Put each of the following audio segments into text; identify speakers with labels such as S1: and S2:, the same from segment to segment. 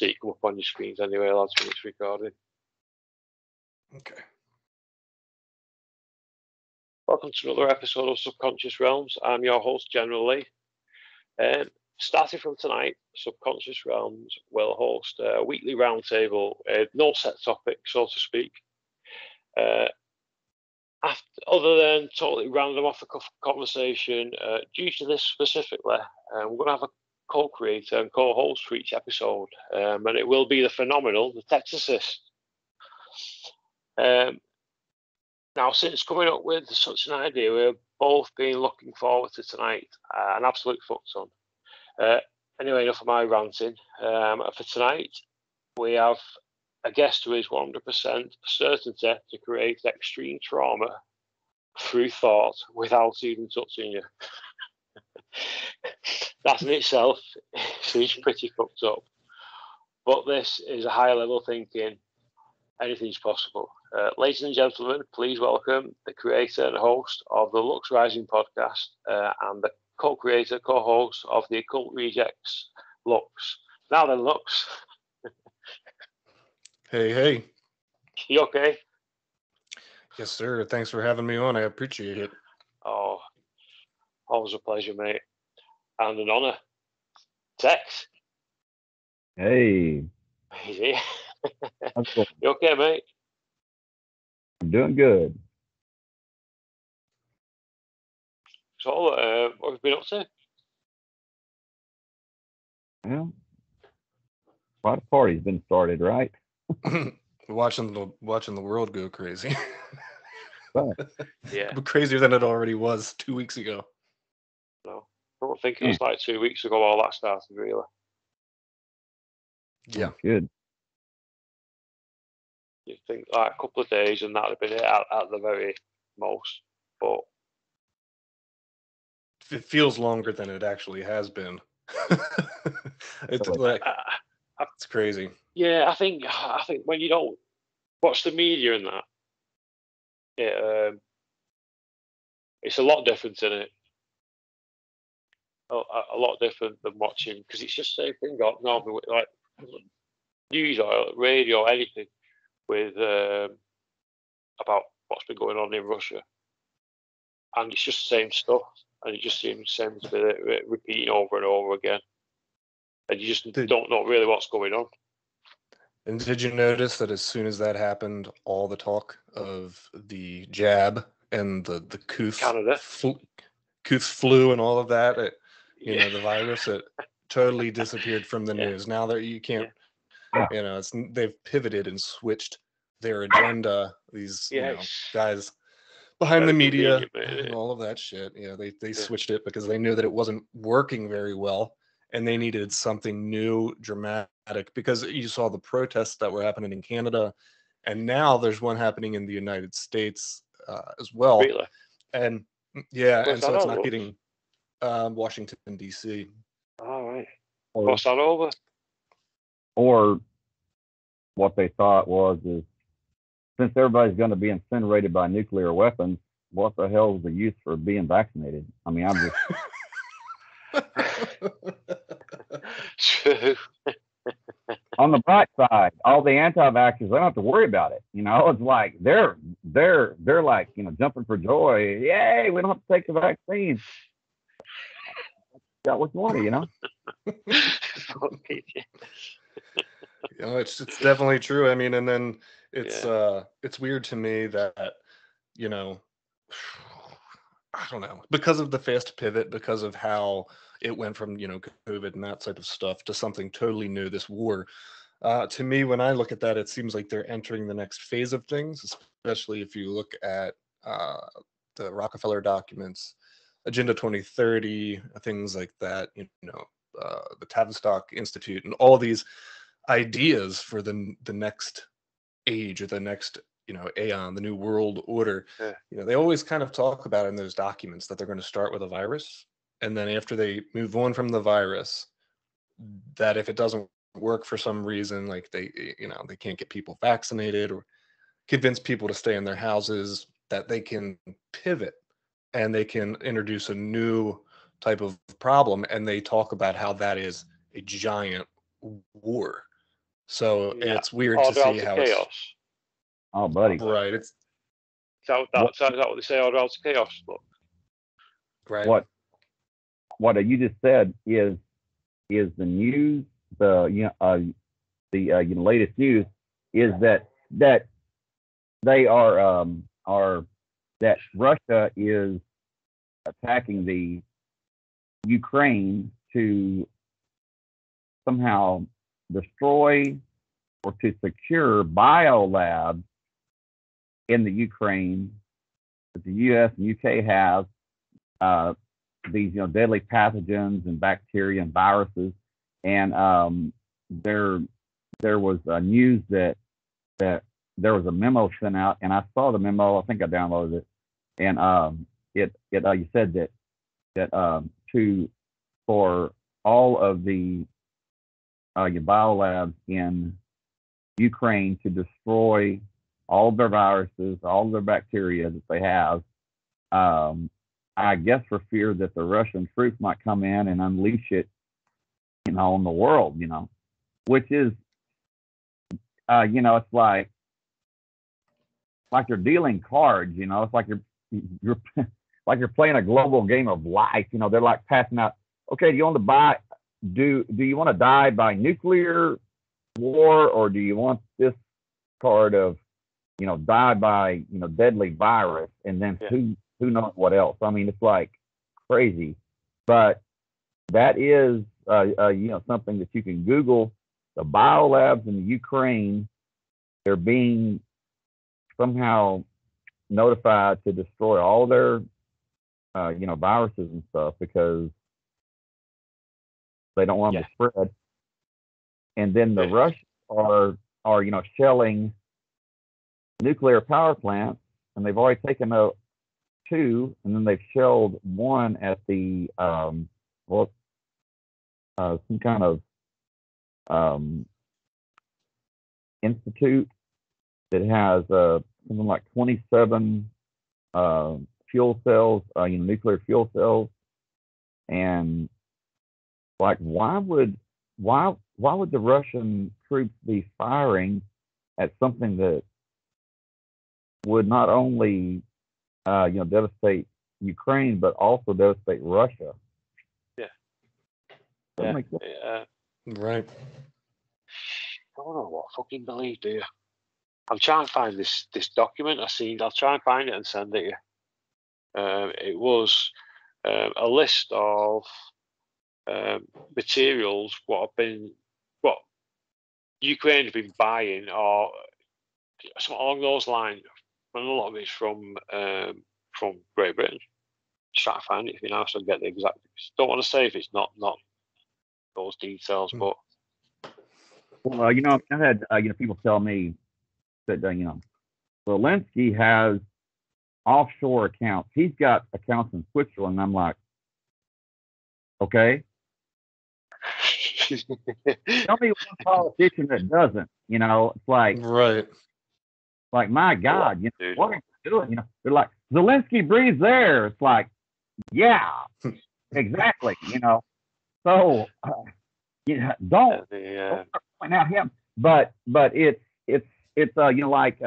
S1: see it come up on your screens anyway, lads, when it's recording.
S2: Okay.
S1: Welcome to another episode of Subconscious Realms. I'm your host, General Lee. Starting from tonight, Subconscious Realms will host a weekly roundtable, no set topic, so to speak. Other than totally random off-the-cuff conversation, due to this specifically, we're going to have a co-creator and co-host for each episode, and it will be the phenomenal, the Texorcist. Now, since coming up with such an idea, we've both been looking forward to tonight, an absolute fuck ton. Anyway, enough of my ranting. For tonight, we have a guest who is 100% certainty to create extreme trauma through thought without even touching you. That in itself seems pretty fucked up. But this is a higher level thinking. Anything's possible. Ladies and gentlemen, please welcome the creator and host of the Lux Rising Podcast and the co-creator, co-host of the Occult Rejects, Lux. Now then, Lux.
S2: Hey.
S1: You okay?
S2: Yes, sir. Thanks for having me on. I appreciate it.
S1: Oh, always a pleasure, mate. And an honour. Tex.
S3: Hey.
S1: Easy. You okay, mate?
S3: I'm doing good.
S1: So, what have you been up to?
S3: Well, quite a party's been started, right?
S2: watching the world go crazy.
S3: Right.
S1: Yeah.
S2: Crazier than it already was 2 weeks ago.
S1: No, I don't think it was like 2 weeks ago all that started, really.
S2: Yeah.
S3: Oh, good.
S1: You think like a couple of days and that'd have been it at the very most. But
S2: it feels longer than it actually has been. It's like it's crazy.
S1: Yeah, I think when you don't watch the media and that, it's a lot different, isn't it? A lot different than watching, because it's just the same thing got normally with, like news or radio or anything with about what's been going on in Russia, and it's just the same stuff, and it just seems to be repeating over and over again, and you just don't know really what's going on.
S2: And did you notice that as soon as that happened, all the talk of the jab and the Couth flu and all of that, the virus, it totally disappeared from the news. Now that you can't, they've pivoted and switched their agenda. These guys behind the media and all of that shit. Yeah, they switched it because they knew that it wasn't working very well. And they needed something new, dramatic, because you saw the protests that were happening in Canada, and now there's one happening in the United States as well.
S1: Really?
S2: And and so it's not getting Washington, D.C.
S1: All right. What's that over?
S3: Or what they thought is, since everybody's going to be incinerated by nuclear weapons, what the hell is the use for being vaccinated? I mean, I'm just...
S1: True.
S3: On the bright side, all the anti-vaxxers, they don't have to worry about it. It's like they're like, jumping for joy. Yay, we don't have to take the vaccine. Got what you want,
S2: It's definitely true. I mean, and then it's weird to me that, I don't know, because of the fast pivot, because of how it went from, COVID and that type of stuff to something totally new, this war. To me, when I look at that, it seems like they're entering the next phase of things, especially if you look at the Rockefeller documents, Agenda 2030, things like that, the Tavistock Institute, and all these ideas for the next age or the next aeon, the new world order. They always kind of talk about in those documents that they're going to start with a virus, and then after they move on from the virus, that if it doesn't work for some reason, like they can't get people vaccinated or convince people to stay in their houses, that they can pivot and they can introduce a new type of problem. And they talk about how that is a giant war. So it's weird to see how it's
S1: chaos.
S3: Oh, buddy.
S2: Right.
S1: Is that what they say? Order out of chaos. Look.
S2: Right.
S3: What you just said is the news, the latest news is that they are that Russia is attacking the Ukraine to somehow destroy or to secure biolabs in the Ukraine that the U.S. and U.K. have these deadly pathogens and bacteria and viruses, and there was news that there was a memo sent out, and I saw the memo. I think I downloaded it, and you said that for all of the biolabs in Ukraine to destroy all of their viruses, all of their bacteria that they have. I guess for fear that the Russian troops might come in and unleash it, on the world, which is, it's like you're dealing cards, it's like you're like you're playing a global game of life. They're like passing out, okay, do you want to do you want to die by nuclear war, or do you want this card of, die by, deadly virus, and then who knows what else? I mean, it's like crazy, but that is, something that you can Google. The biolabs in the Ukraine, they're being somehow notified to destroy all their, viruses and stuff because they don't want them to spread. And then the Russians are shelling nuclear power plants, and they've already taken out 2, and then they've shelled 1 at the some kind of institute that has something like 27 fuel cells, nuclear fuel cells, and like why would the Russian troops be firing at something that would not only devastate Ukraine but also devastate Russia?
S2: Right.
S1: I don't know what I fucking believe, do you? I'm trying to find this document I seen. I'll try and find it and send it you. It was a list of materials what Ukraine have been buying or something along those lines. And a lot of it's from Great Britain. Just try to find it if you know, so I get the exact. Don't want to say if it's not those details, but.
S3: Well, I had people tell me that Zelensky has offshore accounts. He's got accounts in Switzerland. And I'm like, okay. Tell me one politician that doesn't. It's like,
S2: right.
S3: Like, my God, what are you doing? They're like, Zelensky breathes there. It's like, yeah, exactly. So don't point out him. But it's like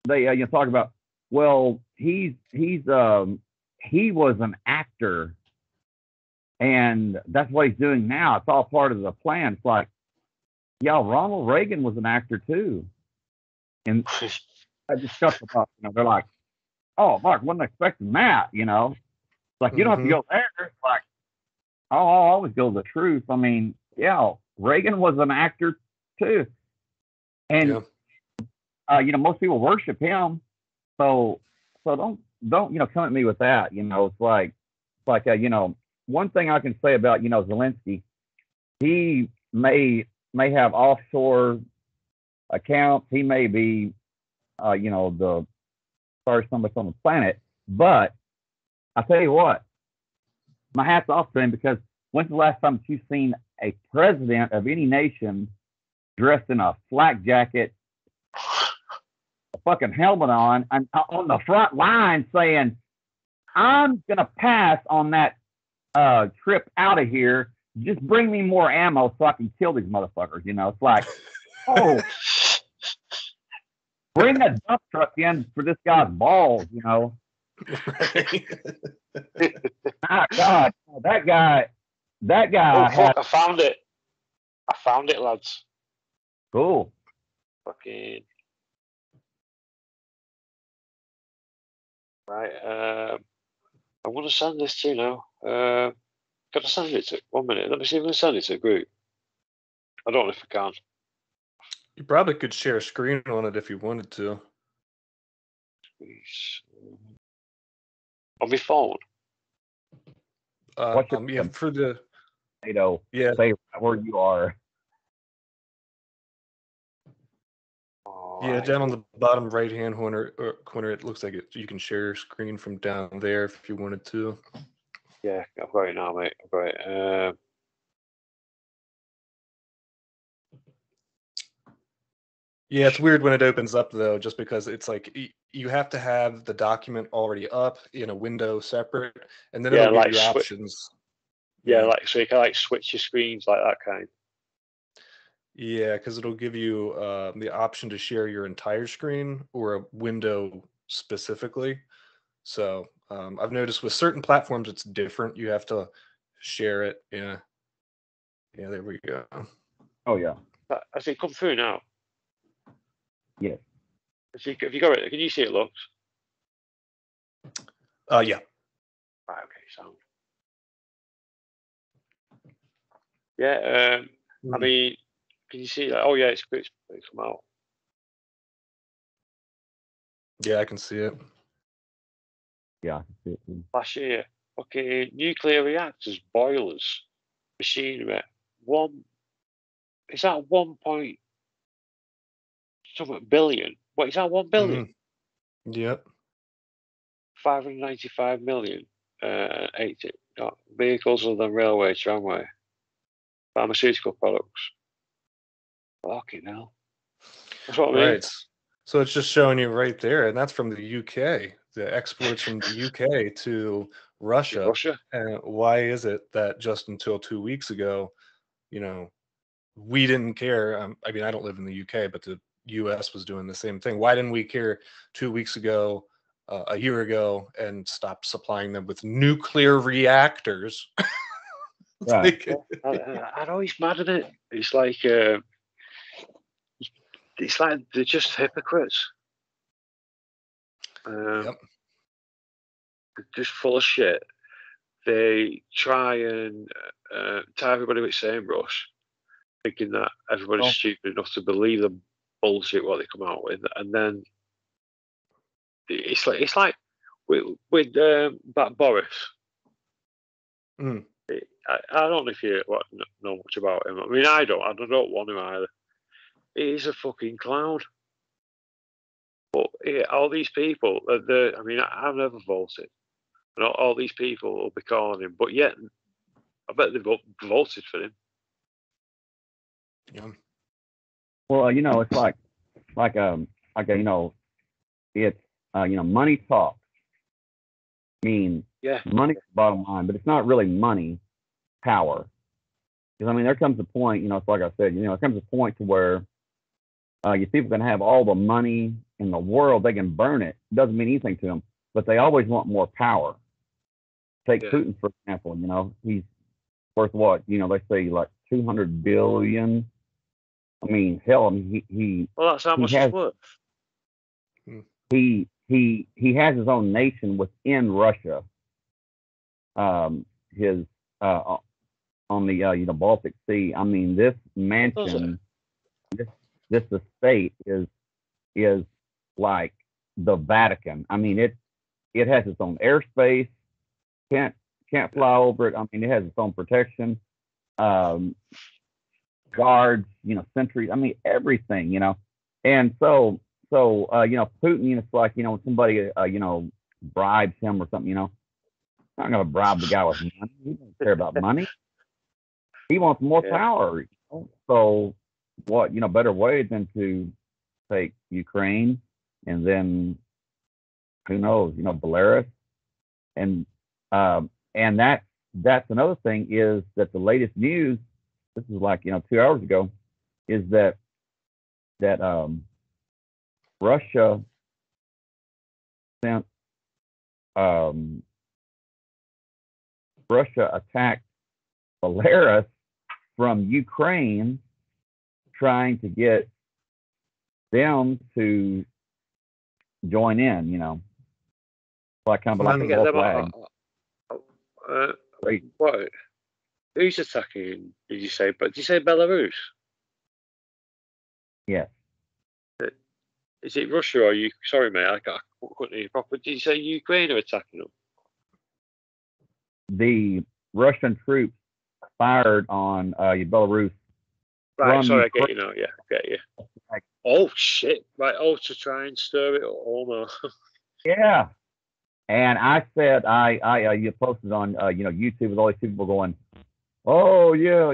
S3: they talk about, well, he was an actor, and that's what he's doing now. It's all part of the plan. It's like, yeah, Ronald Reagan was an actor too. And I discussed about, they're like, oh, Mark, wasn't expecting that, It's like, you don't have to go there. It's like, I'll always go the truth. I mean, yeah, Reagan was an actor too. And, most people worship him. So don't, come at me with that. It's like, one thing I can say about, Zelensky, he may have offshore accounts. He may be, the first somebody on the planet. But I tell you what, my hat's off to him, because when's the last time you've seen a president of any nation dressed in a flak jacket, a fucking helmet on the front line saying, I'm going to pass on that trip out of here just bring me more ammo so I can kill these motherfuckers. You know, it's like, oh, bring a dump truck in for this guy's balls. You know. My God, that guy
S1: Oh,
S3: had
S1: fuck, I found it. I found it, lads.
S3: cool.
S1: Fucking. Right. I'm going to send this to you now. Can I send it to 1 minute? Let me see if I can send it to a group. I don't know if I can.
S2: You probably could share a screen on it if you wanted to.
S1: On my phone.
S2: Yeah, for the
S3: Say right where you are.
S2: Yeah, down on the bottom right-hand corner, it looks like you can share your screen from down there if you wanted to.
S1: Yeah, I've got it now, mate. I've got it.
S2: Yeah, it's weird when it opens up, though, just because it's like you have to have the document already up in a window separate, and then it'll give you options.
S1: Yeah, like so you can like switch your screens like that kind.
S2: Yeah, because it'll give you the option to share your entire screen or a window specifically. So I've noticed with certain platforms it's different. You have to share it. Yeah, there we go.
S3: Oh yeah.
S1: Has it come through now?
S3: Yes.
S1: Have you got it? Can you see it, Lux?
S2: Yeah.
S1: Right. Okay. Sound. Yeah. I mean, can you see that? Oh yeah, it's come out.
S2: Yeah, I can see it.
S3: Yeah, I can see it.
S1: Last year, okay, nuclear reactors, boilers, machinery. Is that 1 something billion? What is that? 1 billion?
S2: Yep.
S1: 595 million. 80 vehicles other than railway, tramway, pharmaceutical products. Fucking hell. That's what I mean.
S2: Right. So it's just showing you right there, and that's from the UK. The exports from the UK to Russia. And why is it that just until 2 weeks ago, we didn't care? I mean, I don't live in the UK, but the US was doing the same thing. Why didn't we care 2 weeks ago, a year ago, and stop supplying them with nuclear reactors?
S3: Right.
S1: I know he's mad at it. It's like they're just hypocrites.
S2: Yep.
S1: They're just full of shit. They try and tie everybody with the same brush, thinking that everybody's stupid enough to believe the bullshit what they come out with, and then it's like with that Boris. I don't know if you know much about him. I mean, I don't want him either. He's a fucking clown. But all these people, I mean, I've never voted. And all these people will be calling him, but yet, I bet they've voted for him.
S2: Yeah.
S3: Well, it's like it's money talks. I mean, money's the bottom line, but it's not really money, power. Because I mean, there comes a point, it's like I said, there comes a point to where you people can have all the money in the world, they can burn it. It doesn't mean anything to them, but they always want more power. Take Putin, for example, he's worth what? They say like 200 billion. I mean, hell, he
S1: well, that's how much it's worth.
S3: He has his own nation within Russia. His on the Baltic Sea. I mean, this mansion, this estate is like the Vatican. I mean, it has its own airspace. Can't fly over it. I mean, it has its own protection, guards, sentries. I mean, everything, And so Putin, it's like, when somebody, bribes him or something, I'm not going to bribe the guy with money. He doesn't care about money. He wants more power. So what, better way than to take Ukraine and then who knows, Belarus and that's that's another thing, is that the latest news, this is like, 2 hours ago, is that Russia sent Russia attacked Belarus from Ukraine, trying to get them to join in, like kind of like a
S1: get them
S3: flag. Right.
S1: What? Who's attacking? Did you say? But did you say Belarus?
S3: Yeah.
S1: Is it Russia or you? Sorry, mate, I couldn't hear you properly. Did you say Ukraine are attacking them?
S3: The Russian troops fired on Belarus.
S1: Right, sorry, I get you now. Yeah, I get you. Oh shit! Right, to try and stir it up. Oh no.
S3: Yeah. And I said, you posted on YouTube with all these people going, oh yeah,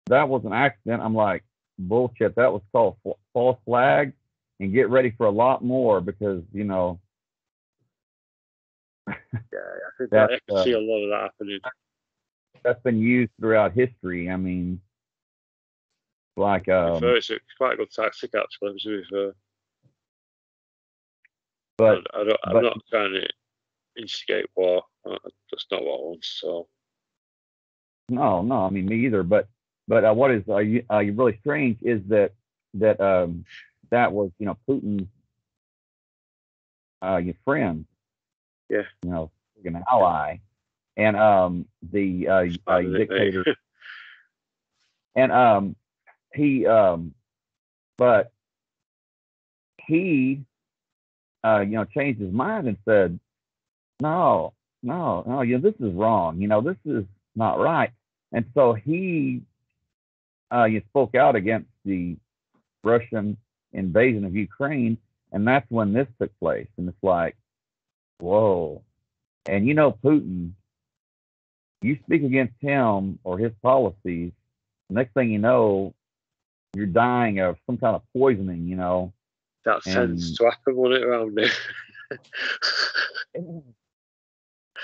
S3: that was an accident. I'm like, bullshit. That was called false flag, and get ready for a lot more, because
S1: Yeah, I think I can see a lot of that happening.
S3: That's been used throughout history. I mean, like
S1: it's quite a good tactic, actually, to be fair.
S3: But
S1: I'm not trying to instigate war. That's not what I want. So
S3: no, I mean, me either. But what is really strange is that was Putin's your friend,
S1: yeah,
S3: an ally, and the dictator, and he but he changed his mind and said, no, this is wrong. This is not right. And so he spoke out against the Russian invasion of Ukraine, and that's when this took place. And it's like, whoa. And Putin, you speak against him or his policies, next thing you know, you're dying of some kind of poisoning,
S1: That tends to happen when it around there.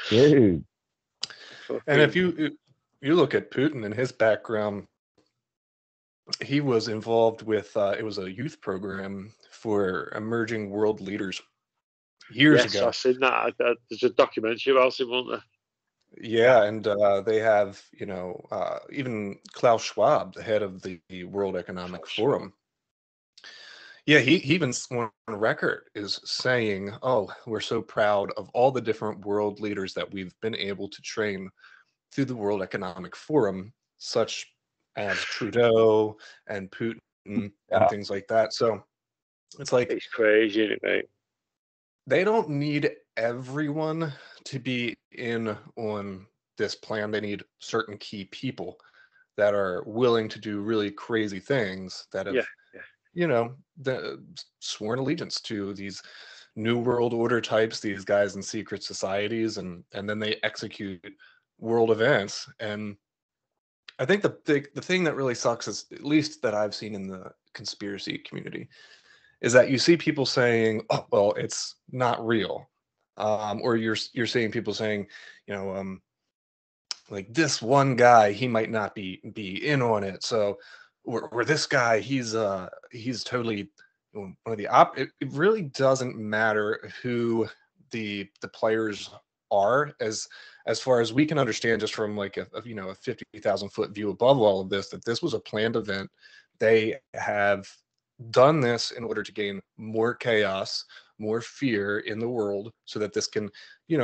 S3: Dude.
S2: And if you look at Putin and his background, he was involved with it was a youth program for emerging world leaders years ago.
S1: Yes, I've seen that. There's a documentary about him, wasn't there?
S2: Yeah, and they have, even Klaus Schwab, the head of the World Economic Forum. Yeah, he even on record is saying, oh, we're so proud of all the different world leaders that we've been able to train through the World Economic Forum, such as Trudeau and Putin and things like that. So it's like,
S1: it's crazy, isn't it, mate?
S2: They don't need everyone to be in on this plan. They need certain key people that are willing to do really crazy things, that have sworn allegiance to these New World Order types, these guys in secret societies, and then they execute world events. And I think the thing that really sucks is, at least that I've seen in the conspiracy community, is that you see people saying, oh, well, it's not real. Or you're seeing people saying, like, this one guy, he might not be in on it. So, or this guy, he's totally one of the it really doesn't matter who the players are, as far as we can understand, just from like a 50,000 foot view above all of this, that this was a planned event. They have done this in order to gain more chaos, more fear in the world, so that this can,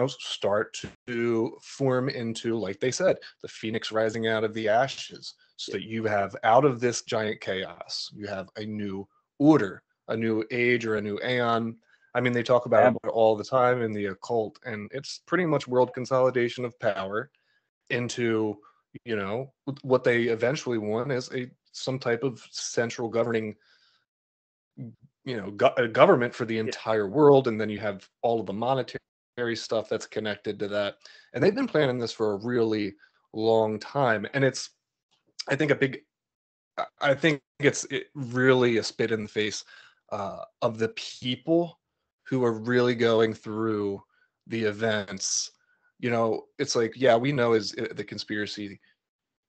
S2: start to form into, like they said, the phoenix rising out of the ashes, so that you have, out of this giant chaos, you have a new order, a new age, or a new aeon. I mean, they talk about it all the time in the occult, and it's pretty much world consolidation of power into, what they eventually want is some type of central governing, government for the entire world. And then you have all of the monetary stuff that's connected to that. And they've been planning this for a really long time. And it's, I think it's really a spit in the face of the people who are really going through the events, you know, it's like, yeah, we know as the conspiracy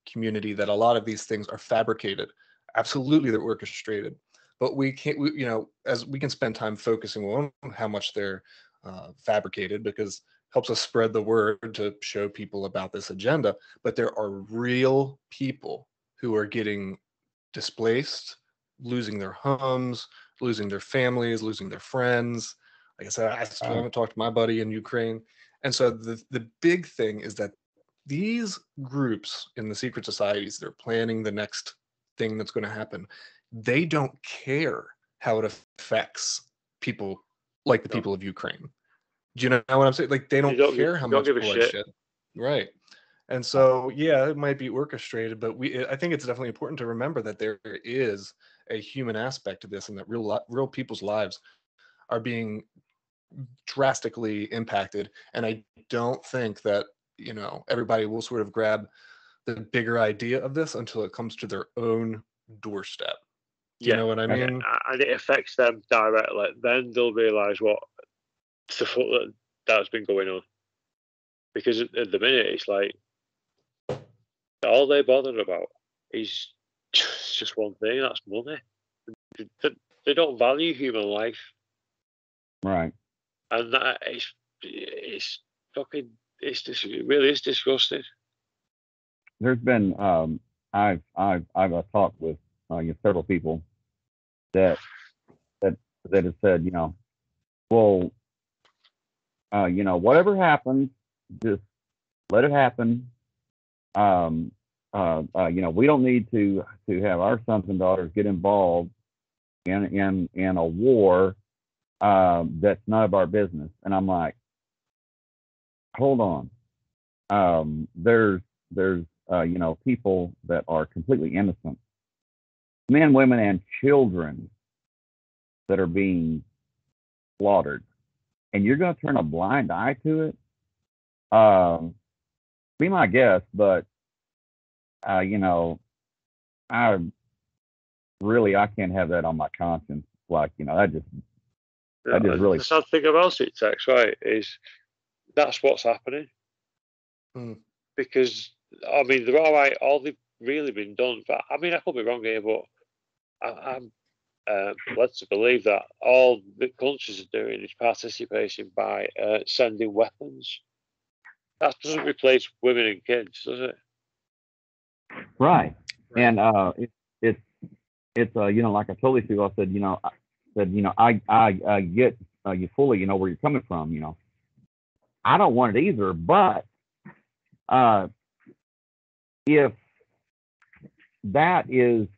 S2: community that a lot of these things are fabricated. Absolutely, they're orchestrated. But we can't, you know, as we can spend time focusing on how much they're fabricated, because it helps us spread the word to show people about this agenda. But there are real people who are getting displaced, losing their homes, losing their families, losing their friends. Like I said, I still haven't talked to my buddy in Ukraine. And so the big thing is that these groups in the secret societies, they're planning the next thing that's going to happen. They don't care how it affects people like the people of Ukraine. Do you know what I'm saying? Like, they don't care how much bloodshed. Right. And so, yeah, it might be orchestrated, but I think it's definitely important to remember that there is a human aspect to this, and that real people's lives are being drastically impacted. And I don't think that, you know, everybody will sort of grab the bigger idea of this until it comes to their own doorstep. You know what I mean?
S1: And it affects them directly. Then they'll realise what the fuck that's been going on. Because at the minute, it's like all they're bothered about is just one thing, that's money. They don't value human life.
S3: Right.
S1: And that it's fucking, it really is disgusting.
S3: There's been I've talked with several people that have said, you know, well, you know, whatever happens, just let it happen. You know, we don't need to have our sons and daughters get involved in a war that's none of our business. And I'm like, hold on. There's you know, people that are completely innocent, men, women, and children that are being slaughtered, and you're going to turn a blind eye to it. Be my guest, but you know, I can't have that on my conscience. Like, you know, that just really.
S1: The sad thing about it, Tex, right, is that's what's happening. Because I mean, they're all right. All they've really been done. But I mean, I could be wrong here, but I'm led to believe that all the countries are doing is participating by sending weapons. That doesn't replace women and kids, does it?
S3: Right. And it's you know, like I totally feel. I said, you know, I get you fully, you know, where you're coming from. You know, I don't want it either, but if that is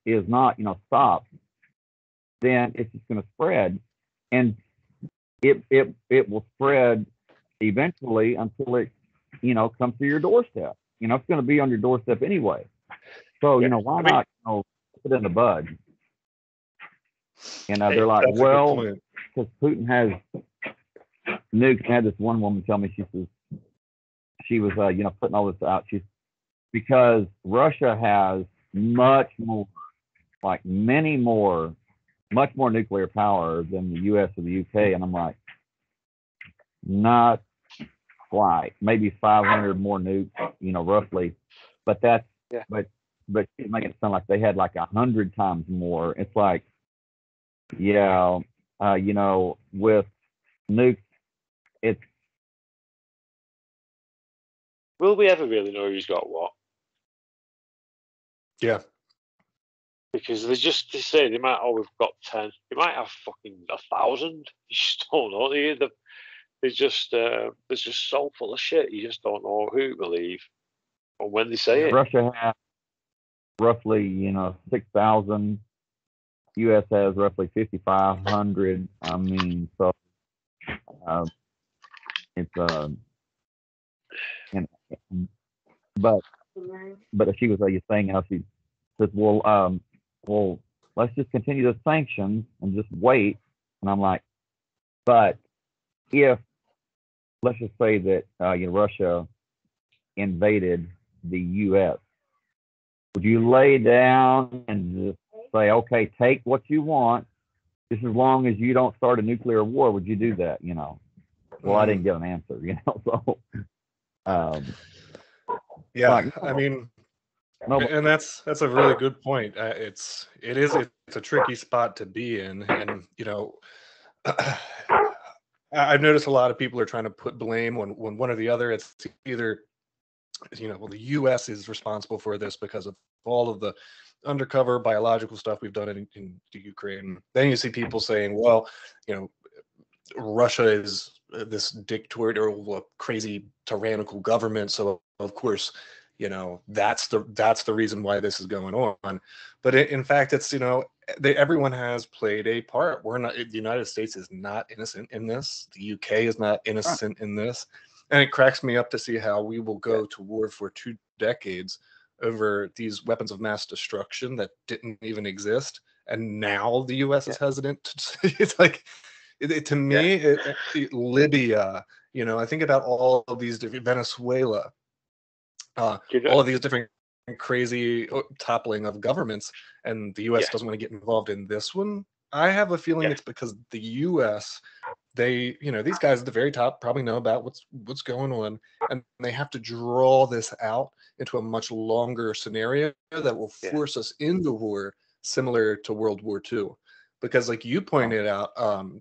S3: not, you know, stopped, then it's just going to spread, and it will spread eventually until it, you know, comes to your doorstep. You know, it's going to be on your doorstep anyway. So, you know, why not, you know, put it in the bud? And they're like, well, because Putin has nukes. I had this one woman tell me, she says, she was, you know, putting all this out. Because Russia has much more, like much more nuclear power than the U.S. or the U.K. And I'm like, not quite, maybe 500 more nukes, you know, roughly. But that's, but she's making it sound like they had like 100 times more. It's like, yeah, you know, with nukes, it's.
S1: Will we ever really know who's got what?
S2: Yeah.
S1: Because they say they might, we've got 10. They might have fucking 1,000. You just don't know. They're just so full of shit. You just don't know who to believe or when they say it.
S3: Russia has roughly, you know, 6,000. U.S. has roughly 5,500. I mean, so it's but she was saying how she says, well, let's just continue the sanctions and just wait. And I'm like, but if, let's just say that you know, Russia invaded the U.S., would you lay down and just say, okay, take what you want, just as long as you don't start a nuclear war? Would you do that? You know? Well, I didn't get an answer, So,
S2: yeah,
S3: like,
S2: I mean,
S3: no,
S2: and that's a really good point. It's a tricky spot to be in, and I've noticed a lot of people are trying to put blame on one or the other. It's either well, the U.S. is responsible for this because of all of the undercover biological stuff we've done in the Ukraine. Then you see people saying, well, Russia is this dictatorial, crazy, tyrannical government, so of course, that's the reason why this is going on. But in fact, it's everyone has played a part. The United States is not innocent in this. The UK is not innocent in this, and it cracks me up to see how we will go to war for 2 decades over these weapons of mass destruction that didn't even exist, and now the U.S. is hesitant. It's like. To me, Libya, I think about all of these different Venezuela, all of these different crazy toppling of governments, and the U.S. doesn't want to get involved in this one. I have a feeling it's because the U.S. these guys at the very top probably know about what's going on, and they have to draw this out into a much longer scenario that will force us into war, similar to World War II. Because like you pointed out,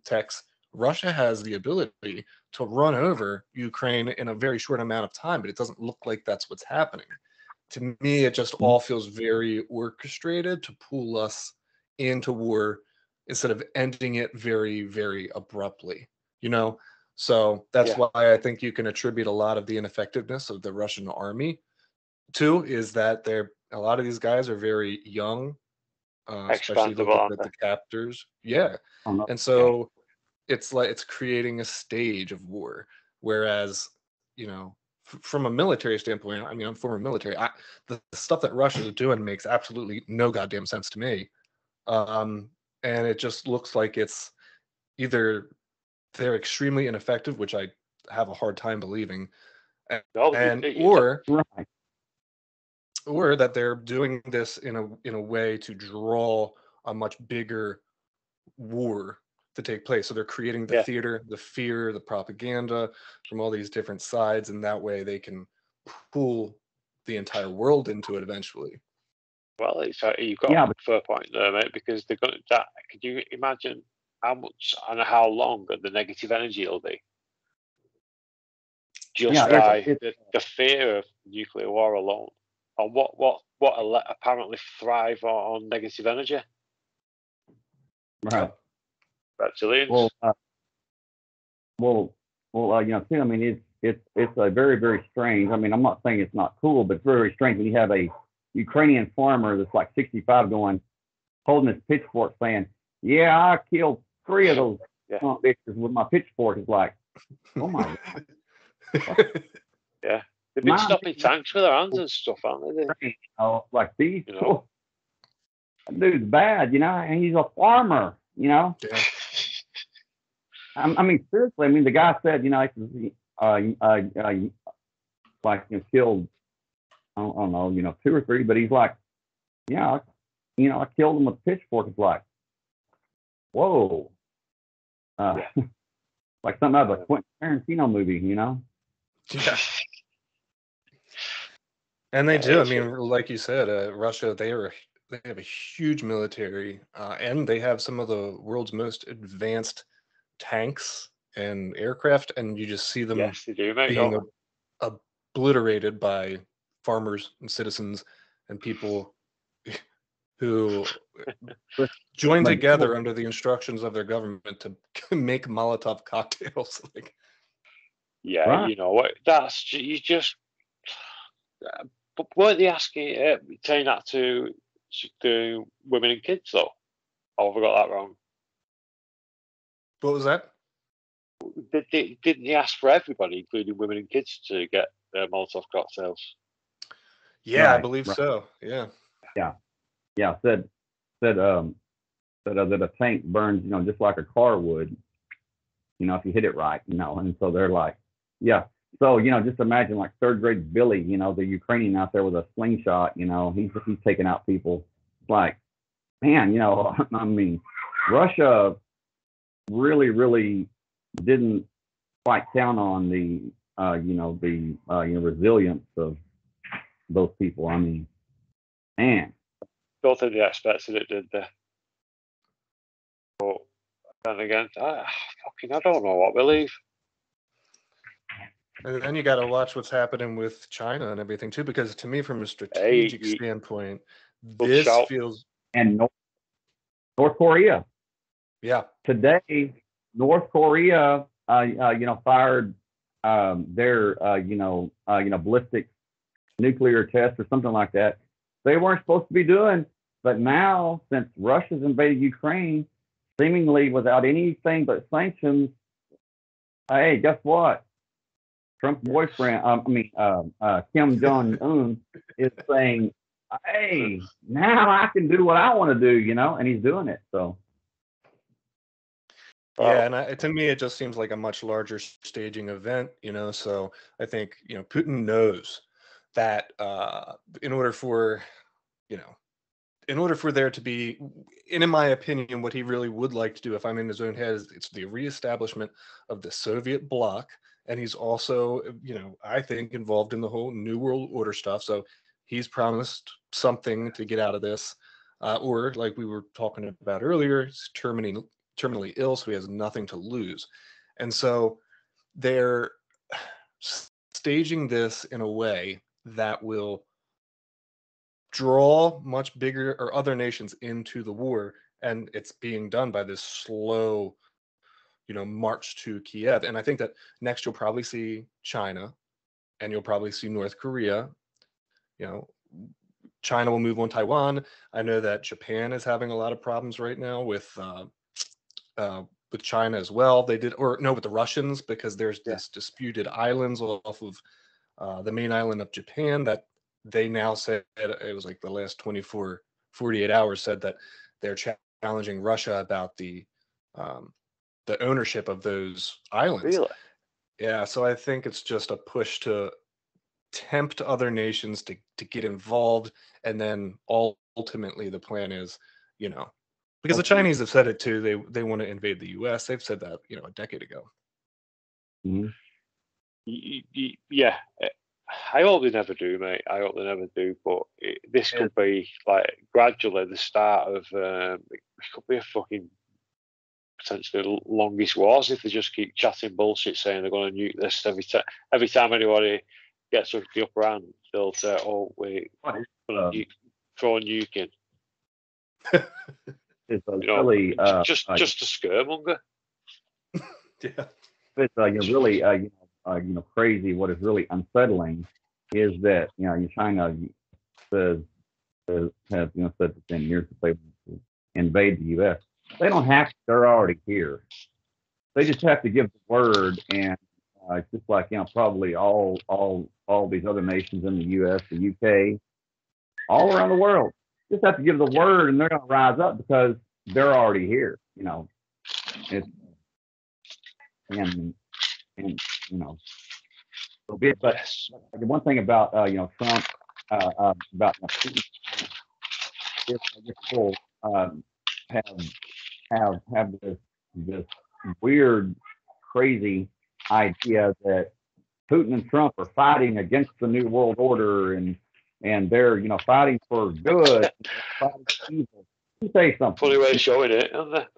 S2: Tex, Russia has the ability to run over Ukraine in a very short amount of time, but it doesn't look like that's what's happening. To me, it just all feels very orchestrated to pull us into war instead of ending it very, very abruptly, So that's why I think you can attribute a lot of the ineffectiveness of the Russian army to, is that a lot of these guys are very young, especially looking at the captors. And so it's like it's creating a stage of war, whereas from a military standpoint, I mean, I'm former military, the stuff that Russia is doing makes absolutely no goddamn sense to me, and it just looks like it's either they're extremely ineffective, which I have a hard time believing, or that they're doing this in a way to draw a much bigger war to take place. So they're creating the theater, the fear, the propaganda from all these different sides, and that way they can pull the entire world into it eventually.
S1: Well, you've got a fair point there, mate, because they're going to. Could you imagine how much and how long the negative energy will be? Just by the fear of nuclear war alone. And what apparently thrive on negative energy.
S3: Right.
S1: Reptilians.
S3: I mean, it's a very, very strange. I mean, I'm not saying it's not cool, but it's very, very strange when you have a Ukrainian farmer that's like 65 holding his pitchfork saying, "Yeah, I killed 3 of those bitches with my pitchfork." It's like, oh my God.
S1: They've been stopping tanks with their hands and stuff, aren't they?
S3: Like these. That dude's bad, and he's a farmer, I mean, seriously. I mean, the guy said, killed, I don't know, 2 or 3, but he's like, I killed him with a pitchfork. It's like, whoa, like something out of a Quentin Tarantino movie,
S2: Yeah. And they do. I mean, like you said, Russia, they have a huge military, and they have some of the world's most advanced tanks and aircraft, and you just see them being obliterated by farmers and citizens and people who join together under the instructions of their government to make Molotov cocktails.
S1: You know what? That's you just. But weren't they saying that to women and kids though? Oh, have I got that wrong?
S2: What was that?
S1: Didn't they ask for everybody, including women and kids, to get their Molotov cocktails?
S2: Yeah, right, I believe so. Yeah.
S3: Said that a tank burns, just like a car would, if you hit it right, and so they're like, So, just imagine like 3rd grade Billy, the Ukrainian out there with a slingshot, he's taking out people. It's like, man, I mean, Russia really, really didn't quite count on the resilience of those people. I mean, man.
S1: Don't think they expected it, did they? But then again, I don't know what to believe.
S2: And then you got to watch what's happening with China and everything too, because to me, from a strategic standpoint, this feels.
S3: And North Korea.
S2: Yeah.
S3: Today, North Korea, fired their, ballistic nuclear test or something like that. They weren't supposed to be doing, but now, since Russia's invaded Ukraine, seemingly without anything but sanctions, hey, guess what? Trump's boyfriend, Kim Jong-un, is saying, hey, now I can do what I want to do, and he's doing it. So.
S2: Yeah, and to me, it just seems like a much larger staging event, so I think, Putin knows that in order for there to be, in my opinion, what he really would like to do, if I'm in his own head, is it's the reestablishment of the Soviet bloc. And he's also, I think, involved in the whole New World Order stuff. So he's promised something to get out of this. Or, like we were talking about earlier, he's terminally ill, so he has nothing to lose. And so they're staging this in a way that will draw much bigger or other nations into the war, and it's being done by this slow march to Kiev. And I think that next you'll probably see China, and you'll probably see North Korea. China will move on Taiwan. I know that Japan is having a lot of problems right now with China as well. With the Russians, because there's this disputed islands off of the main island of Japan that they now said, it was like the last 48 hours, said that they're challenging Russia about the ownership of those islands.
S1: Really?
S2: Yeah, so I think it's just a push to tempt other nations to get involved, and then ultimately the plan is, because the Chinese have said it too, they want to invade the U.S. They've said that, a decade ago.
S3: Mm-hmm.
S1: Yeah, I hope they never do, mate. I hope they never do. But this could be like gradually the start of. It could be a fucking potentially longest wars if they just keep chatting bullshit, saying they're going to nuke this every time anybody gets the upper hand, they'll say, "Oh, wait, throw a nuke in."
S3: It's really
S1: just a scaremonger.
S2: Yeah,
S3: it's really crazy. What is really unsettling is that China has said for 10 years that they want to invade the U.S. They don't have to. They're already here. They just have to give the word, and just like probably all these other nations in the U.S., the U.K., all around the world, just have to give the word, and they're going to rise up because they're already here. It's and so be it. But the one thing about Trump about Putin is people have this weird, crazy idea that Putin and Trump are fighting against the New World Order and they're fighting for good, fighting for evil. Let me say something.
S1: Funny way of showing it, isn't it?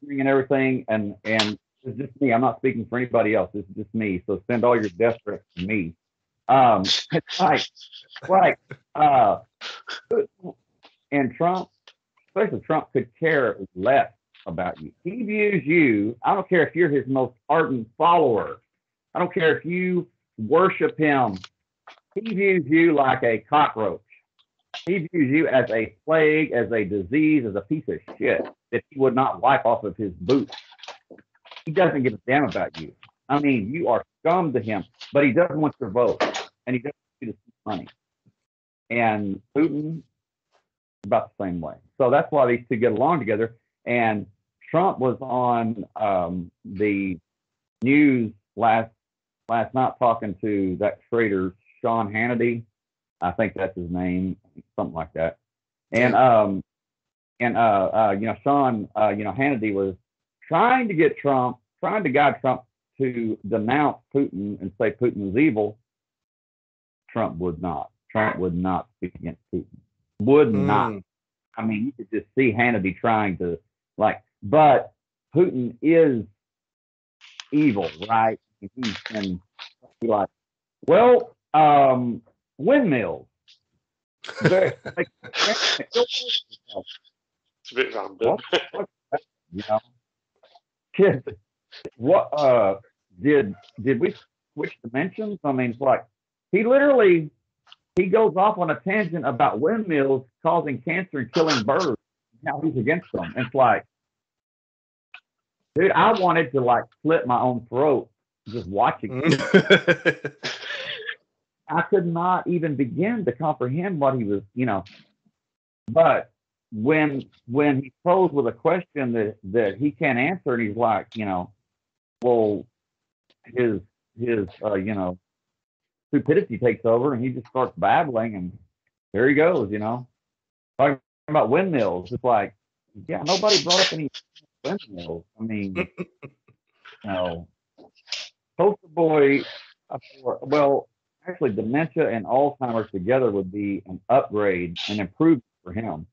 S3: And everything, and it's just me. I'm not speaking for anybody else. This is just me. So send all your death threats to me. It's like and Trump, especially Trump, could care less about you. He views you. I don't care if you're his most ardent follower. I don't care if you worship him. He views you like a cockroach. He views you as a plague, as a disease, as a piece of shit that he would not wipe off of his boots. He doesn't give a damn about you. I mean, you are scum to him, but he doesn't want your vote, and he doesn't want you to see money. And Putin, about the same way. So that's why these two get along together. And Trump was on the news last night talking to that traitor Sean Hannity. I think that's his name, something like that. And Sean Hannity was trying to guide Trump to denounce Putin and say Putin was evil, Trump would not. Trump would not speak against Putin. Would not. I mean, you could just see Hannity trying to, like, but Putin is evil, right? He can be like, well, windmills. Like,
S1: It's a bit random.
S3: You know, kids, what did we switch dimensions? I mean, it's like he goes off on a tangent about windmills causing cancer and killing birds. Now he's against them. It's like, dude, I wanted to like slit my own throat just watching. I could not even begin to comprehend what he was, you know. But when he posed with a question that he can't answer, and he's like, you know, well, his you know, stupidity takes over, and he just starts babbling, and there he goes, you know, talking about windmills. It's like, yeah, nobody brought up any windmills. I mean, you know, poster boy. Well, actually, dementia and Alzheimer's together would be an upgrade, an improvement for him.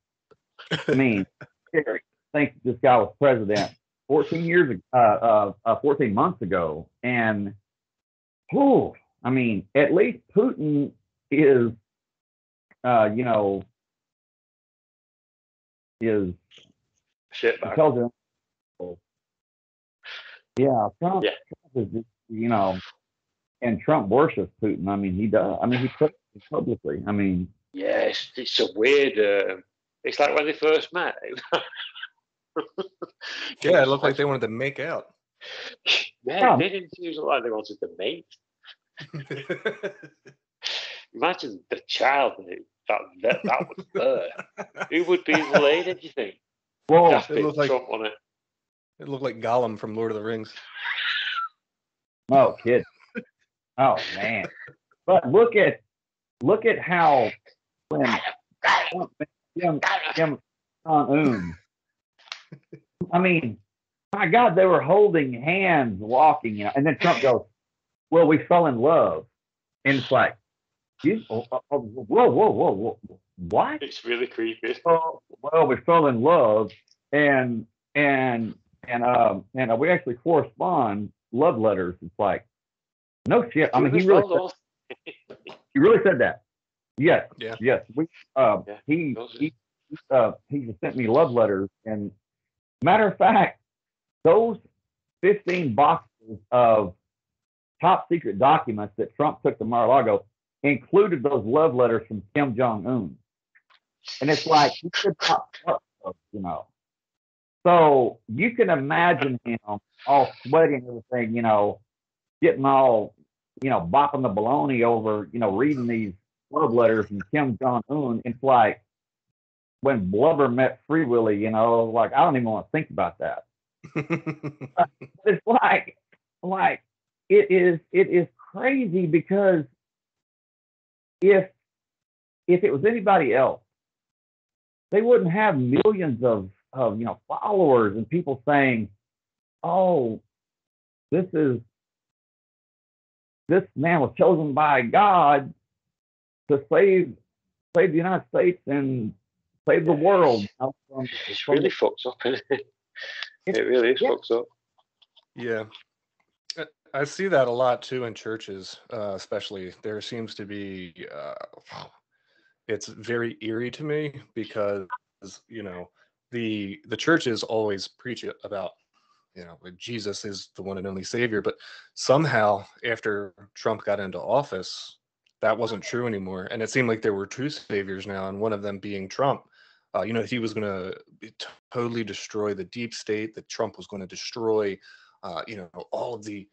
S3: I mean, Terry, think this guy was president 14 months ago, and I mean, at least Putin is, you know, is
S1: shit back.
S3: Yeah, Trump is just, you know, and Trump worships Putin. I mean, he does. I mean, he put it publicly. I mean,
S1: yeah, it's a weird. It's like when they first met.
S2: Yeah, it looked like they wanted to make out.
S1: Yeah, they didn't seem like they wanted to mate. Imagine the child that would birth. Who would be the lady, do you think?
S3: Whoa,
S2: it looked like
S1: Trump on it.
S2: It looked like Gollum from Lord of the Rings.
S3: Oh, kid. Oh man. But look at how when Kim Jong-un. I mean, my God, they were holding hands, walking, you know, and then Trump goes, "Well, we fell in love," and it's like, whoa, what?
S1: It's really creepy.
S3: Oh, well, we fell in love, and we actually correspond love letters. It's like, no shit. I mean, he really said that. Yes.
S2: Yeah.
S3: Yes. He just sent me love letters, and matter of fact, those 15 boxes of top secret documents that Trump took to Mar-a-Lago included those love letters from Kim Jong-un. And it's like, he could not, you know. So you can imagine him all sweaty and everything, you know, getting all, you know, bopping the baloney over, you know, reading these love letters from Kim Jong-un. It's like when blubber met Free Willy, you know, like, I don't even want to think about that. It's like it is crazy, because if it was anybody else, they wouldn't have millions of you know, followers and people saying, "Oh, this man was chosen by God to save the United States and save the world."
S1: It's really fucked up, isn't it? It really is fucked up.
S2: Yeah. I see that a lot too in churches, especially. There seems to be, it's very eerie to me, because, you know, the churches always preach about, you know, Jesus is the one and only Savior, but somehow after Trump got into office, that wasn't true anymore, and it seemed like there were two saviors now, and one of them being Trump. You know, he was going to totally destroy the deep state, that Trump was going to destroy, you know, all of the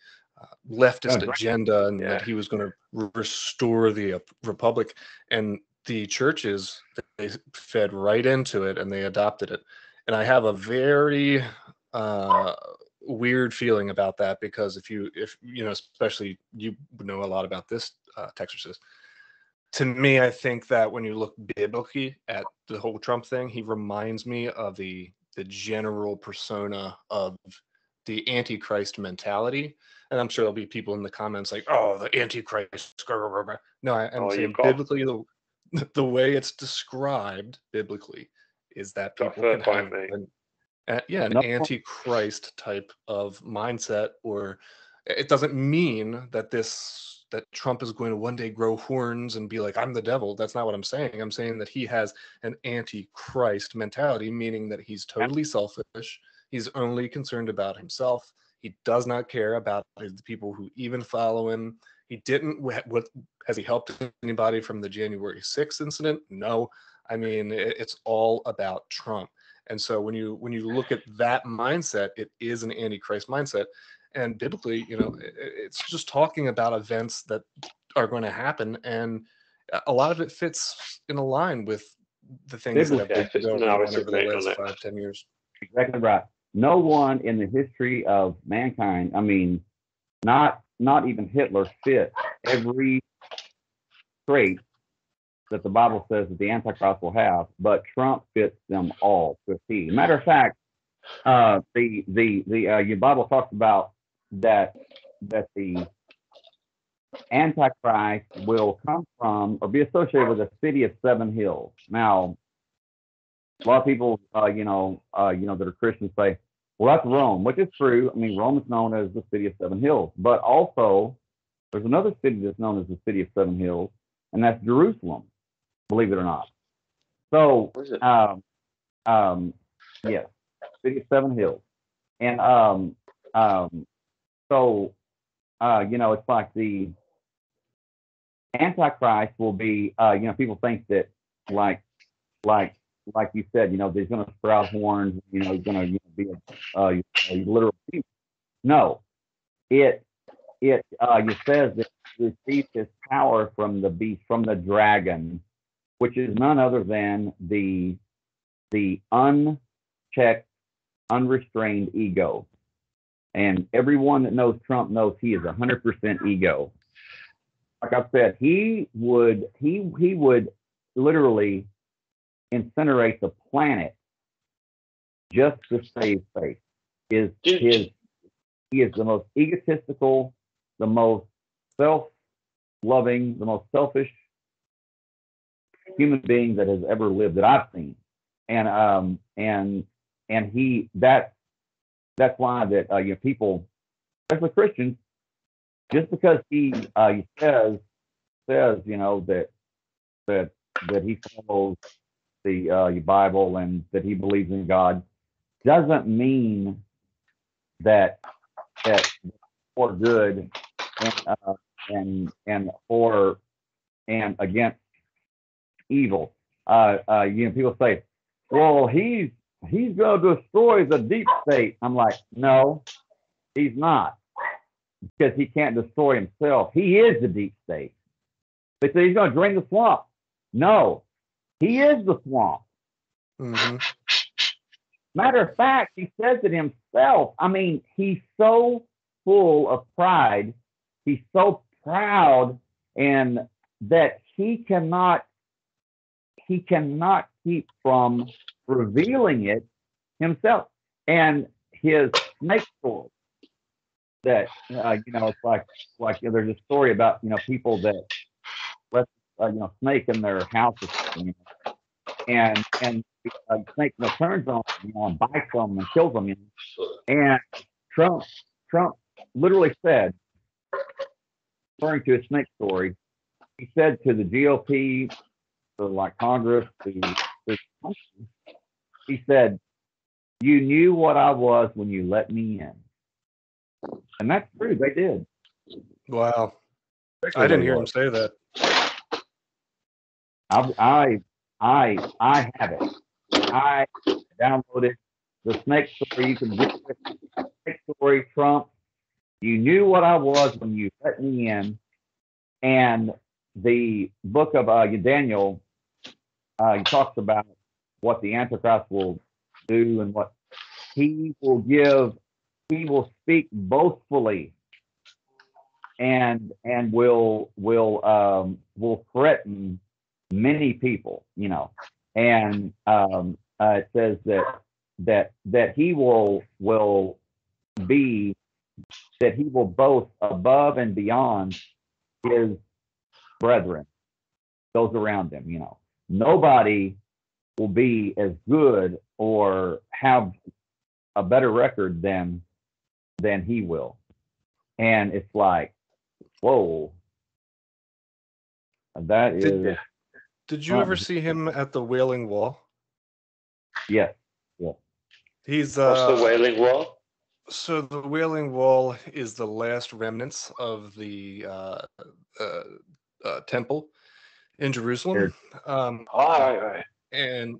S2: leftist agenda, and that he was going to restore the republic. And the churches, they fed right into it, and they adopted it. And I have a very weird feeling about that, because if you know, especially you know a lot about this, Texorcist. To me, I think that when you look biblically at the whole Trump thing, he reminds me of the general persona of the Antichrist mentality. And I'm sure there'll be people in the comments like, "Oh, the Antichrist." No, I'm saying biblically, the way it's described biblically is that people can have an Antichrist type of mindset, or it doesn't mean that that Trump is going to one day grow horns and be like, "I'm the devil." That's not what I'm saying. I'm saying that he has an Antichrist mentality, meaning that he's totally selfish. He's only concerned about himself. He does not care about the people who even follow him. He didn't. Has he helped anybody from the January 6th incident? No. I mean, it's all about Trump. And so when you look at that mindset, it is an Antichrist mindset. And biblically, it's just talking about events that are going to happen, and a lot of it fits in a line with the things that have been going on over the last 5-10 years.
S3: Exactly right. No one in the history of mankind, I mean, not even Hitler, fit every trait that the Bible says that the Antichrist will have, but Trump fits them all to a T. Matter of fact, your Bible talks about that the Antichrist will come from or be associated with the city of 7 hills. Now, a lot of people, that are Christians say, well, that's Rome, which is true. I mean, Rome is known as the city of 7 hills, but also there's another city that's known as the city of 7 hills, and that's Jerusalem, believe it or not. So, yes, city of 7 hills. And it's like the Antichrist will be, people think that like you said, there's going to sprout horns, he's going to be a literal beast. No, it says that he receives his power from the beast, from the dragon, which is none other than the unchecked, unrestrained ego. And everyone that knows Trump knows he is 100% ego. Like I said, he would literally incinerate the planet just to save face. He is the most egotistical, the most self-loving, the most selfish human being that has ever lived that I've seen. And that's why that people, especially Christians, just because he says that he follows the Bible and that he believes in God, doesn't mean that for good and against evil. People say, well, he's going to destroy the deep state. I'm like, no, he's not, because he can't destroy himself. He is the deep state. They say he's going to drain the swamp. No, he is the swamp.
S2: Mm-hmm.
S3: Matter of fact, he says it himself. I mean, he's so full of pride. He's so proud, and that he cannot keep from revealing it himself. And his snake sword, that it's like there's a story about people that let snake in their houses, and snake turns on and bites them and kills them. And Trump literally said, referring to a snake story, he said to the GOP, to like Congress, he said, "You knew what I was when you let me in." And that's true. They did.
S2: Wow. I didn't hear him say that.
S3: I have it. I downloaded the snake story. You can get the snake story, Trump. You knew what I was when you let me in. And the book of Daniel, he talks about what the Antichrist will do and what he will give. He will speak boastfully and will threaten many people, and it says that he will be that he will boast above and beyond his brethren, those around him. You know, nobody will be as good or have a better record than he will. And it's like, whoa, that is.
S2: Did you ever see him at the Wailing Wall?
S3: Yes. Yeah.
S2: He's
S1: What's the Wailing Wall?
S2: So the Wailing Wall is the last remnants of the temple in Jerusalem.
S1: Right.
S2: And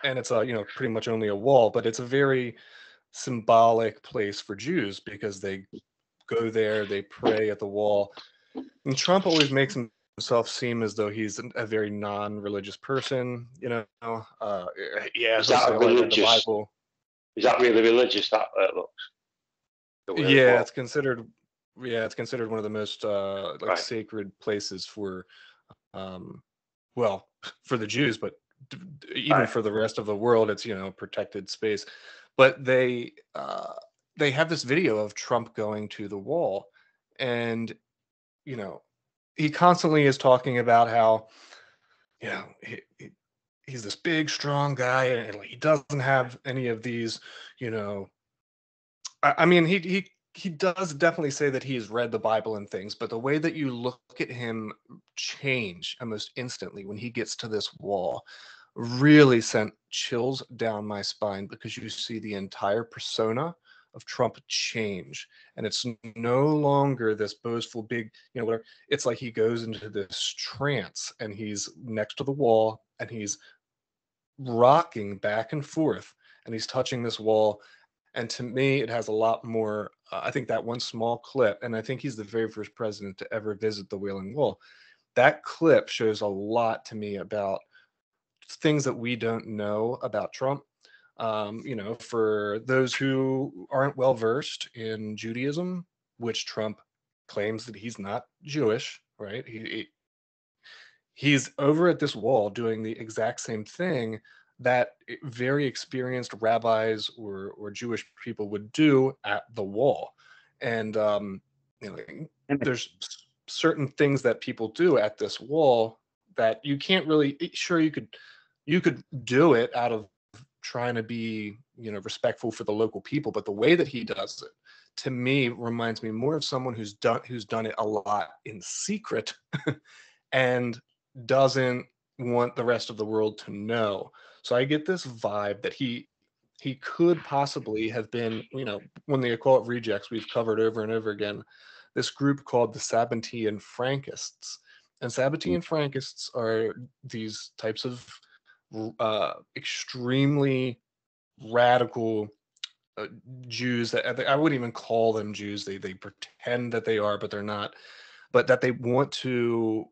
S2: it's pretty much only a wall, but it's a very symbolic place for Jews because they go there, they pray at the wall. And Trump always makes himself seem as though he's a very non-religious person, you know.
S1: Is that religious?
S2: The Bible.
S1: Is that really religious? That looks.
S2: Yeah, it's considered. Yeah, it's considered one of the most sacred places for, for the Jews, but even for the rest of the world, it's protected space. But they have this video of Trump going to the wall, and he constantly is talking about how he's this big, strong guy, and he doesn't have any of these, I mean, he does definitely say that he's read the Bible and things, but the way that you look at him change almost instantly when he gets to this wall really sent chills down my spine, because you see the entire persona of Trump change, and it's no longer this boastful big, whatever. It's like he goes into this trance, and he's next to the wall, and he's rocking back and forth, and he's touching this wall. And to me, it has a lot more. I think that one small clip, and I think he's the very first president to ever visit the Wailing Wall. That clip shows a lot to me about things that we don't know about Trump. For those who aren't well versed in Judaism, which Trump claims that he's not Jewish, right? He's over at this wall doing the exact same thing that very experienced rabbis or Jewish people would do at the wall. And there's certain things that people do at this wall that you can't really. Sure, you could do it out of trying to be respectful for the local people, but the way that he does it, to me, reminds me more of someone who's done it a lot in secret and doesn't want the rest of the world to know. So I get this vibe that he could possibly have been, when the Occult Rejects, we've covered over and over again, this group called the Sabbatean Frankists. And Sabbatean Frankists are these types of extremely radical Jews that I wouldn't even call them Jews. They pretend that they are, but they're not. But that they want to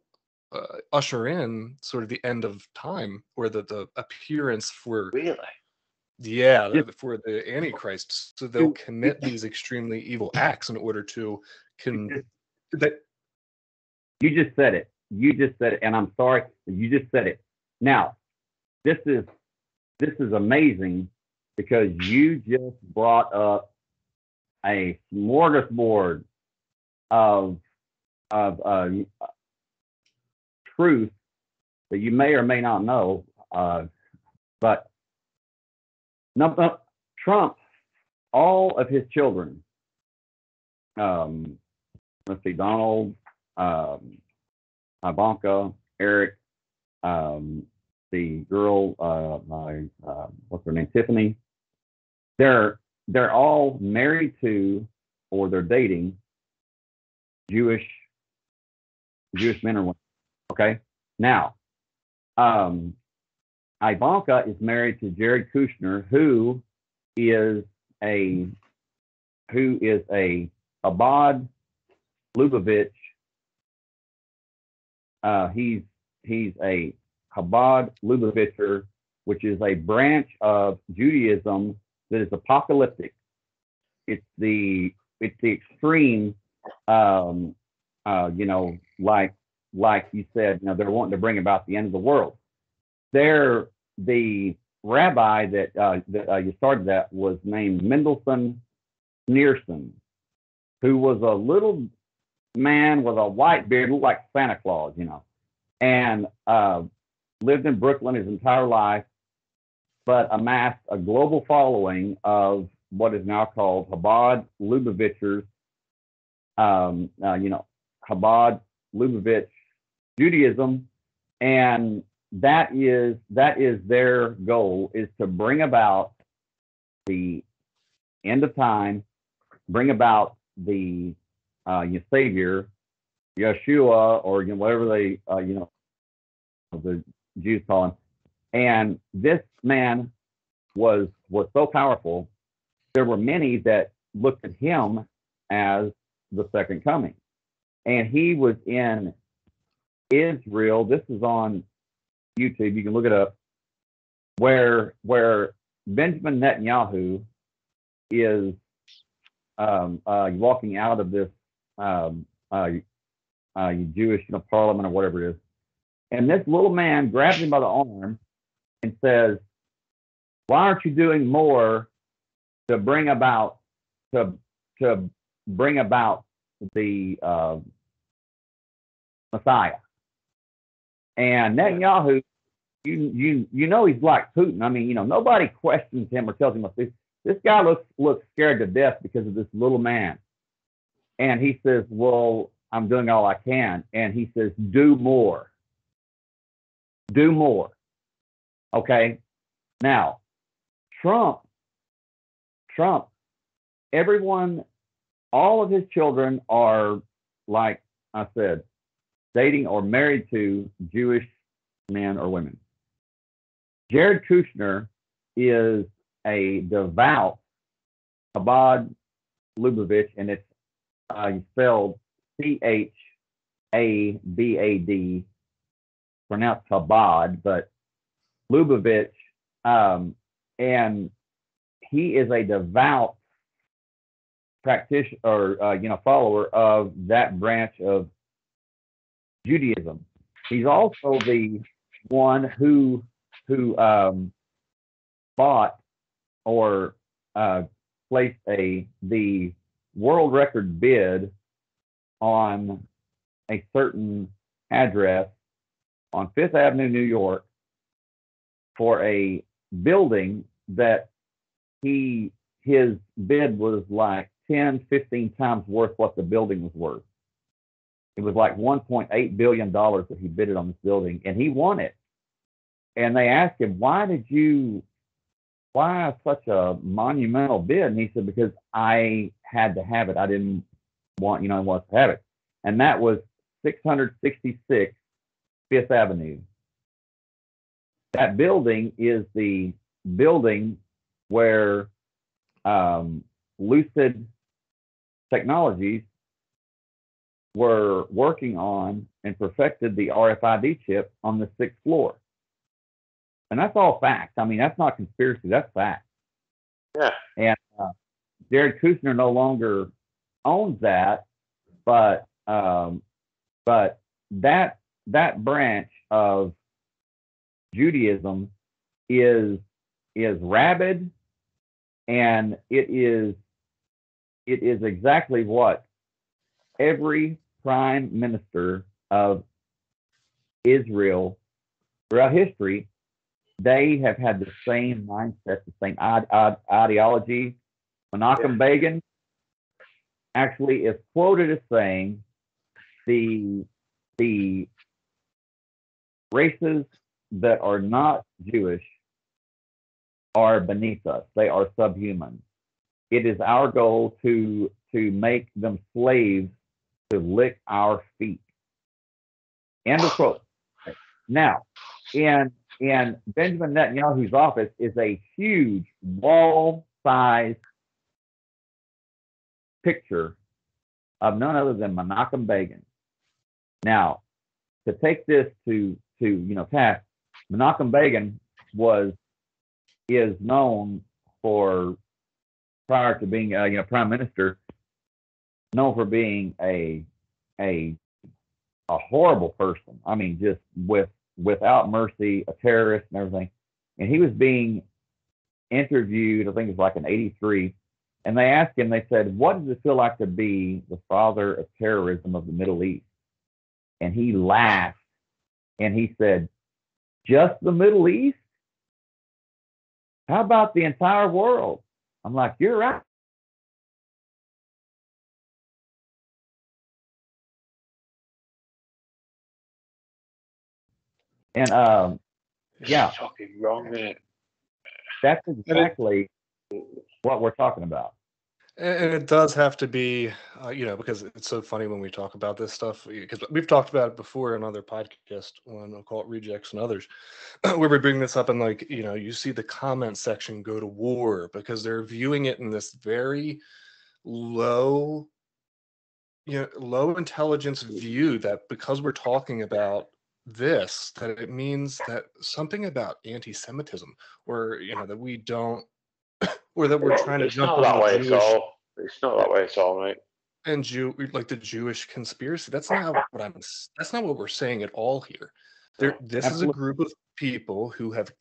S2: usher in sort of the end of time, or the appearance for for the Antichrist. So they'll commit these extremely evil acts in order to
S3: You just said it. And I'm sorry, you just said it. Now, this is amazing, because you just brought up a smorgasbord of truth that you may or may not know. But Trump, all of his children, let's see, Donald, Ivanka, Eric, the girl, what's her name, Tiffany. They're all married to, or they're dating, Jewish men or women. Okay. Now, Ivanka is married to Jared Kushner, who is a Chabad Lubavitch. He's a Chabad Lubavitcher, which is a branch of Judaism that is apocalyptic. It's the extreme, like you said, they're wanting to bring about the end of the world. They're the rabbi that you started that was named Mendelsohn Nearson, who was a little man with a white beard, looked like Santa Claus, and lived in Brooklyn his entire life, but amassed a global following of what is now called Chabad Lubavitchers, Chabad Lubavitch Judaism, and that is their goal, is to bring about the end of time, bring about the your Savior, Yeshua, or whatever they the Jews call him. And this man was so powerful. There were many that looked at him as the second coming, and he was in Israel. This is on YouTube. You can look it up. Where Benjamin Netanyahu is walking out of this Jewish parliament or whatever it is, and this little man grabs him by the arm and says, "Why aren't you doing more to bring about the Messiah?" And Netanyahu, he's like Putin. I mean, nobody questions him or tells him what to do. This guy looks scared to death because of this little man. And he says, "Well, I'm doing all I can." And he says, "Do more. Do more." Okay. Now, Trump, everyone, all of his children are, like I said, dating or married to Jewish men or women. Jared Kushner is a devout Chabad Lubavitch, and it's spelled Chabad, pronounced Chabad, but Lubavitch, and he is a devout practitioner or follower of that branch of Judaism. He's also the one who bought or placed the world record bid on a certain address on Fifth Avenue, New York, for a building that his bid was like 10, 15 times worth what the building was worth. It was like $1.8 billion that he bid on this building, and he won it. And they asked him, why such a monumental bid? And he said, because I had to have it. I didn't want, I wanted to have it. And that was 666 Fifth Avenue. That building is the building where Lucid Technologies were working on and perfected the RFID chip on the 6th floor. And that's all facts. I mean, that's not conspiracy. That's fact.
S1: Yeah.
S3: And Jared Kushner no longer owns that, but that branch of Judaism is rabid, and it is exactly what every prime minister of Israel throughout history, they have had the same mindset, the same ideology. Menachem Begin actually is quoted as saying the races that are not Jewish are beneath us. They are subhuman. It is our goal to make them slaves to lick our feet. End of quote. Now, in Benjamin Netanyahu's office is a huge wall-sized picture of none other than Menachem Begin. Now, to take this to task, Menachem Begin is known for, prior to being prime minister, known for being a horrible person. I mean, just without mercy, a terrorist and everything. And he was being interviewed, I think it was like in '83, And they asked him, they said, what does it feel like to be the father of terrorism of the Middle East? And he laughed and he said, just the Middle East? How about the entire world? I'm like, you're right. And yeah,
S1: fucking wrong, mate.
S3: that's exactly what we're talking about.
S2: And it does have to be, because it's so funny when we talk about this stuff, because we've talked about it before in other podcasts on Occult Rejects and others, where we bring this up and you see the comment section go to war because they're viewing it in this very low intelligence view that because we're talking about this, that it means that something about anti-Semitism or, that we don't, or that we're trying to jump on the Jewish.
S1: It's not that way at all, mate.
S2: And the Jewish conspiracy. That's not what we're saying at all here. This is a group of people who have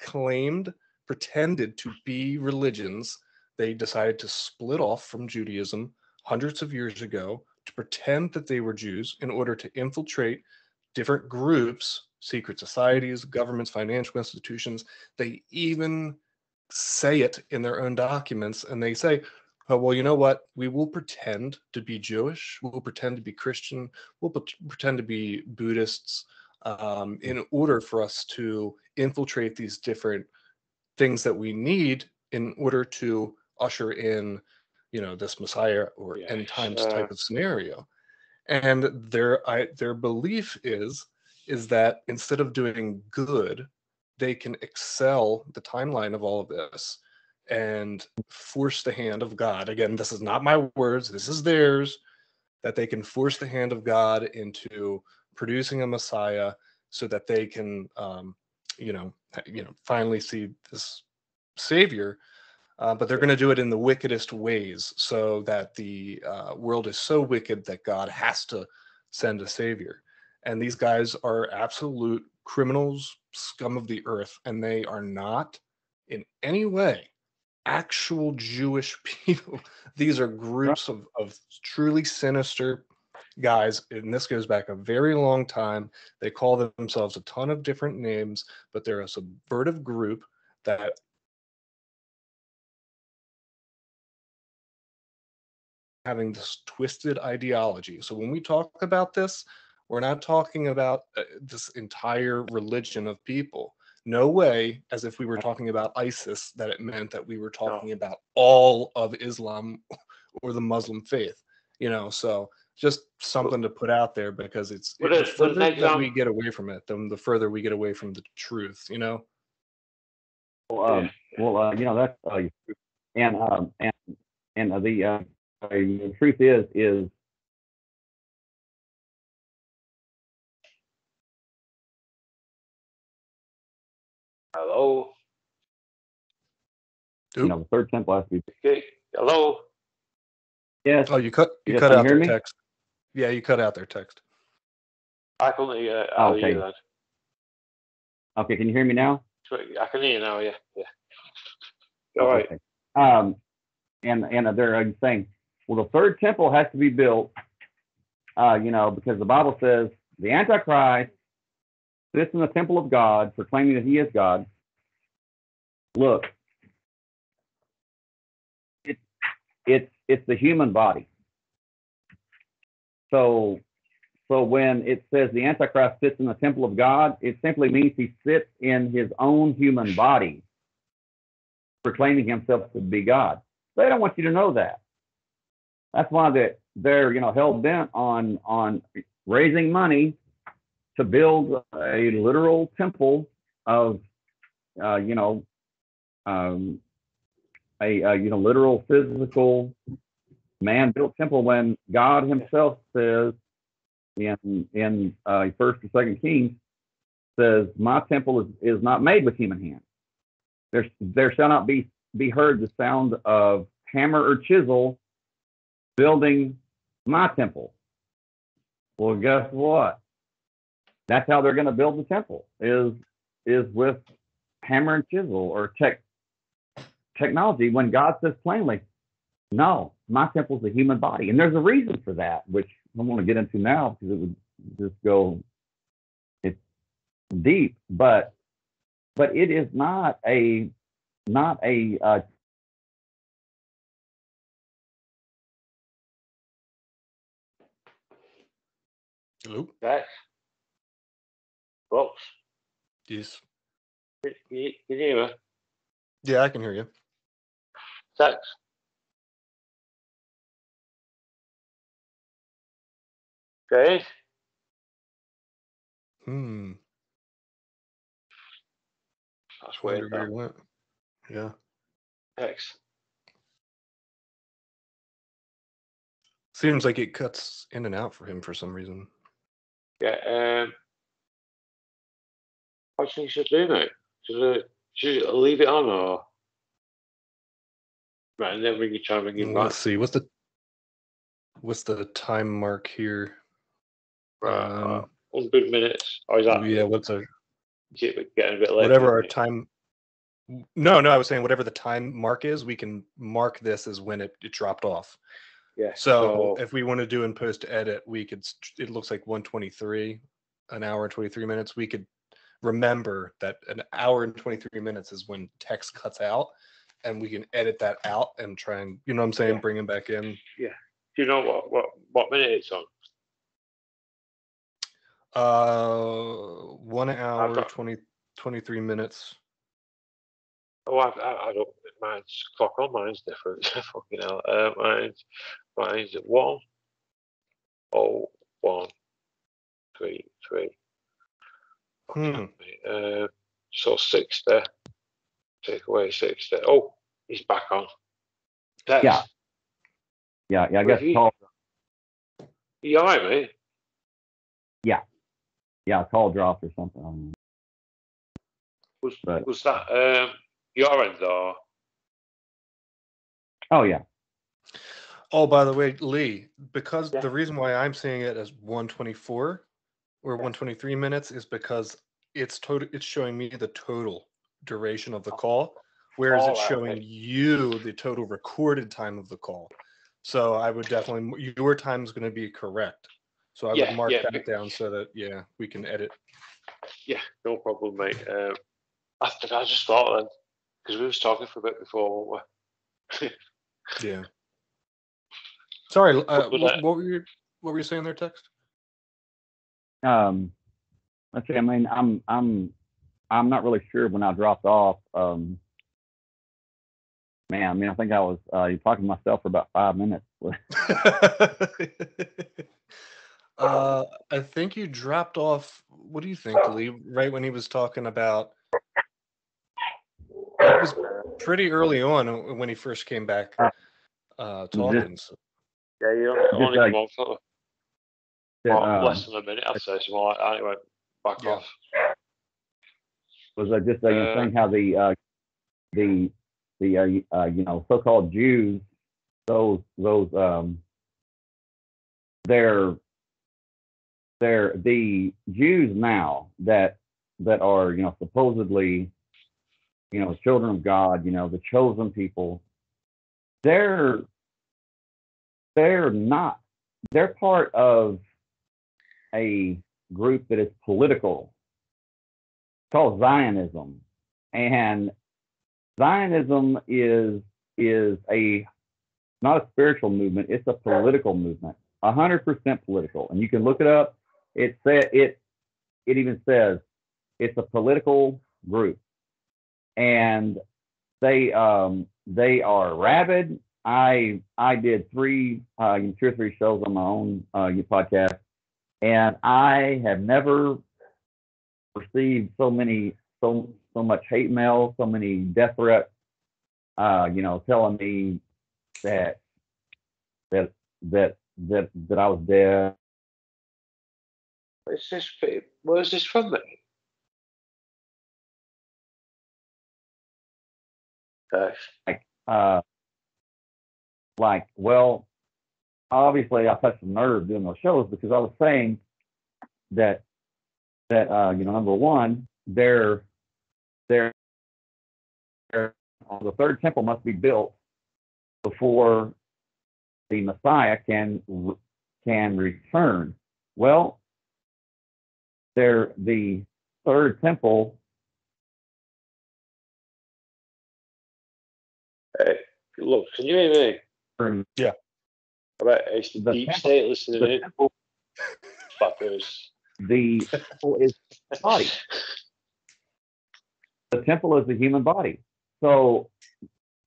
S2: pretended to be religions. They decided to split off from Judaism hundreds of years ago to pretend that they were Jews in order to infiltrate different groups, secret societies, governments, financial institutions. They even say it in their own documents, and they say, oh, well, you know what? We will pretend to be Jewish. We'll pretend to be Christian. We'll pretend to be Buddhists in order for us to infiltrate these different things that we need in order to usher in, this Messiah or end times type of scenario. And their belief is that instead of doing good, they can excel the timeline of all of this and force the hand of God. Again, this is not my words, this is theirs, that they can force the hand of God into producing a Messiah so that they can, finally see this Savior. But they're going to do it in the wickedest ways so that the world is so wicked that God has to send a Savior. And these guys are absolute criminals, scum of the earth, and they are not in any way actual Jewish people. These are groups of truly sinister guys, and this goes back a very long time. They call themselves a ton of different names, but they're a subversive group that having this twisted ideology. So when we talk about this, we're not talking about this entire religion of people. No way, as if we were talking about ISIS, that it meant that we were talking about all of Islam or the Muslim faith. So just something to put out there, because the further that we get away from it, the further we get away from the truth.
S3: Well, that's the truth is.
S1: Hello.
S3: The third temple has to be.
S1: Okay. Hello.
S3: Yes.
S2: Oh, you cut out their text. Yeah, you cut out their text.
S1: I couldn't hear.
S3: Okay.
S1: That.
S3: Okay, can you hear me now?
S1: I can hear you now. Yeah. All right.
S3: Okay. And they're saying, well, the third temple has to be built, because the Bible says the Antichrist sits in the temple of God, proclaiming that he is God. Look, it's the human body. So when it says the Antichrist sits in the temple of God, it simply means he sits in his own human body, proclaiming himself to be God. They don't want you to know that. That's why they're hell bent on raising money to build a literal temple of a literal physical man-built temple, when God himself says in First and Second Kings, says, my temple is not made with human hands. There shall not be heard the sound of hammer or chisel building my temple. Well, guess what? That's how they're going to build the temple, is with hammer and chisel or technology, when God says plainly, No, my temple's the human body, and there's a reason for that, which I don't want to get into now because it would just go it's deep, but it is not a
S2: Hello?
S1: Dex. Lux.
S2: Yes.
S1: Can you hear me?
S2: Yeah, I can hear you.
S1: Dex. Okay. That's
S2: Wonder
S1: weird.
S2: where he went. Yeah.
S1: Dex.
S2: Seems like it cuts in and out for him for some reason.
S1: Yeah. What do you think you should do, mate? Should I leave it on or? Right, and then we can try and bring him back.
S2: Let's see. What's the time mark here?
S1: Right, 100 minutes. Or is that?
S2: Yeah. What's a?
S1: Is it getting a bit late?
S2: Whatever our time. No, I was saying whatever the time mark is, we can mark this as when it dropped off.
S1: Yeah.
S2: So if we want to do in post edit, we could. It looks like 1:23, an hour and 23 minutes. We could remember that an hour and 23 minutes is when text cuts out, and we can edit that out and try and, you know what I'm saying, bring him back in.
S1: Yeah. Do you know what minute it's on?
S2: 1 hour 23 minutes.
S1: Oh, I don't. Mine's clock on. Mine's different. Fucking hell. Mine's at 1:01:33. So 60. Take away 60. Oh, he's back on. Text.
S3: Yeah. I guess call.
S1: You all right, mate?
S3: Yeah, call dropped or something.
S1: Was that your end or?
S3: Oh yeah.
S2: Oh, by the way, Lee, because the reason why I'm seeing it as 1:24 or 1:23 minutes is because it's showing me the total duration of the call, whereas it's showing you the total recorded time of the call. So I would definitely, your time is going to be correct. So I would mark that down so that we can edit.
S1: Yeah, no problem, mate. I just thought then, because we was talking for a bit before, weren't we?
S2: Yeah. Sorry, what were you saying there, Text?
S3: Let's see. I mean, I'm not really sure when I dropped off. Man, I mean, I think I was talking to myself for about 5 minutes.
S2: I think you dropped off. What do you think, Lee? Right when he was talking about, it was pretty early on when he first came back talking.
S1: Yeah, you only come on for less than a minute. I'd say something like that. Anyway, back off.
S3: Was I just saying how the so-called Jews, those they're the Jews now that are supposedly children of God, the chosen people. They're not. They're part of a group that is political. It's called Zionism, and Zionism is not a spiritual movement. It's a political movement, 100% political. And you can look it up. It even says it's a political group, and they are rabid. I did 2 or 3 shows on my own podcast, and I have never received so much hate mail, so many death threats, telling me that I was dead.
S1: Where's this from, mate?
S3: Well, obviously I touched the nerve doing those shows because I was saying that number one, the 3rd temple must be built before the Messiah can return. Well, the third temple.
S1: Look, can you hear me?
S2: Yeah.
S1: About it's the deep
S3: temple,
S1: state listening
S3: the
S1: in.
S3: temple,
S1: Fuckers.
S3: the temple is the body. The temple is the human body. So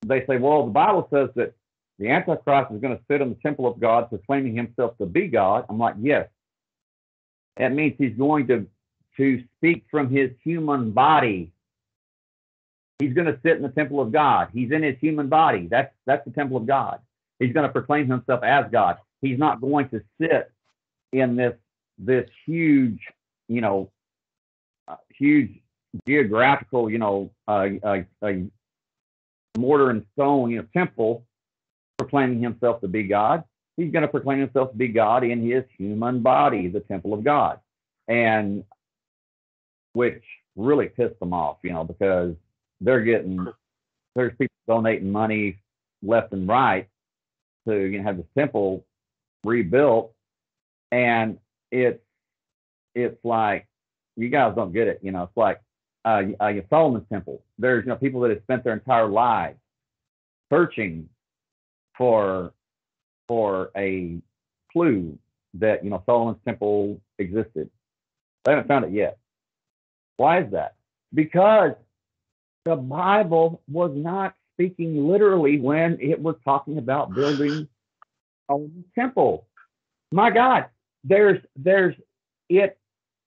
S3: they say, well, the Bible says that the Antichrist is going to sit in the temple of God, proclaiming himself to be God. I'm like, yes. That means he's going to speak from his human body. He's going to sit in the temple of God. He's in his human body. That's the temple of God. He's going to proclaim himself as God. He's not going to sit in this huge, huge geographical, mortar and stone, temple, proclaiming himself to be God. He's going to proclaim himself to be God in his human body, the temple of God, and which really pissed them off, because there's people donating money left and right to have the temple rebuilt, and it's like, you guys don't get it, it's like Solomon's temple. There's people that have spent their entire lives searching for a clue that Solomon's temple existed. They haven't found it yet. Why is that? Because the Bible was not speaking literally when it was talking about building Solomon's temple. My God, it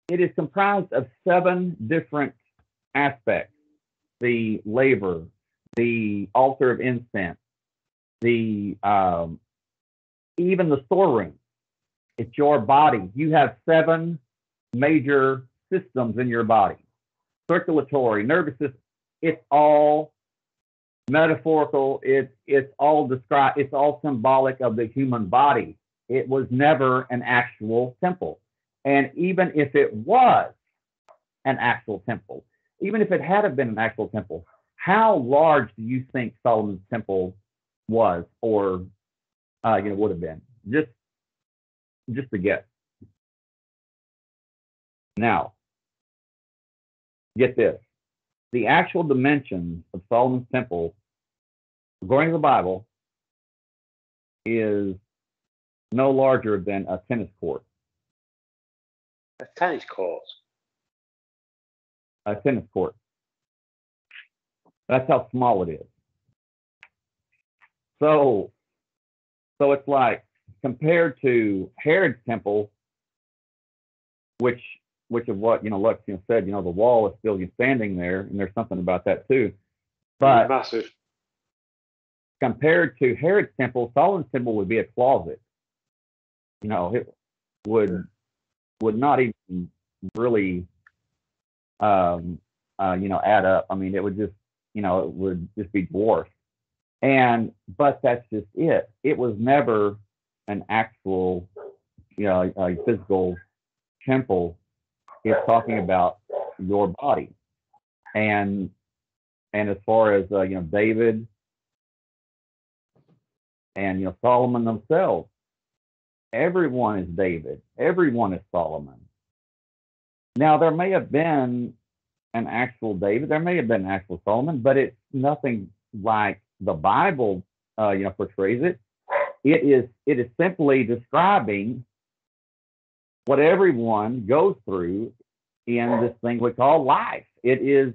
S3: is comprised of 7 different aspects: the laver, the altar of incense, the even the storeroom. It's your body. You have 7 major systems in your body: circulatory, nervous system. It's all metaphorical. It's all described. It's all symbolic of the human body. It was never an actual temple. And even if it was an actual temple, even if it had been an actual temple, how large do you think Solomon's temple was, or would have been? Just a guess. Now, get this: the actual dimensions of Solomon's temple, according to the Bible, is no larger than a tennis court.
S1: A tennis court.
S3: A tennis court. That's how small it is. So it's like, compared to Herod's temple, which of what Lux said, the wall is still standing there, and there's something about that too. But
S1: massive.
S3: Compared to Herod's temple, Solomon's temple would be a closet. It would not even really add up. I mean, it would just it would just be dwarfed. But that's just it. It was never an actual a physical temple. It's talking about your body. And as far as David and Solomon themselves, everyone is David, everyone is Solomon. Now, there may have been an actual David, there may have been an actual Solomon, but it's nothing like the Bible portrays it. It is simply describing what everyone goes through in this thing we call life. It is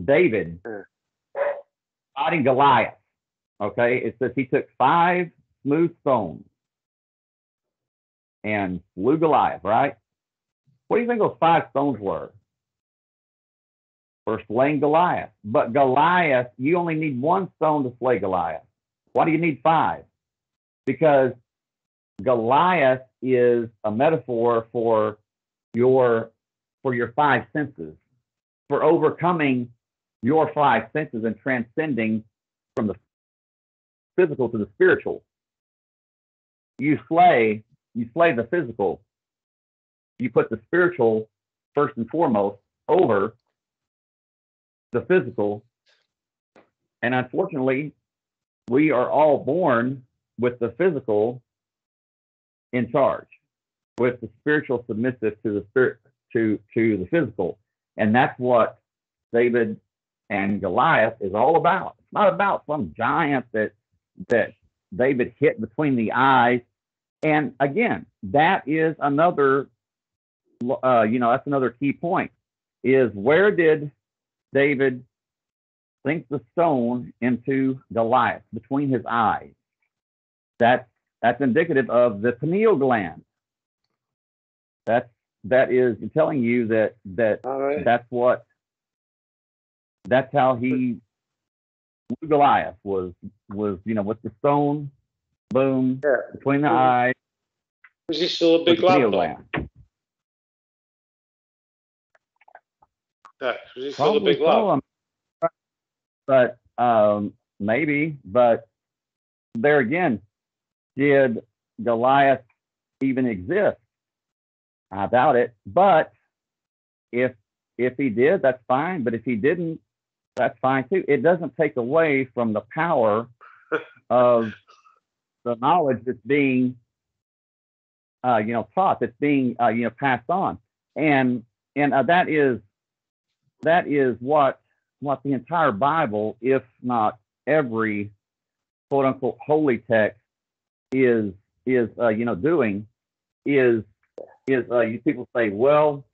S3: David fighting Goliath. Okay, it says he took 5 smooth stones and slew Goliath, right? What do you think those 5 stones were for slaying Goliath? But Goliath, you only need 1 stone to slay Goliath. Why do you need 5? Because Goliath is a metaphor for your 5 senses, for overcoming your 5 senses and transcending from the physical to the spiritual. You slay the physical. You put the spiritual first and foremost over the physical. And unfortunately, we are all born with the physical in charge, with the spiritual submissive to the spirit, to the physical. And that's what David and Goliath is all about. It's not about some giant that David hit between the eyes. And again, that is another, that's another key point, is where did David sink the stone into Goliath? Between his eyes. That's indicative of the pineal gland. That is telling you that
S1: right.
S3: that's how he Goliath was with the stone, boom, between the eyes.
S1: Was he still a big lad though? Yeah, was he still a big lad?
S3: But maybe. But there again, did Goliath even exist? I doubt it. But if he did, that's fine. But if he didn't, that's fine too. It doesn't take away from the power of the knowledge that's being taught, that's being passed on, and that is what the entire Bible, if not every quote unquote holy text, is doing. Is you people say, well,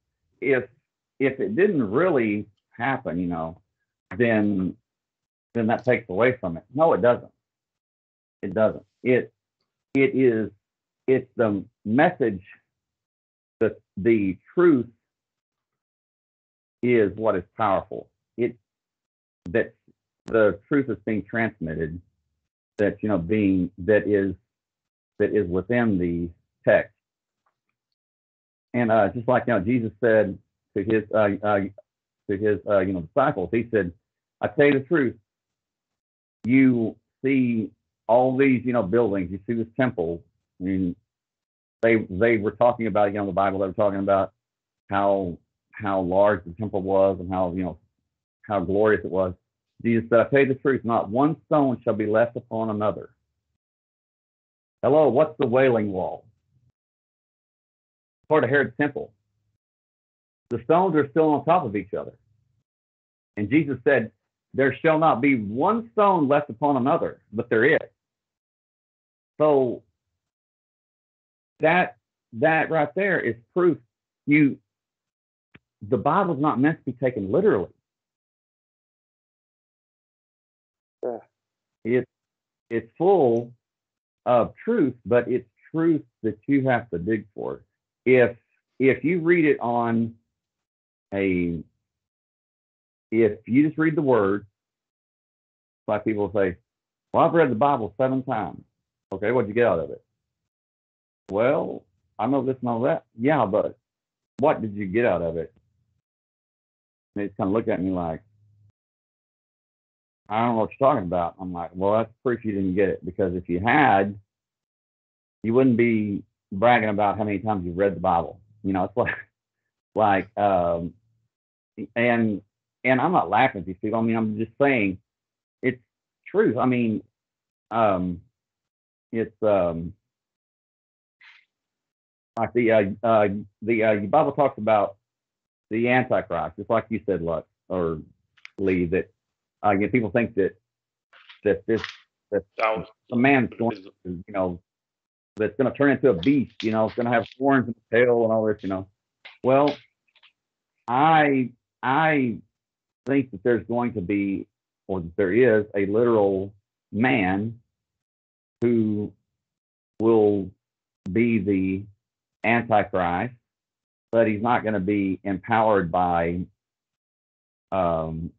S3: if it didn't really happen, then that takes away from it. No, it doesn't. It doesn't. It's the message that the truth is what is powerful. That the truth is being transmitted, that is within the text. And just like Jesus said to his disciples, he said, I tell you the truth, you see all these buildings, you see this temple. I mean, they were talking about, the Bible, they were talking about how large the temple was and how glorious it was. Jesus said, I tell you the truth, not one stone shall be left upon another. Hello, what's the Wailing Wall? Part of Herod's temple. The stones are still on top of each other. And Jesus said, there shall not be one stone left upon another, but there is. So that right there is proof. The Bible's not meant to be taken literally. Yeah. It's full of truth, but it's truth that you have to dig for. If you read it if you just read the word, like people say, well, I've read the Bible 7 times. Okay, what'd you get out of it? Well, I know this and all that. Yeah, but what did you get out of it? And they just kind of look at me like, I don't know what you're talking about. I'm like, well, that's proof you didn't get it, because if you had, you wouldn't be bragging about how many times you've read the Bible. It's like and I'm not laughing at these people. I mean, I'm just saying it's truth. I mean, it's like the Bible talks about the Antichrist, just like you said, Lux or Lee, that people think that the man's going to, that's going to turn into a beast, it's going to have horns and tail and all this, Well, I think that there's going to be, or that there is, a literal man who will be the Antichrist, but he's not going to be empowered by some,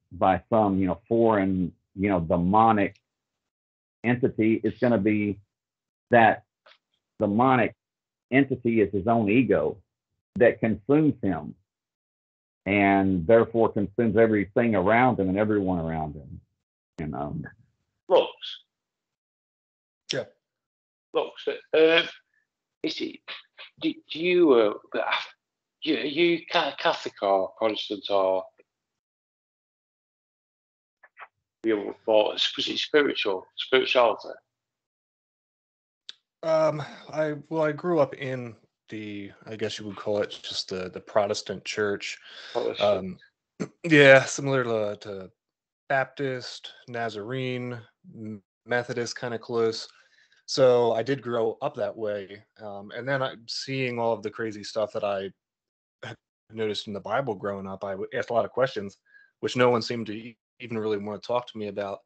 S3: foreign, demonic entity. It's going to be that demonic entity is his own ego that consumes him, and therefore consumes everything around him and everyone around him.
S1: Lux.
S2: Yeah.
S1: Lux. Is it? Do you Catholic or Protestant or? You thought, was it spirituality?
S2: I grew up in I guess you would call it just the Protestant church. Yeah, similar to Baptist, Nazarene, Methodist, kind of close. So I did grow up that way, and then seeing all of the crazy stuff that I had noticed in the Bible growing up, I would ask a lot of questions, which no one seemed to even really want to talk to me about.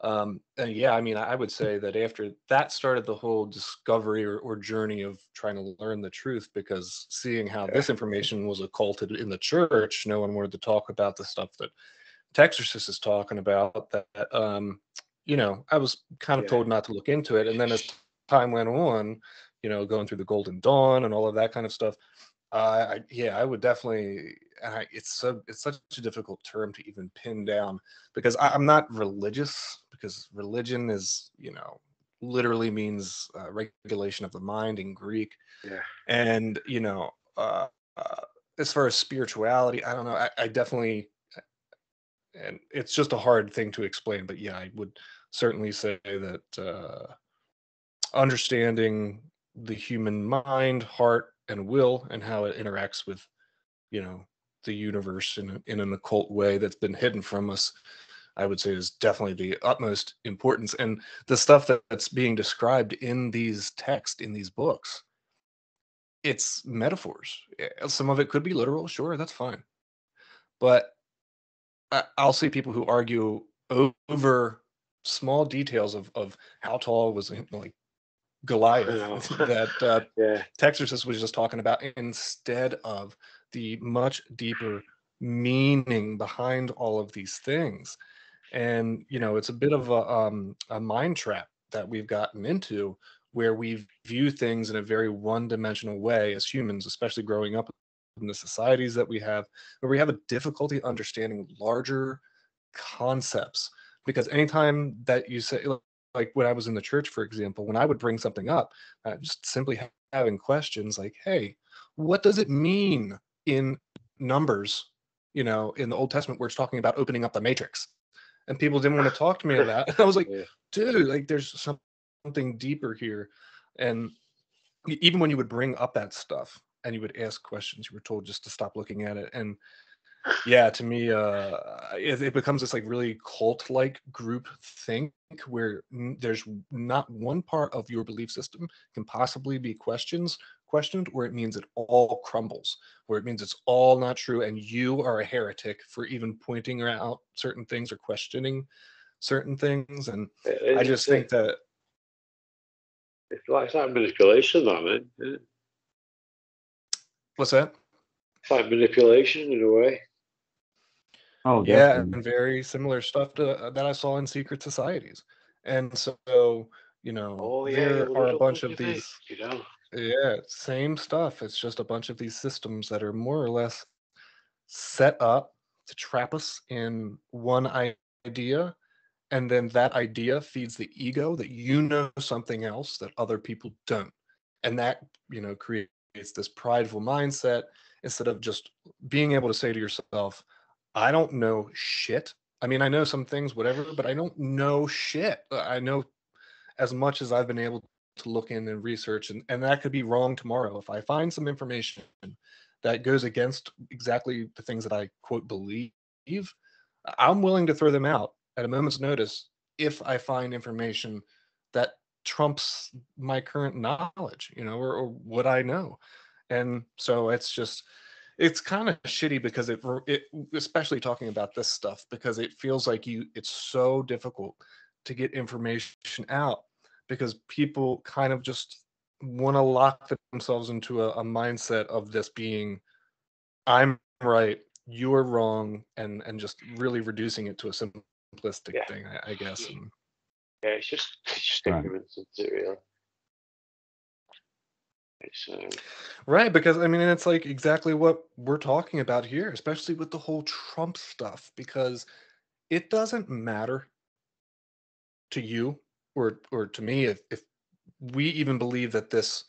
S2: And yeah, I mean, I would say that after that started the whole discovery or journey of trying to learn the truth, because seeing how this information was occulted in the church, no one wanted to talk about the stuff that Texorcist is talking about. That I was kind of told not to look into it, and then as time went on, going through the Golden Dawn and all of that kind of stuff, I would definitely. And it's such a difficult term to even pin down, because I'm not religious, because religion is literally means regulation of the mind in Greek.
S1: Yeah.
S2: And as far as spirituality, I don't know. I definitely, and it's just a hard thing to explain. But yeah, I would certainly say that understanding the human mind, heart, and will, and how it interacts with the universe in an occult way that's been hidden from us, I would say is definitely the utmost importance. And the stuff that's being described in these texts, in these books, it's metaphors. Some of it could be literal, sure, that's fine. But I'll see people who argue over small details of how tall was like Goliath that Texorcist was just talking about, instead of the much deeper meaning behind all of these things. And it's a bit of a mind trap that we've gotten into, where we view things in a very one-dimensional way as humans, especially growing up in the societies that we have, where we have a difficulty understanding larger concepts. Because anytime that you say, like when I was in the church, for example, when I would bring something up, just simply having questions like, hey, what does it mean in Numbers, in the Old Testament, where it's talking about opening up the matrix? And people didn't want to talk to me about it. I was like, dude, like there's something deeper here. And even when you would bring up that stuff and you would ask questions, you were told just to stop looking at it. And yeah, to me, it becomes this like really cult-like group think, where there's not one part of your belief system can possibly be questioned, where it means it all crumbles, where it means it's all not true, and you are a heretic for even pointing out certain things or questioning certain things. And I just think that
S1: it's like manipulation, though, man.
S2: What's that?
S1: It's like manipulation in a way.
S3: Oh,
S2: yeah,
S3: definitely.
S2: and very similar stuff to that I saw in secret societies. And so, there are a bunch of these, yeah, same stuff. It's just a bunch of these systems that are more or less set up to trap us in one idea, and then that idea feeds the ego that something else that other people don't. And that, creates this prideful mindset, instead of just being able to say to yourself, I don't know shit. I mean, I know some things, whatever, but I don't know shit. I know as much as I've been able to look in and research, and that could be wrong tomorrow. If I find some information that goes against exactly the things that I quote believe, I'm willing to throw them out at a moment's notice if I find information that trumps my current knowledge, or what I know. And so it's kind of shitty, because it especially talking about this stuff, because it feels like it's so difficult to get information out, because people kind of just want to lock themselves into a mindset of this being, I'm right, you're wrong, and just really reducing it to a simplistic thing, I guess. And
S1: it's just ignorance, isn't it, really?
S2: Right, because I mean, it's like exactly what we're talking about here, especially with the whole Trump stuff, because it doesn't matter to you or to me if we even believe that this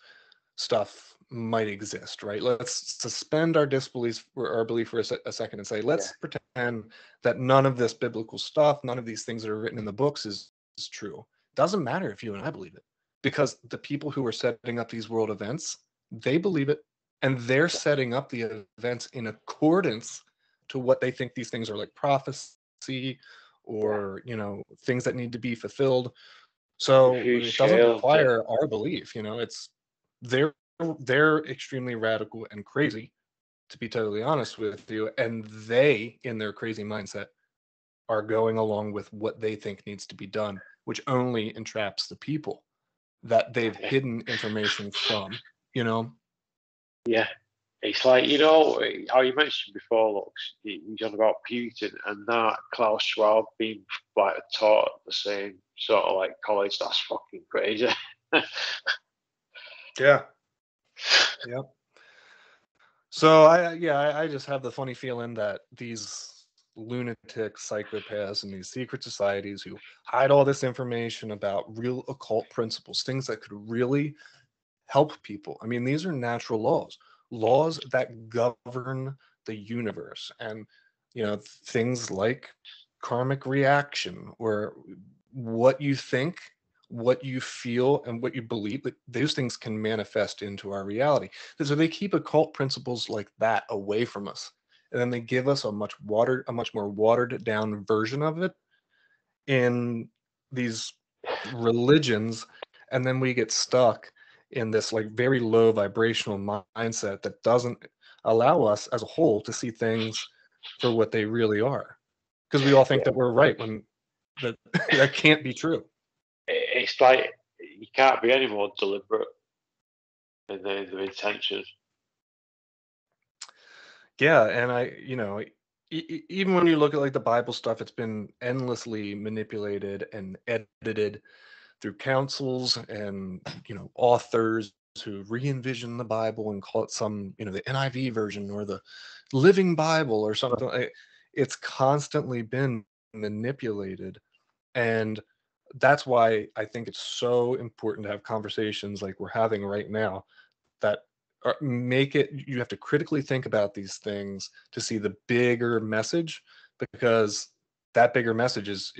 S2: stuff might exist, right? Let's suspend our disbelief or our belief for a second and say, let's pretend that none of this biblical stuff, none of these things that are written in the books is true. Doesn't matter if you and I believe it, because the people who are setting up these world events, they believe it, and they're setting up the events in accordance to what they think these things are, like prophecy or things that need to be fulfilled. So it doesn't require our belief. It's they're extremely radical and crazy, to be totally honest with you, and they, in their crazy mindset, are going along with what they think needs to be done, which only entraps the people that they've hidden information from.
S1: Yeah. It's like, how you mentioned before, Lux, you talked about Putin and that Klaus Schwab being like taught at the same sort of like college. That's fucking crazy.
S2: Yeah. Yep. So I just have the funny feeling that these lunatic psychopaths and these secret societies who hide all this information about real occult principles, things that could really help people. I mean, these are natural laws that govern the universe, and things like karmic reaction, or what you think, what you feel, and what you believe, that those things can manifest into our reality. So they keep occult principles like that away from us, and then they give us a much more watered down version of it in these religions, and then we get stuck in this like very low vibrational mindset that doesn't allow us as a whole to see things for what they really are, because we all think that we're right when that can't be true.
S1: It's like you can't be any more deliberate in the intention.
S2: Yeah, and even when you look at like the Bible stuff, it's been endlessly manipulated and edited through councils and authors who re-envision the Bible and call it some the NIV version or the Living Bible or something. It's constantly been manipulated, and that's why I think it's so important to have conversations like we're having right now that you have to critically think about these things to see the bigger message, because that bigger message is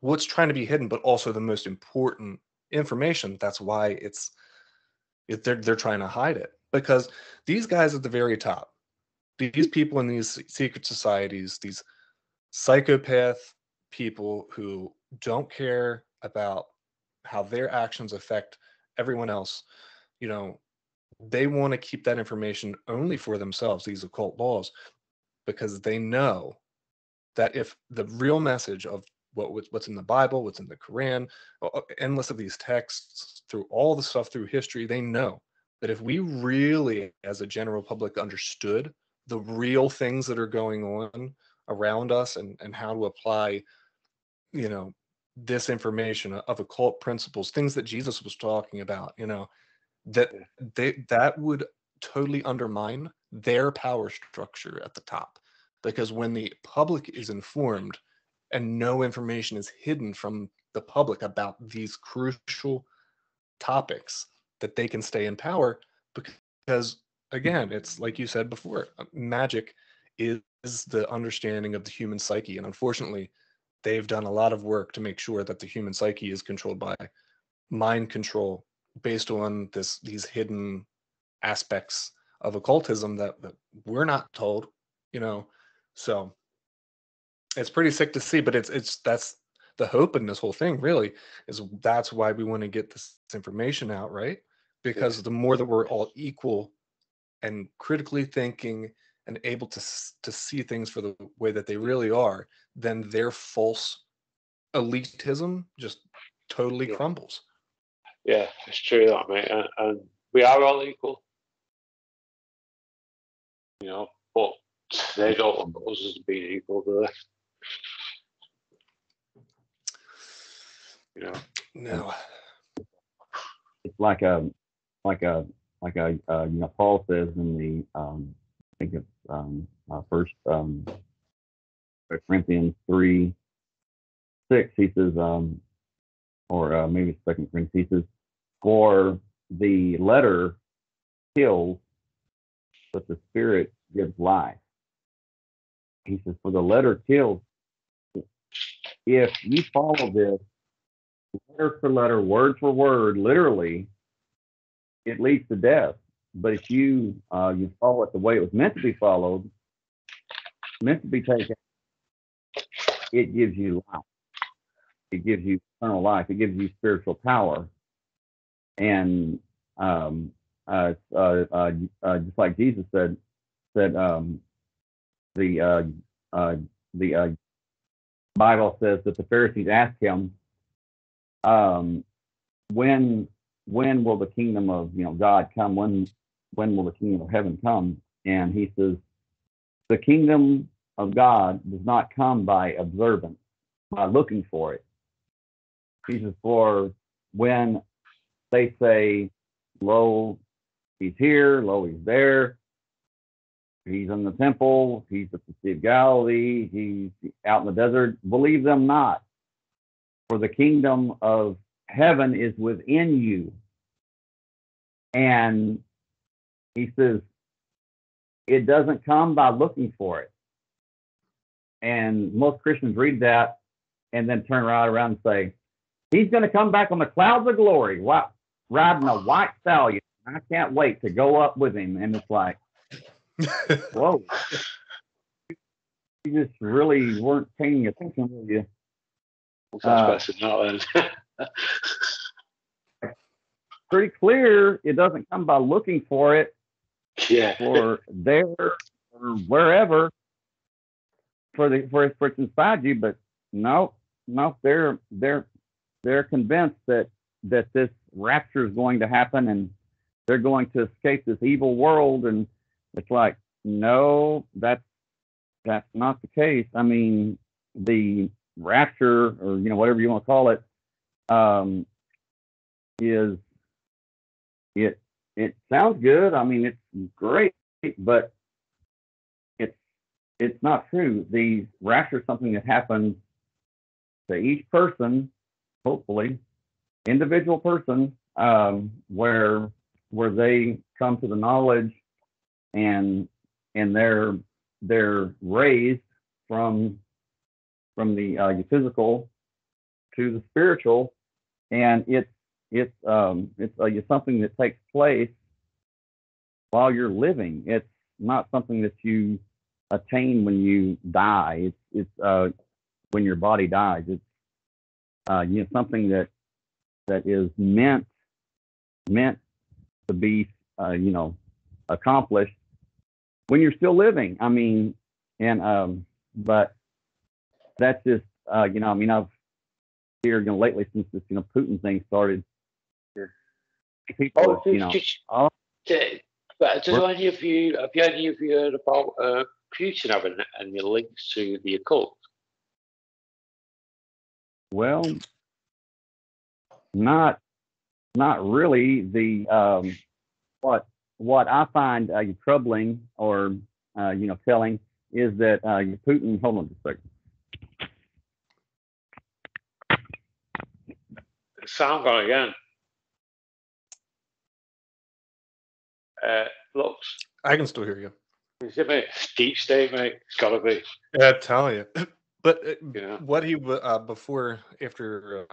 S2: what's trying to be hidden, but also the most important information. That's why they're trying to hide it, because these guys at the very top, these people in these secret societies, these psychopath people who don't care about how their actions affect everyone else, they want to keep that information only for themselves, these occult laws, because they know that if the real message of what's in the Bible, what's in the Quran, endless of these texts, through all the stuff through history, they know that if we really, as a general public, understood the real things that are going on around us and how to apply, this information of occult principles, things that Jesus was talking about, that would totally undermine their power structure at the top. Because when the public is informed and no information is hidden from the public about these crucial topics, that they can stay in power. Because again, it's like you said before, magic is the understanding of the human psyche, and unfortunately they've done a lot of work to make sure that the human psyche is controlled by mind control based on these hidden aspects of occultism that we're not told, so it's pretty sick to see. But that's the hope in this whole thing, really, is that's why we want to get this information out, right? Because the more that we're all equal and critically thinking and able to see things for the way that they really are, then their false elitism just totally crumbles.
S1: Yeah, it's true that, mate. And we are all equal, but they don't look at us as being equal, do they?
S2: No.
S3: It's like Paul says in the I think it's First Corinthians 3:6. He says, or maybe Second Corinthians, he says, for the letter kills, but the Spirit gives life. He says, for the letter kills. If you follow this letter for letter, word for word, literally, it leads to death. But if you follow it the way it was meant to be followed, meant to be taken, it gives you life. It gives you eternal life. It gives you spiritual power. And just like Jesus said, the Bible says that the Pharisees asked him, when will the kingdom of God come? When will the kingdom of heaven come? And he says, the kingdom of God does not come by observance, by looking for it. He says, for when they say, lo, he's here, lo, he's there, he's in the temple, he's at the Sea of Galilee, he's out in the desert, believe them not. For the kingdom of heaven is within you. And he says, it doesn't come by looking for it. And most Christians read that and then turn right around and say, he's going to come back on the clouds of glory, riding a white stallion. I can't wait to go up with him. And it's like, whoa. You just really weren't paying attention, were you?
S1: That's not then.
S3: Pretty clear it doesn't come by looking for it.
S1: Yeah.
S3: Or there or wherever for it's inside you, but no, they're convinced that this rapture is going to happen and they're going to escape this evil world, and it's like, no, that's not the case. I mean, the rapture, or whatever you want to call it, it sounds good. I mean, it's great, but it's not true. The rapture is something that happens to each person, hopefully, individual person, where they come to the knowledge and they're raised from the physical to the spiritual, and it's something that takes place while you're living. It's not something that you attain when you die. It's when your body dies. It's something that is meant to be accomplished when you're still living. I mean, and but that's just I've here lately, since this Putin thing started, people
S1: but have any of you heard about Putin having any links to the occult?
S3: Well, not really. The what I find troubling or telling is that Putin. Hold on just a second.
S1: Sound gone again. Lux.
S2: I can still hear you.
S1: Is it, mate? Deep state, mate. It's got to be.
S2: Yeah, I tell you. But what he after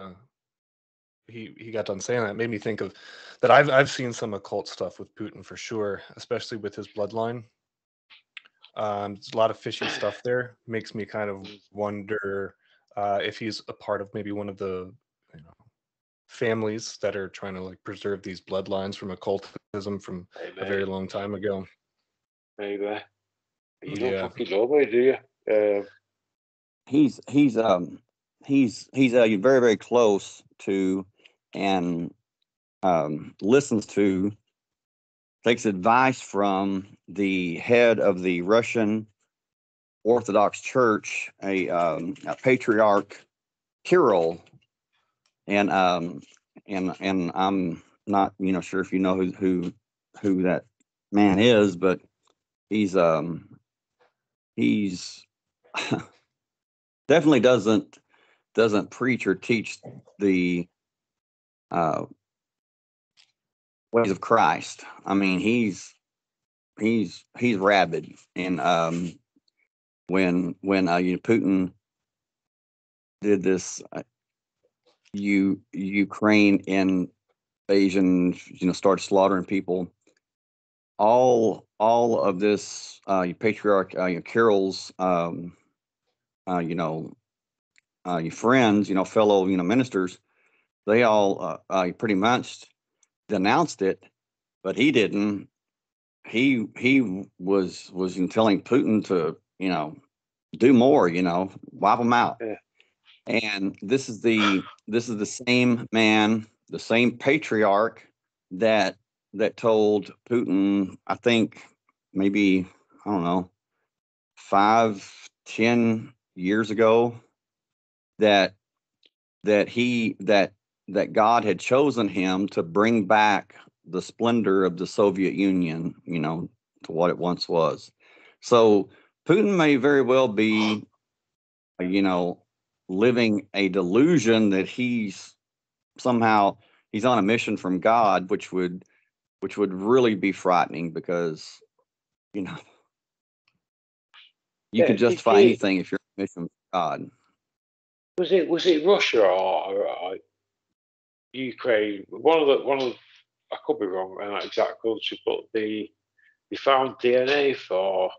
S2: he got done saying that, made me think of that. I've seen some occult stuff with Putin for sure, especially with his bloodline. There's a lot of fishy stuff there. Makes me kind of wonder if he's a part of maybe one of the families that are trying to preserve these bloodlines from occultism from a very long time ago.
S1: Maybe. You don't fucking know about it, do you?
S4: He's very, very close to and takes advice from the head of the Russian Orthodox Church, a patriarch Kirill, and I'm not sure if you know who that man is, but he's definitely doesn't preach or teach the ways of Christ. I mean, he's rabid. And when Putin did this Ukraine invasion, started slaughtering people. All of this patriarch Kirill's your friends, fellow ministers, they all pretty much denounced it, but he didn't. He was telling Putin to do more, wipe them out.
S1: Yeah.
S4: And this is the same man, the same patriarch that told Putin, I think maybe, I don't know, 5-10 years ago, that God had chosen him to bring back the splendor of the Soviet Union, to what it once was. So Putin may very well be, living a delusion that he's on a mission from God, which would really be frightening, because you can justify anything if you're on a mission from God.
S1: Was it Russia or Ukraine? One of the I could be wrong on that exact country, but they found DNA for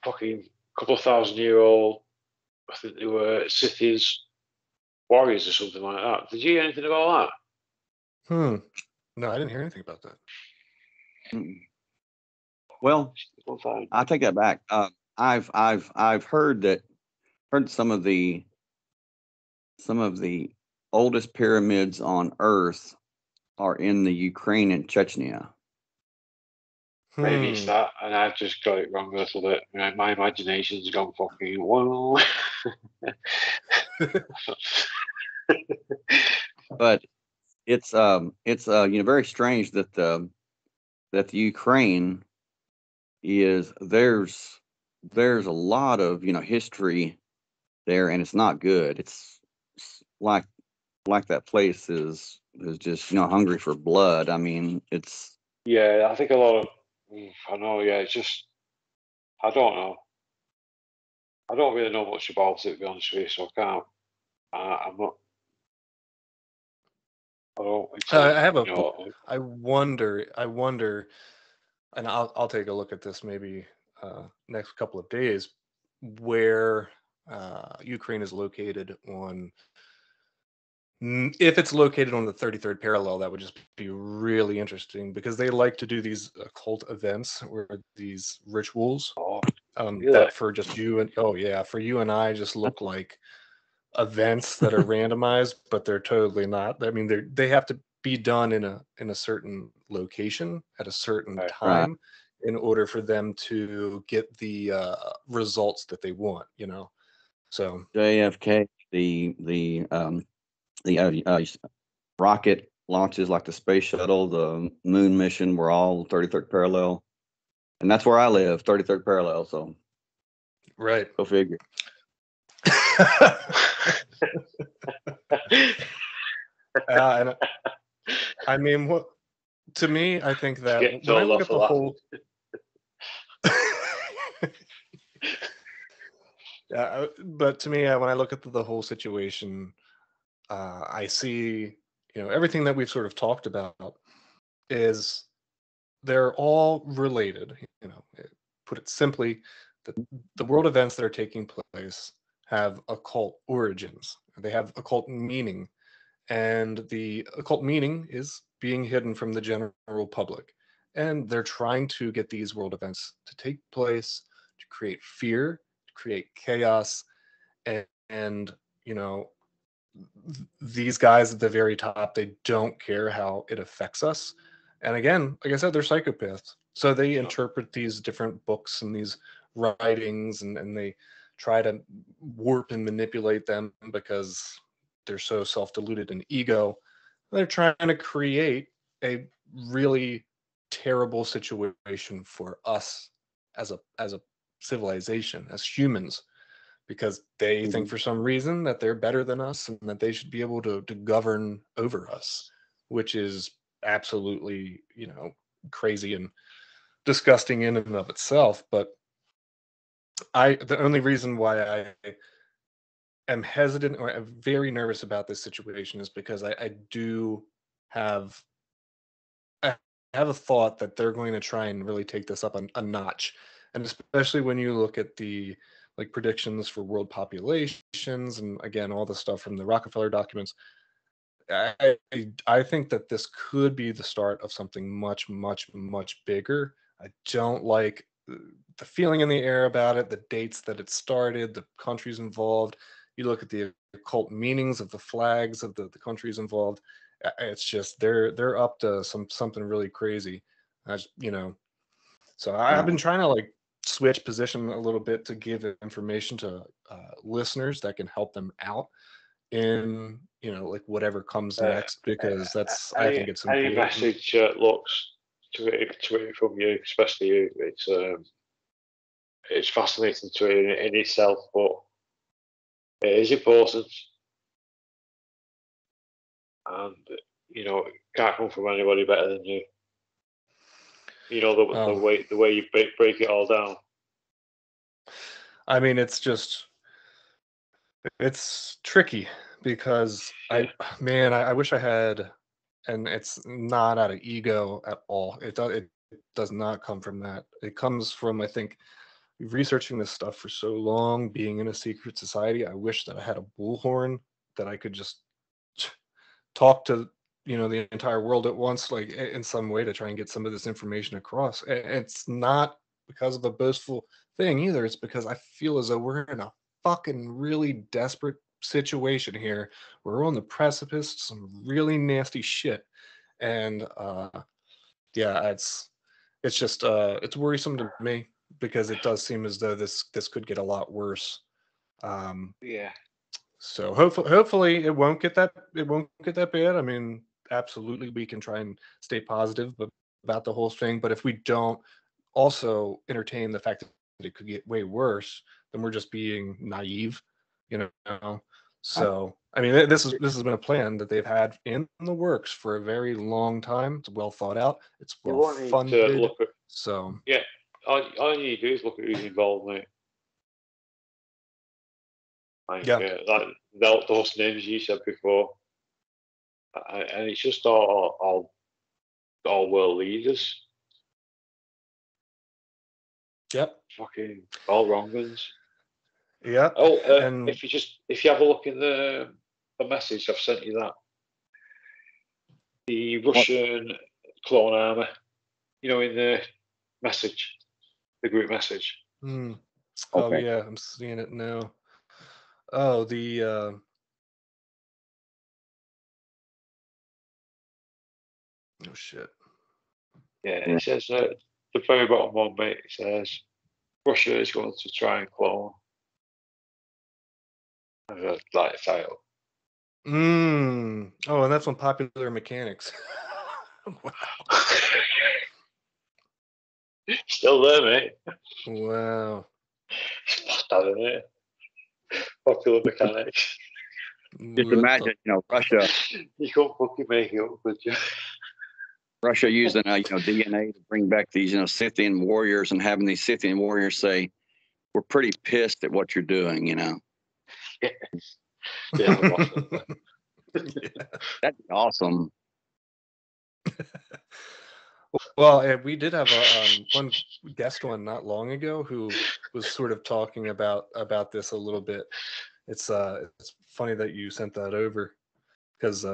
S1: fucking couple of 1,000-year-old. I think they were Scythians warriors or something like that. Did you hear anything about
S2: that? No, I didn't hear anything about that.
S4: Well, I take that back. I've heard some of the oldest pyramids on Earth are in the Ukraine and Chechnya.
S1: Maybe it's that, and I've just got it wrong a little bit. My imagination's gone fucking whoa.
S4: But it's very strange that the Ukraine is there's a lot of history there, and it's not good. It's like that place is just hungry for blood. I mean, it's
S1: I think a lot of I know. Yeah, it's just I don't know. I don't really know much about it, to be honest with you, so I can't. I'm not. I don't.
S2: I have a. I wonder, and I'll take a look at this maybe next couple of days, where Ukraine is located on. If it's located on the 33rd parallel, that would just be really interesting, because they like to do these occult events or these rituals that for just you and for you and I just look like events that are randomized, but they're totally not. I mean, they have to be done in a certain location at a certain time in order for them to get the results that they want. So
S4: JFK, the rocket launches, like the space shuttle, the moon mission, were all 33rd parallel, and that's where I live, 33rd parallel. So
S2: right,
S4: go figure.
S2: And I mean, to me, I think that when I look at the whole, but to me, when I look at the whole situation, I see, everything that we've sort of talked about is they're all related. Put it simply, the world events that are taking place have occult origins. They have occult meaning, and the occult meaning is being hidden from the general public. And they're trying to get these world events to take place, to create fear, to create chaos, and these guys at the very top, they don't care how it affects us. And again, like I said, they're psychopaths. So they interpret these different books and these writings, and they try to warp and manipulate them because they're so self-deluded and ego. They're trying to create a really terrible situation for us as a civilization, as humans, because they think for some reason that they're better than us and that they should be able to govern over us, which is absolutely, crazy and disgusting in and of itself. But the only reason why I am hesitant or I'm very nervous about this situation is because I do have I have a thought that they're going to try and really take this up a notch, and especially when you look at the predictions for world populations, and again all the stuff from the Rockefeller documents. I think that this could be the start of something much, much, much bigger. I don't like the feeling in the air about it, the dates that it started, the countries involved. You look at the occult meanings of the flags of the countries involved. It's just they're up to something really crazy. So I've been trying to switch position a little bit to give information to listeners that can help them out in whatever comes next, because that's I think it's
S1: any
S2: important.
S1: message Lux to from you, especially you. It's fascinating to it in itself, but it is important, and it can't come from anybody better than you. The way you break it all down.
S2: I mean, it's tricky because I wish I had, and it's not out of ego at all. It does not come from that. It comes from, I think, researching this stuff for so long, being in a secret society. I wish that I had a bullhorn that I could just talk to the entire world at once, in some way, to try and get some of this information across. It's not because of a boastful thing either. It's because I feel as though we're in a fucking really desperate situation here. We're on the precipice of some really nasty shit, and it's just it's worrisome to me, because it does seem as though this could get a lot worse. So hopefully it won't get that bad. I mean, absolutely, we can try and stay positive about the whole thing. But if we don't also entertain the fact that it could get way worse, then we're just being naive, So I mean, this has been a plan that they've had in the works for a very long time. It's well thought out. It's well funded. So
S1: yeah, all you need to do is look at who's involved, mate. Those names you said before, and it's just all world leaders.
S2: Yep.
S1: Fucking all wrong ones.
S2: Yep.
S1: And if you have a look in the message I've sent you, that the Russian clone armor, in the message, the group message.
S2: Oh okay. Yeah, I'm seeing it now. Oh, the oh shit.
S1: Yeah, it says the very bottom one, mate. It says Russia is going to try and clone. Like title.
S2: Oh, and that's on Popular Mechanics. Wow.
S1: Still there, mate.
S2: Wow.
S1: Isn't it? Popular Mechanics.
S4: Just imagine, Russia.
S1: You can't fucking make it up, could you?
S4: Russia using DNA to bring back these Scythian warriors, and having these Scythian warriors say, "We're pretty pissed at what you're doing,"
S1: Yes.
S4: Yeah. That'd be awesome.
S2: Well, we did have one guest on not long ago who was sort of talking about this a little bit. It's funny that you sent that over, because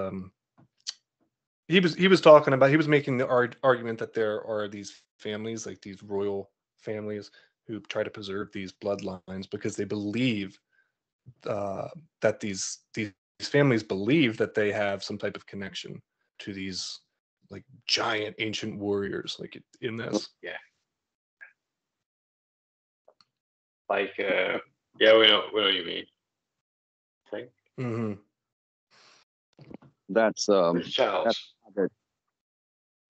S2: he was talking about, he was making the argument that there are these families, like these royal families, who try to preserve these bloodlines because they believe that these families believe that they have some type of connection to these giant ancient warriors, in this.
S1: Yeah. Yeah, we know what you mean. I think.
S2: Mm-hmm.
S4: That's
S1: Charles.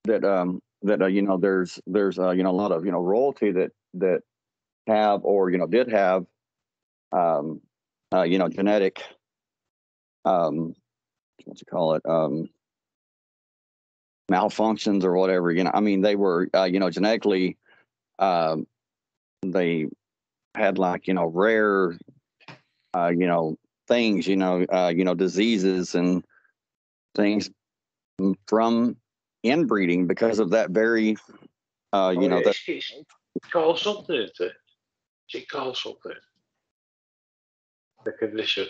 S4: There's a lot of royalty that have, or did have genetic what you call it malfunctions or whatever. I mean, they were, genetically, they had like, rare, things, diseases and things from inbreeding because of that very,
S1: it's called something, isn't it? It called something. The condition.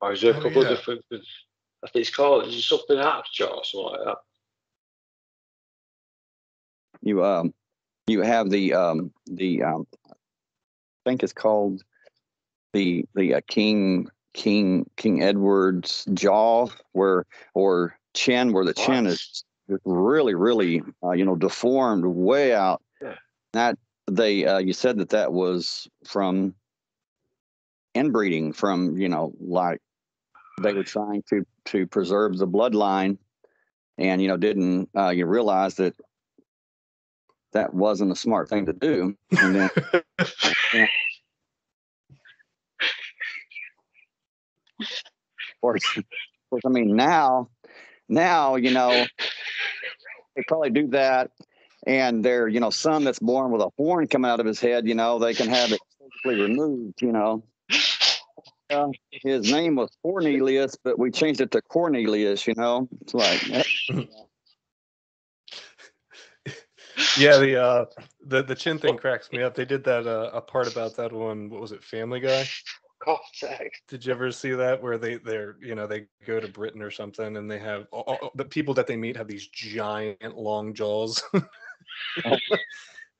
S1: Or is there a couple of different? I think it's called. Is it something Apture or something like that?
S4: You have the I think it's called the King Edward's jaw, or chin, where the chin is really, really deformed way out.
S1: Yeah.
S4: That you said that was from inbreeding, from like they were trying to preserve the bloodline, and didn't you realize that wasn't a smart thing to do. And then of course, I mean, now they probably do that, and their son that's born with a horn coming out of his head, they can have it surgically removed. His name was Cornelius, but we changed it to Cornelius. It's like.
S2: Yeah, the chin thing cracks me up. They did that a part about that one. What was it, Family Guy? Did you ever see that, where they go to Britain or something, and they have the people that they meet have these giant long jaws. It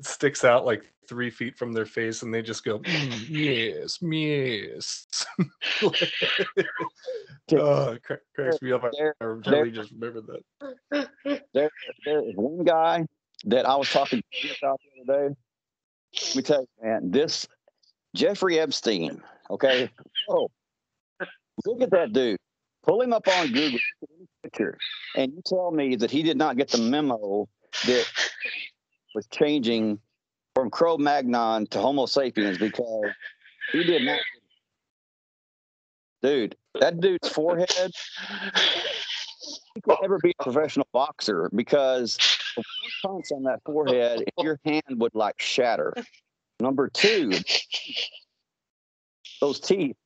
S2: sticks out like 3 feet from their face, and they just go, yes, yes. Oh, it cracks me up. I really just remembered that.
S4: There is one guy that I was talking to about the other day. Let me tell you, man, this Jeffrey Epstein, okay? Oh, look at that dude. Pull him up on Google, picture, and you tell me that he did not get the memo that was changing from Cro-Magnon to Homo sapiens, because he did not. Dude, that dude's forehead, he could never be a professional boxer, because one punch on that forehead, your hand would like shatter. Number two, those teeth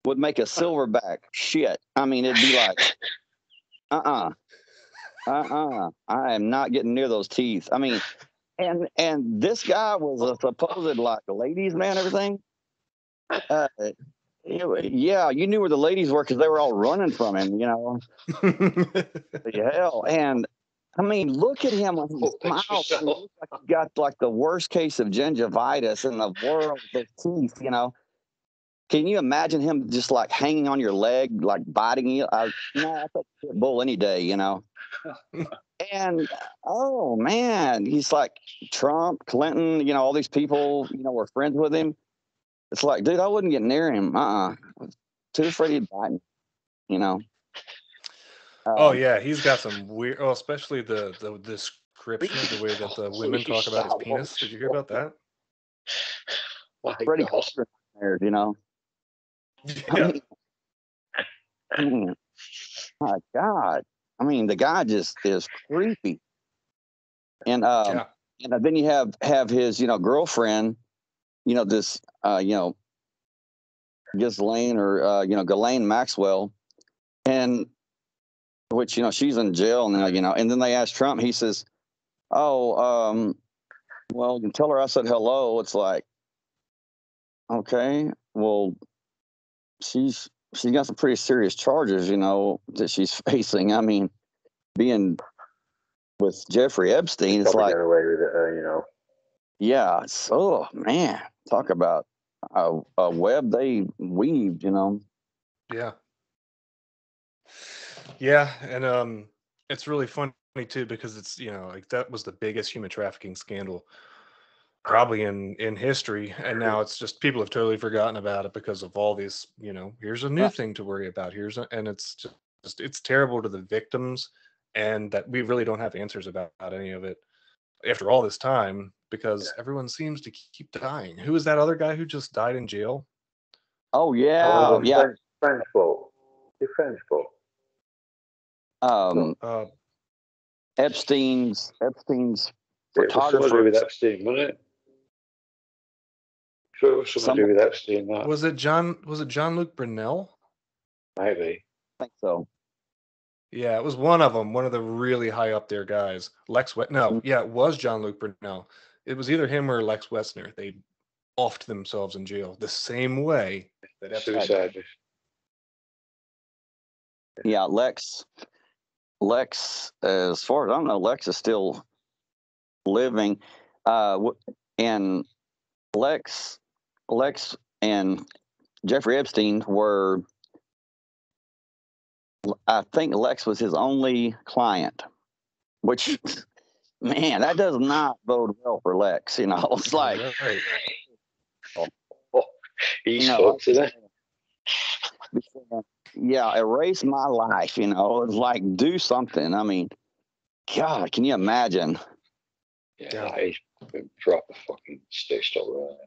S4: would make a silverback shit. I mean, it'd be like, I am not getting near those teeth. I mean, and this guy was a supposed like ladies man, everything. Yeah, you knew where the ladies were because they were all running from him, Hell, and I mean, look at him when he smiles. He looks like he got like the worst case of gingivitis in the world. The teeth, Can you imagine him just like hanging on your leg, like biting you? I thought pit bull any day, And oh man, he's like Trump, Clinton, all these people, were friends with him. It's like, dude, I wouldn't get near him. Too afraid he'd bite me,
S2: Oh yeah, he's got some weird. Oh, especially the description of the way that the women talk about his penis. Did you hear about that?
S4: Pretty there,
S2: Yeah.
S4: I mean, my God. I mean, the guy just is creepy. And and then you have his girlfriend, this Ghislaine, or Ghislaine Maxwell, and which she's in jail now, and then they asked Trump, he says, well, you can tell her I said hello. It's like, okay, well, she's got some pretty serious charges, that she's facing. I mean, being with Jeffrey Epstein, it's like,
S1: away with it,
S4: yeah. Oh man, talk about a web they weaved,
S2: Yeah. Yeah, and it's really funny too, because it's like that was the biggest human trafficking scandal probably in history, and now it's just people have totally forgotten about it because of all these. Here's a new thing to worry about. And it's just it's terrible to the victims, and that we really don't have answers about any of it after all this time, because everyone seems to keep dying. Who is that other guy who just died in jail?
S4: Oh yeah, yeah.
S1: French folk. The French folk.
S4: Epstein's
S1: It was something to do
S4: photographer.
S1: with Epstein, wasn't it? Sure, it was something to do with Epstein. That
S2: Was it Jean-Luc Brunel?
S1: maybe.
S4: I think so.
S2: Yeah, it was one of them, one of the really high up there guys.
S4: Mm-hmm.
S2: It was Jean-Luc Brunel. It was either him or Lex Wessner. They offed themselves in jail the same way that Epstein.
S1: Suicide.
S4: Yeah, Lex, as far as I don't know, Lex is still living. And Lex and Jeffrey Epstein were, I think Lex was his only client, which, man, that does not bode well for Lex. It's like,
S2: Right.
S1: He's fucked, isn't he?
S4: Yeah, erase my life. It's like, do something. I mean, God, can you imagine?
S1: Yeah, he's been proper fucking stitched up right.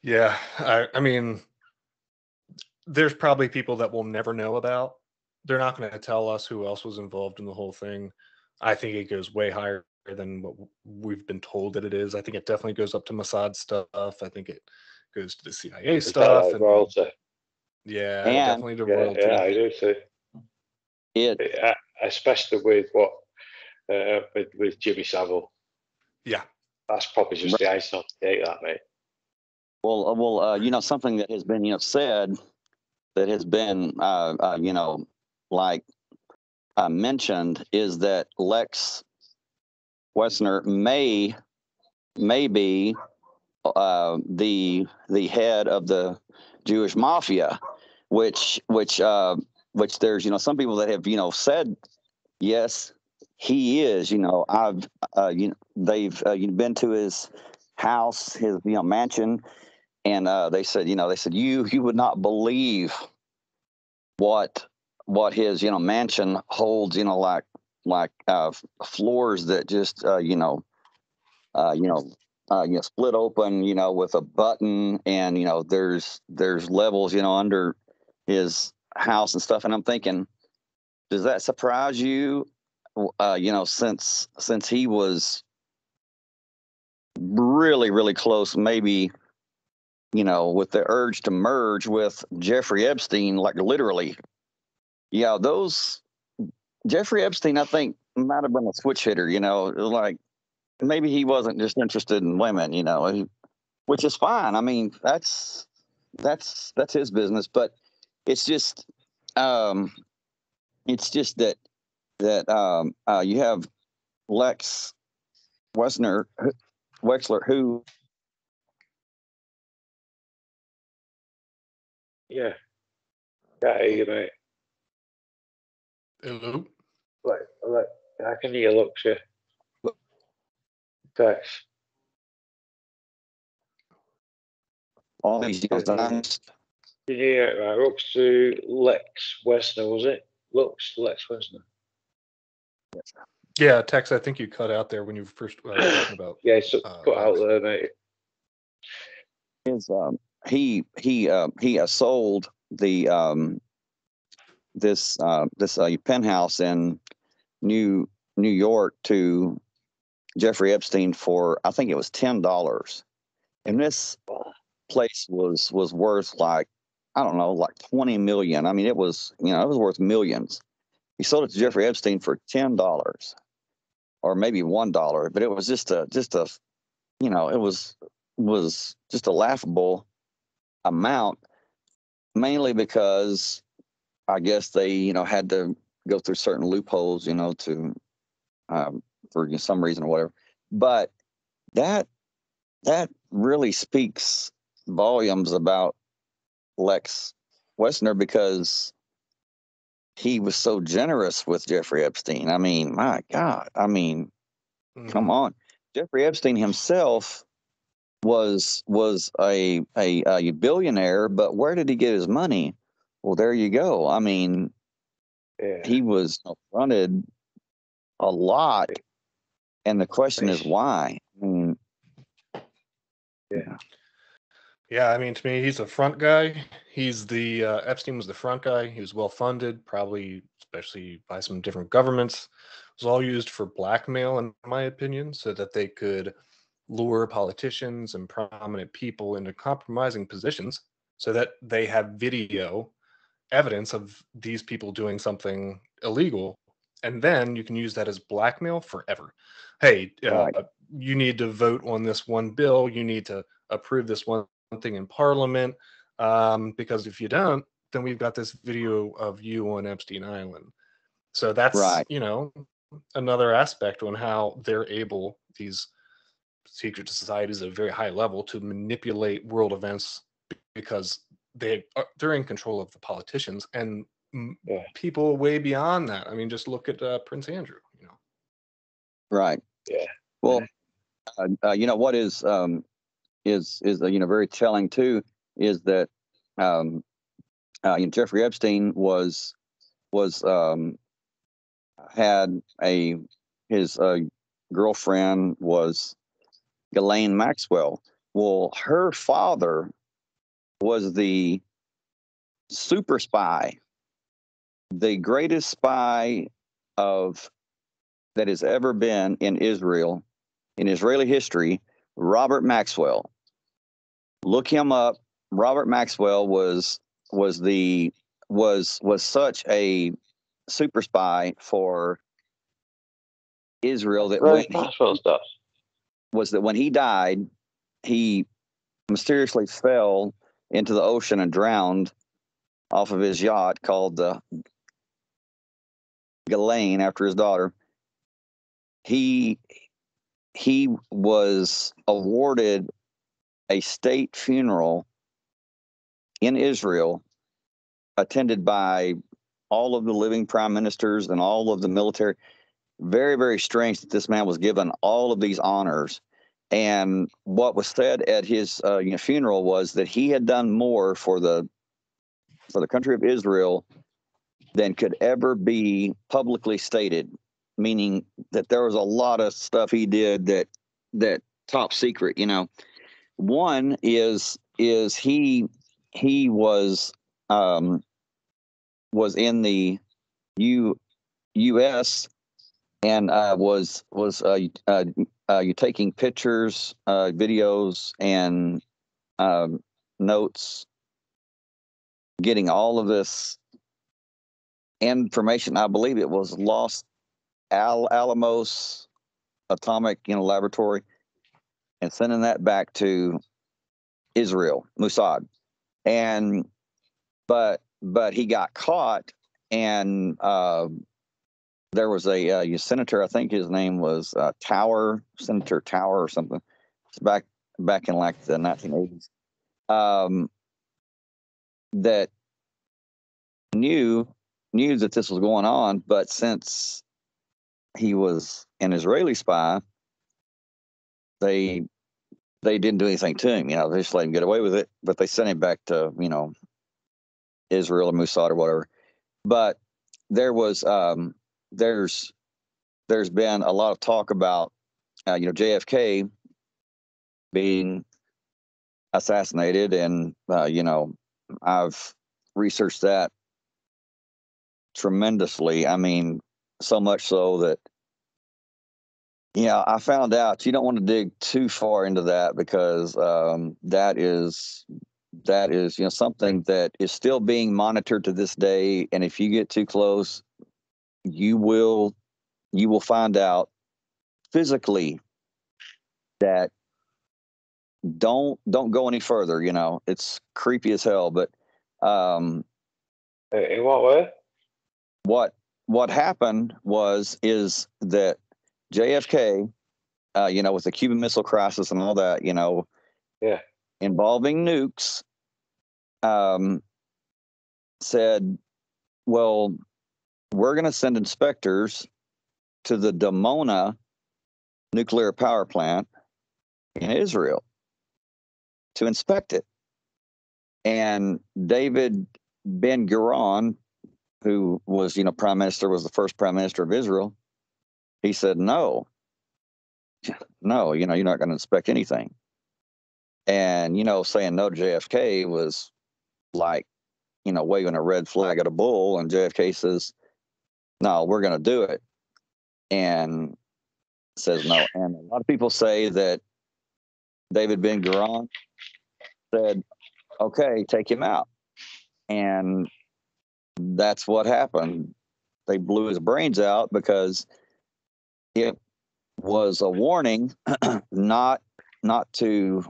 S2: Yeah, I mean, there's probably people that we'll never know about. They're not going to tell us who else was involved in the whole thing. I think it goes way higher than what we've been told that it is. I think it definitely goes up to Mossad stuff. I think it goes to the CIA stuff.
S1: Like royalty?
S2: Yeah,
S4: And,
S2: definitely to royalty.
S1: Yeah, I do too. Especially with what with Jimmy Savile.
S2: Yeah,
S1: that's probably just the icing on the cake, that, mate.
S4: Well, something that has been, said, that has been, mentioned, is that Lex Wessner may be the head of the Jewish mafia, which there's some people that have said yes, he is. They've been to his house, his mansion, and they said you would not believe what his mansion holds, like floors that just split open, with a button, and there's levels under his house and stuff. And I'm thinking, does that surprise you? Since he was really, really close, maybe, with the urge to merge with Jeffrey Epstein, like literally. Yeah, Jeffrey Epstein, I think, might have been a switch hitter, like maybe he wasn't just interested in women, which is fine. I mean, that's his business, but it's just that you have Lex Wessler, who.
S1: Yeah, you mate.
S2: Hello.
S1: Like, I can hear Lux, yeah. Thanks.
S4: All these times.
S1: Yeah, right. Up to Lex Wessner, was it? Lex Wessner.
S2: Yeah, Tex, I think you cut out there when you first talking about.
S1: Yeah, it's cut out there, mate.
S4: He sold the this penthouse in New York to Jeffrey Epstein for, I think it was $10, and this place was worth like, I don't know, like 20 million. I mean, it was worth millions. He sold it to Jeffrey Epstein for $10 or maybe $1, but it was just a it was just a laughable amount, mainly because I guess they had to go through certain loopholes, to for some reason or whatever. But that really speaks volumes about Lex Wessner, because he was so generous with Jeffrey Epstein. I mean, my God. I mean, come on. Jeffrey Epstein himself was a billionaire, but where did he get his money? Well, there you go. I mean, he was fronted a lot, and the question is why. I mean,
S2: yeah. I mean, to me, he's a front guy. He's the Epstein was the front guy. He was well funded, probably especially by some different governments. It was all used for blackmail, in my opinion, so that they could lure politicians and prominent people into compromising positions so that they have video evidence of these people doing something illegal. And then you can use that as blackmail forever. Hey,
S4: Right.
S2: you need to vote on this one bill. You need to approve this one thing in Parliament. Because if you don't, then we've got this video of you on Epstein Island. So that's,
S4: Right.
S2: another aspect on how they're able, these secret societies at a very high level, to manipulate world events because they're in control of the politicians and people way beyond that. I mean, just look at Prince Andrew.
S4: Right.
S1: Yeah.
S4: Well, what is very telling too is that Jeffrey Epstein had his girlfriend was Ghislaine Maxwell. Well, her father was the super spy, the greatest spy that has ever been in Israel, in Israeli history, Robert Maxwell. Look him up. Robert Maxwell was such a super spy for Israel that when he died, he mysteriously fell into the ocean and drowned off of his yacht called the Ghislaine after his daughter. He was awarded a state funeral in Israel, attended by all of the living prime ministers and all of the military. Very, very strange that this man was given all of these honors. And what was said at his funeral was that he had done more for the country of Israel than could ever be publicly stated, meaning that there was a lot of stuff he did that top secret. One is he was in the U.S. and was taking pictures, videos, and notes, getting all of this information. I believe it was Los Alamos Atomic Laboratory, and sending that back to Israel, Mossad. And but he got caught, and there was a senator, I think his name was Senator Tower or something. It's back in like the 1980s. That knew that this was going on, but since he was an Israeli spy, they didn't do anything to him. They just let him get away with it, but they sent him back to Israel or Mossad or whatever. But there was there's been a lot of talk about JFK being assassinated, and I've researched that tremendously. I mean, so much so that I found out you don't want to dig too far into that, because that is something that is still being monitored to this day. And if you get too close, you will find out physically that don't go any further. It's creepy as hell. But
S1: in what way?
S4: What happened is that JFK, with the Cuban Missile Crisis and all that, involving nukes, said, well, we're going to send inspectors to the Dimona nuclear power plant in Israel to inspect it. And David Ben-Gurion, who was, prime minister, was the first prime minister of Israel, he said, no, you're not going to inspect anything. And, saying no to JFK was like, waving a red flag at a bull. And JFK says, no, we're going to do it. And says no. And a lot of people say that David Ben-Gurion said, okay, take him out. And that's what happened. They blew his brains out because it was a warning not to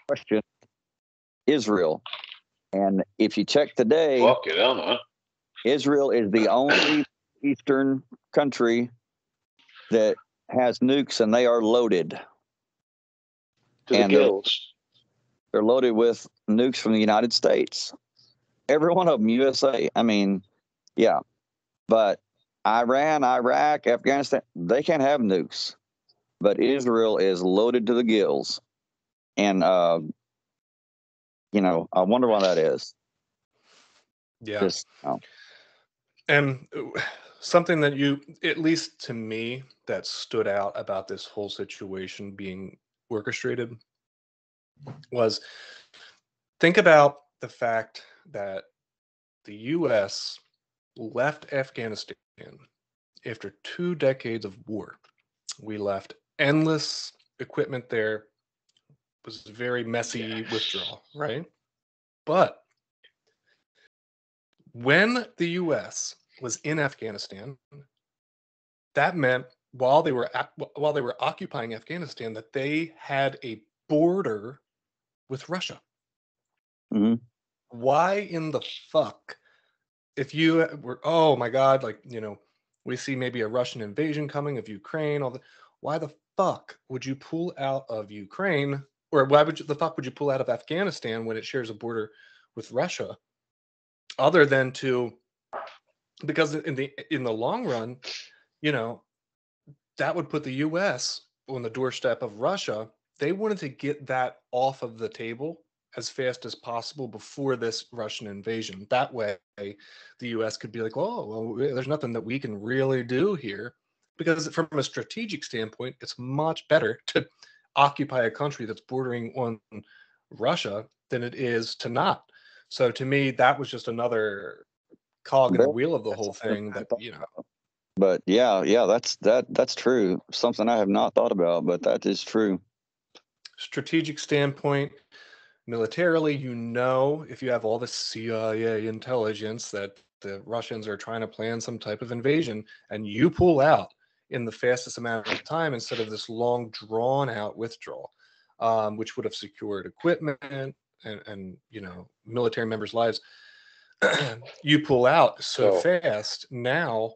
S4: question Israel. And if you check today,
S5: Fucking hell, man.
S4: Israel is the only Eastern country that has nukes, and they are loaded.
S5: To the gills.
S4: They're loaded with nukes from the United States. Every one of them, USA. I mean, yeah. But Iran, Iraq, Afghanistan, they can't have nukes. But Israel is loaded to the gills. And, you know, I wonder why that is.
S2: Yeah.
S4: Just,
S2: And something that you, at least to me, that stood out about this whole situation being orchestrated was, think about the fact that the U.S. left Afghanistan after 2 decades of war. We left endless equipment there. It was a very messy withdrawal, right? But when the U.S. was in Afghanistan, that meant while they were occupying Afghanistan, that they had a border with Russia.
S4: Mhm.
S2: Why in the fuck, if you were, oh my God, like, you know, we see maybe a Russian invasion coming of Ukraine, why the fuck would you pull out of Ukraine, or why would the fuck would you pull out of Afghanistan when it shares a border with Russia? Other than because in the long run, you know, that would put the U.S. on the doorstep of Russia. They wanted to get that off of the table as fast as possible before this Russian invasion. That way, the U.S. could be like, oh, well, there's nothing that we can really do here. Because from a strategic standpoint, it's much better to occupy a country that's bordering on Russia than it is to not. So to me, that was just another cog in the wheel of the whole thing that, you know.
S4: But yeah, that's true. Something I have not thought about, but that is true.
S2: Strategic standpoint, militarily, you know, if you have all the CIA intelligence that the Russians are trying to plan some type of invasion, and you pull out in the fastest amount of time instead of this long, drawn-out withdrawal, which would have secured equipment and you know, military members' lives. You pull out so fast, now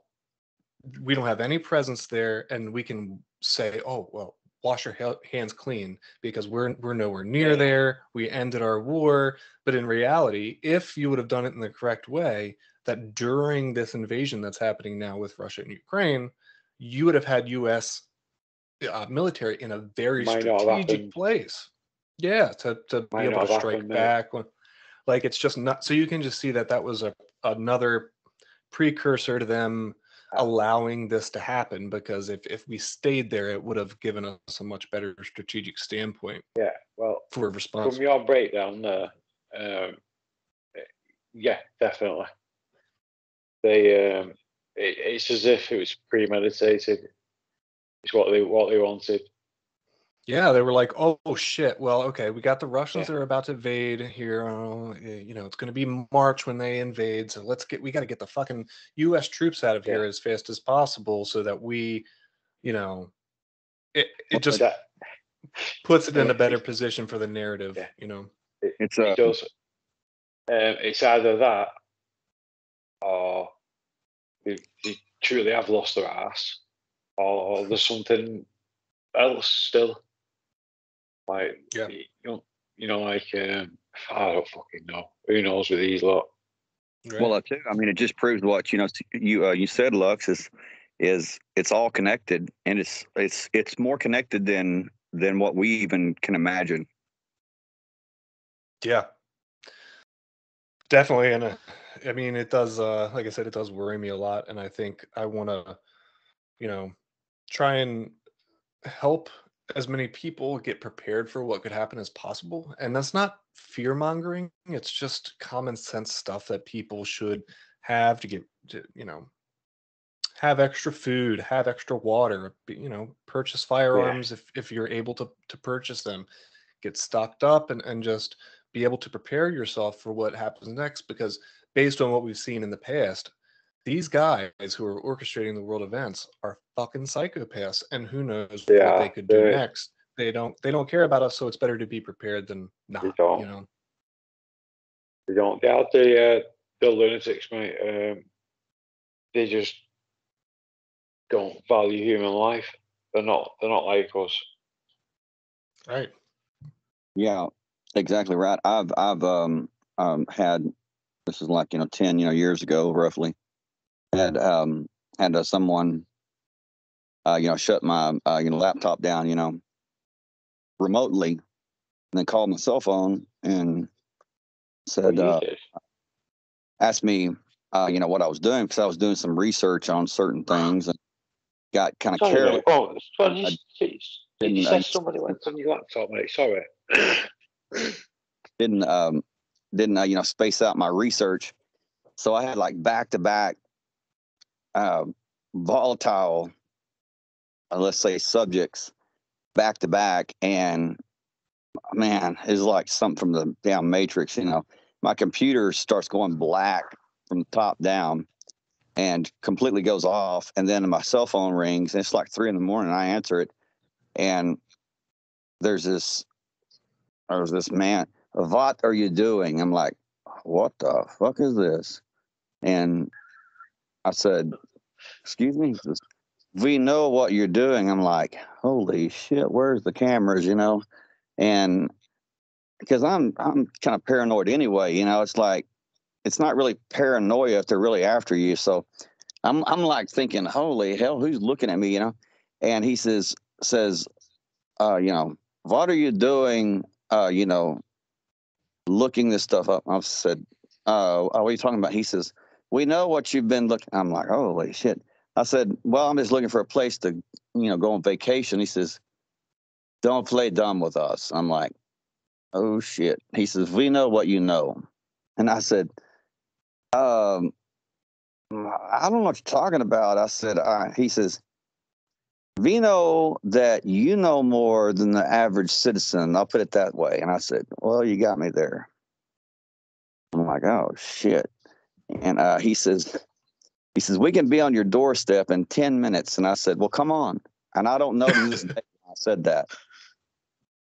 S2: we don't have any presence there, and we can say, oh, well, wash your hands clean because we're nowhere near there. We ended our war. But in reality, if you would have done it in the correct way, that during this invasion that's happening now with Russia and Ukraine, you would have had U.S. Military in a very strategic place. Yeah, to be able to strike back. Like, it's just not. So you can just see that was another precursor to them allowing this to happen, because if we stayed there, it would have given us a much better strategic standpoint.
S5: Yeah, well,
S2: for response.
S5: From your breakdown there, yeah, definitely. They it's as if it was premeditated. It's what they wanted.
S2: Yeah, they were like, oh shit, well, okay, we got the Russians that are about to invade here. You know, it's going to be March when they invade, so we got to get the fucking U.S. troops out of here as fast as possible, so that we, you know, it just puts it in a better position for the narrative.
S5: Yeah.
S2: You know,
S5: it does. It's either that, or they truly have lost their ass, or there's something else still. Like, you know, like, I don't fucking know. Who knows with these lot?
S4: Right. Well, too, I mean, it just proves what you said, Lux, is it's all connected, and it's more connected than what we even can imagine.
S2: Yeah, definitely, and I mean, it does. Like I said, it does worry me a lot, and I think I want to, you know, try and help as many people get prepared for what could happen as possible. And that's not fear mongering. It's just common sense stuff that people should have to get, have extra food, have extra water, purchase firearms if you're able to purchase them, get stocked up and just be able to prepare yourself for what happens next. Because based on what we've seen in the past, these guys who are orchestrating the world events are fucking psychopaths, and who knows what they could do next. They don't care about us, so it's better to be prepared than not.
S5: They don't. They don't. They are the lunatics, mate. They just don't value human life. They're not like us.
S2: Right.
S4: Yeah, exactly right. I've had, this is like 10 years ago roughly, had someone shut my laptop down remotely, and then called my cell phone and said asked me what I was doing, because I was doing some research on certain things and got kind of careless.
S5: You said somebody went on your laptop, mate. Sorry.
S4: Didn't space out my research, so I had like back-to-back volatile, let's say, subjects back-to-back, and man, it's like something from the damn Matrix. My computer starts going black from the top down and completely goes off, and then my cell phone rings, and it's like 3 a.m. I answer it, and there's this man. What are you doing? I'm like, what the fuck is this? And I said, excuse me? He says, we know what you're doing. I'm like, holy shit, where's the cameras, And because I'm kind of paranoid anyway, it's like, it's not really paranoia if they're really after you. So I'm like thinking, holy hell, who's looking at me, And he says, what are you doing, looking this stuff up? I said, what are you talking about? He says, we know what you've been looking. I'm like, holy shit. I said, well, I'm just looking for a place to, go on vacation. He says, don't play dumb with us. I'm like, oh shit. He says, we know what you know. And I said, I don't know what you're talking about. I said, he says, we know that you know more than the average citizen. I'll put it that way. And I said, well, you got me there. I'm like, oh shit. And he says, we can be on your doorstep in 10 minutes. And I said, well, come on. And I don't know to this day why I said that.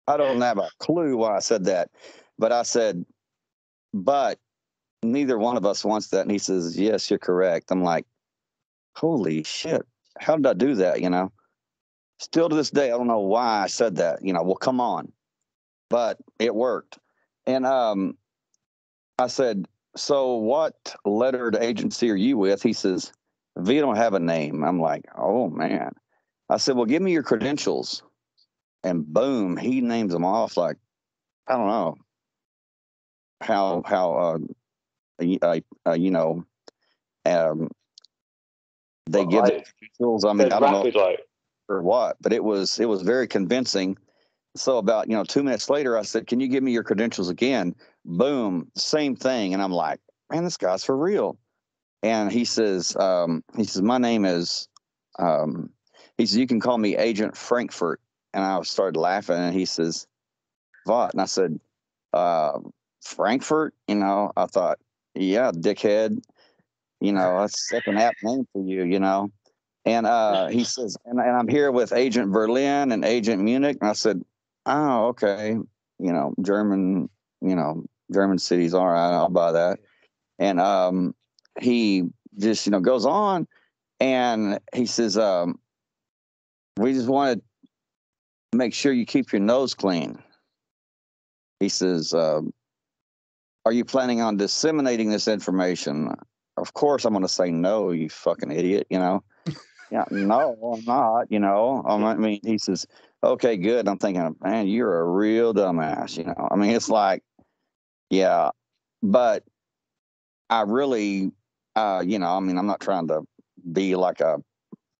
S4: I don't have a clue why I said that. But I said, but neither one of us wants that. And he says, yes, you're correct. I'm like, holy shit. How did I do that, Still to this day, I don't know why I said that, well, come on. But it worked. And I said, so what lettered agency are you with? He says, we don't have a name. I'm like, oh, man. I said, well, give me your credentials. And boom, he names them off like, I don't know how they give the credentials. I mean, I don't know or what, but it was very convincing. So about 2 minutes later, I said, can you give me your credentials again? Boom, same thing. And I'm like, man, this guy's for real. And he says, my name is, he says, you can call me Agent Frankfurt. And I started laughing, and he says, what? And I said, Frankfurt? I thought, yeah, dickhead. That's an apt name for you, And he says, and I'm here with Agent Berlin and Agent Munich. And I said, oh, okay. German cities. All right, I'll buy that. And he just, goes on, and he says, we just want to make sure you keep your nose clean. He says, are you planning on disseminating this information? Of course I'm going to say no, you fucking idiot, Yeah, no, I'm not, I mean, he says, okay, good. I'm thinking, man, you're a real dumbass, I mean, it's like, yeah, but I really, I mean, I'm not trying to be like a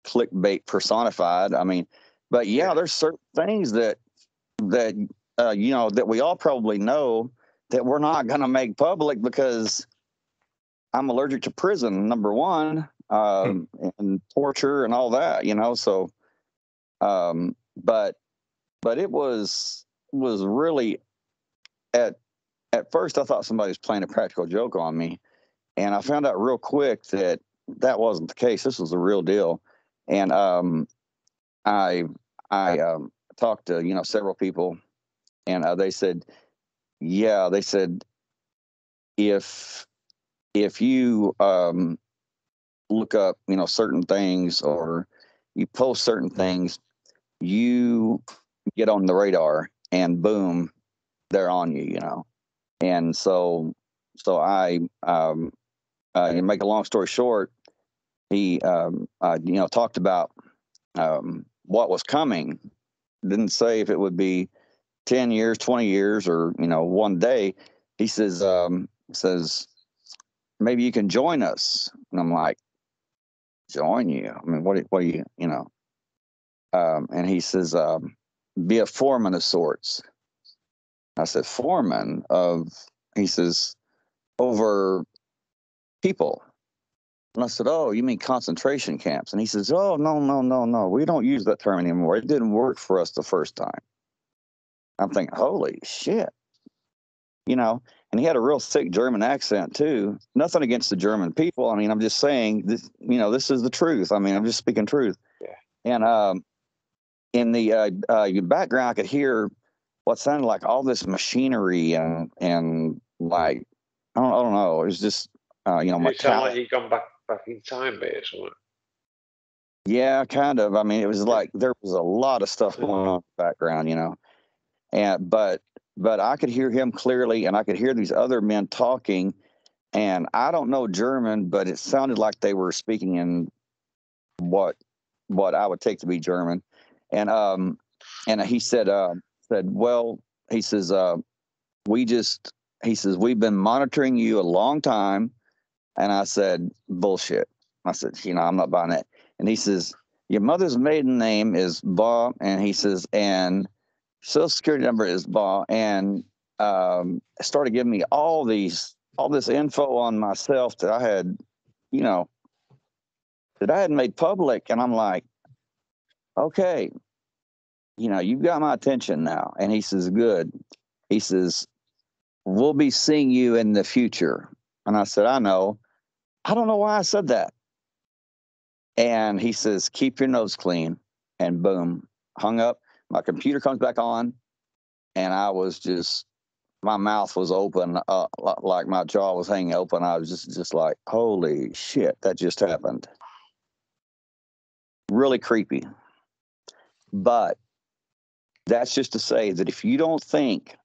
S4: clickbait personified. I mean, but yeah, there's certain things that that we all probably know that we're not going to make public, because I'm allergic to prison, number one, and torture and all that, so, but it was really, at first I thought somebody was playing a practical joke on me, and I found out real quick that wasn't the case. This was the real deal. And I talked to several people, and they said, if you look up certain things, or you post certain things, you get on the radar, and boom, they're on you, And so I to make a long story short, he talked about what was coming. Didn't say if it would be 10 years, 20 years, or one day. He says maybe you can join us. And I'm like, join you? I mean, what do you and he says, be a foreman of sorts. I said, foreman of, he says, over people. And I said, oh, you mean concentration camps? And he says, oh, no. We don't use that term anymore. It didn't work for us the first time. I'm thinking, holy shit. And he had a real thick German accent too. Nothing against the German people. I mean, I'm just saying this, this is the truth. I mean, I'm just speaking truth. Yeah. And in the background, I could hear what sounded like all this machinery and like, I don't know. It was just,
S5: it sounded like he'd gone back in time, basically.
S4: Yeah, kind of. I mean, it was like there was a lot of stuff going on in the background, and but I could hear him clearly, and I could hear these other men talking, and I don't know German, but it sounded like they were speaking in what I would take to be German, and he said, well, he says, we've been monitoring you a long time. And I said, bullshit. I said, I'm not buying that. And he says, your mother's maiden name is Ba. And he says, and social security number is Ba. And started giving me all this info on myself that I had, that I hadn't made public. And I'm like, okay, you've got my attention now. And he says, good. He says, we'll be seeing you in the future. And I said, I know. I don't know why I said that. And he says, keep your nose clean. And boom, hung up. My computer comes back on. And I was just, my mouth was open, like my jaw was hanging open. I was just like, holy shit, that just happened. Really creepy. But that's just to say that if you don't think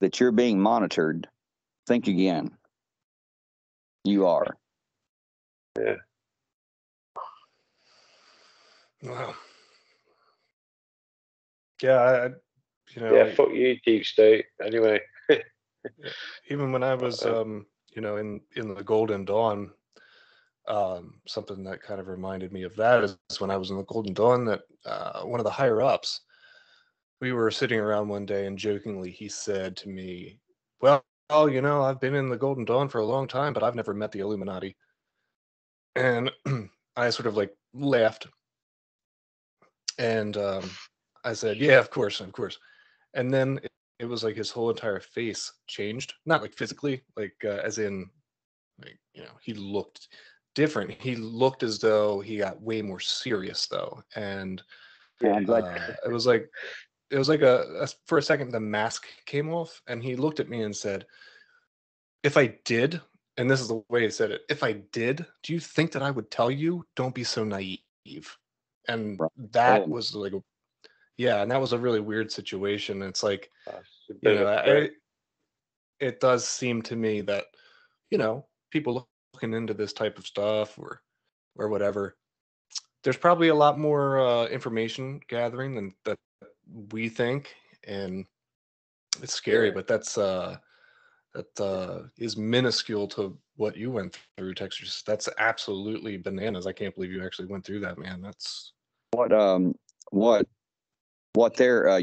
S4: that you're being monitored, think again. You are.
S5: Yeah.
S2: Wow. Yeah,
S5: Yeah, fuck you, deep state. Anyway.
S2: Even when I was, in the Golden Dawn, something that kind of reminded me of that is when I was in the Golden Dawn, that one of the higher ups, we were sitting around one day, and jokingly he said to me, well, I've been in the Golden Dawn for a long time, but I've never met the Illuminati. And I sort of like laughed. And I said, yeah, of course. And then it was like his whole entire face changed. Not like physically, like as in, like, he looked different. He looked as though he got way more serious, though. And it was like for a second, the mask came off, and he looked at me and said, if I did, and this is the way he said it, if I did, do you think that I would tell you? Don't be so naive. And that was like, and that was a really weird situation. It's like, it does seem to me that, people looking into this type of stuff or whatever, there's probably a lot more information gathering than that we think, and it's scary. But that's that is minuscule to what you went through, Texorcist. That's absolutely bananas. I can't believe you actually went through that, man. That's
S4: what their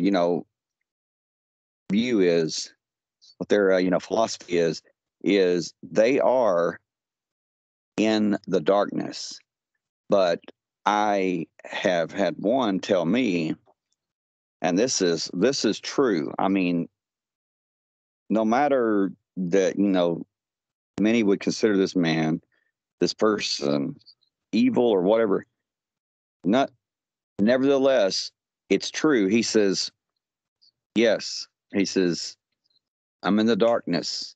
S4: view is, what their philosophy is is they are in the darkness. But I have had one tell me, and this is true. I mean, no matter that, many would consider this person evil or whatever, nevertheless, it's true. He says, yes. He says, I'm in the darkness.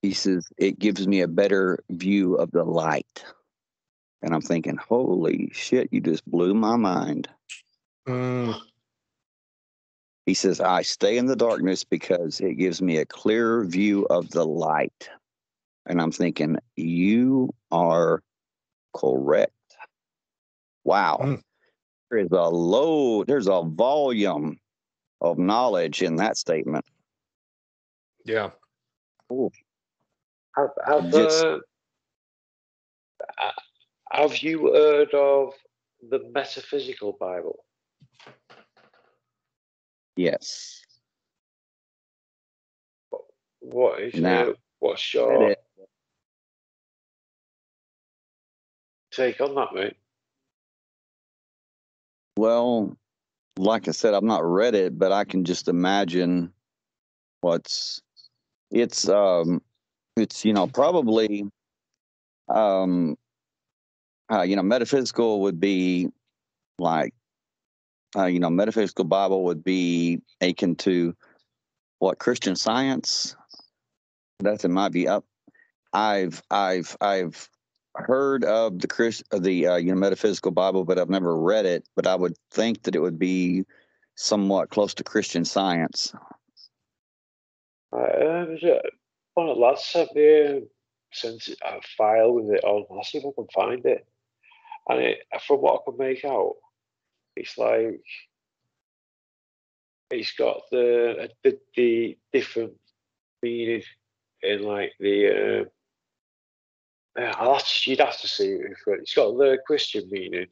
S4: He says, it gives me a better view of the light. And I'm thinking, holy shit, you just blew my mind. He says, I stay in the darkness because it gives me a clearer view of the light. And I'm thinking, you are correct. Wow. There's a volume of knowledge in that statement.
S2: Yeah.
S4: Ooh.
S1: Have you heard of the Metaphysical Bible?
S4: Yes.
S1: What's your take on that, mate?
S4: Well, like I said, I've not read it, but I can just imagine it's probably metaphysical would be like metaphysical Bible would be akin to what Christian Science. That's in my view. I've heard of the metaphysical Bible, but I've never read it. But I would think that it would be somewhat close to Christian Science.
S1: One of the lads sent me a file with it on. I'll see if I can find it. And from what I can make out, it's like it's got the different meaning in like the. You'd have to see it. It's got the Christian meaning,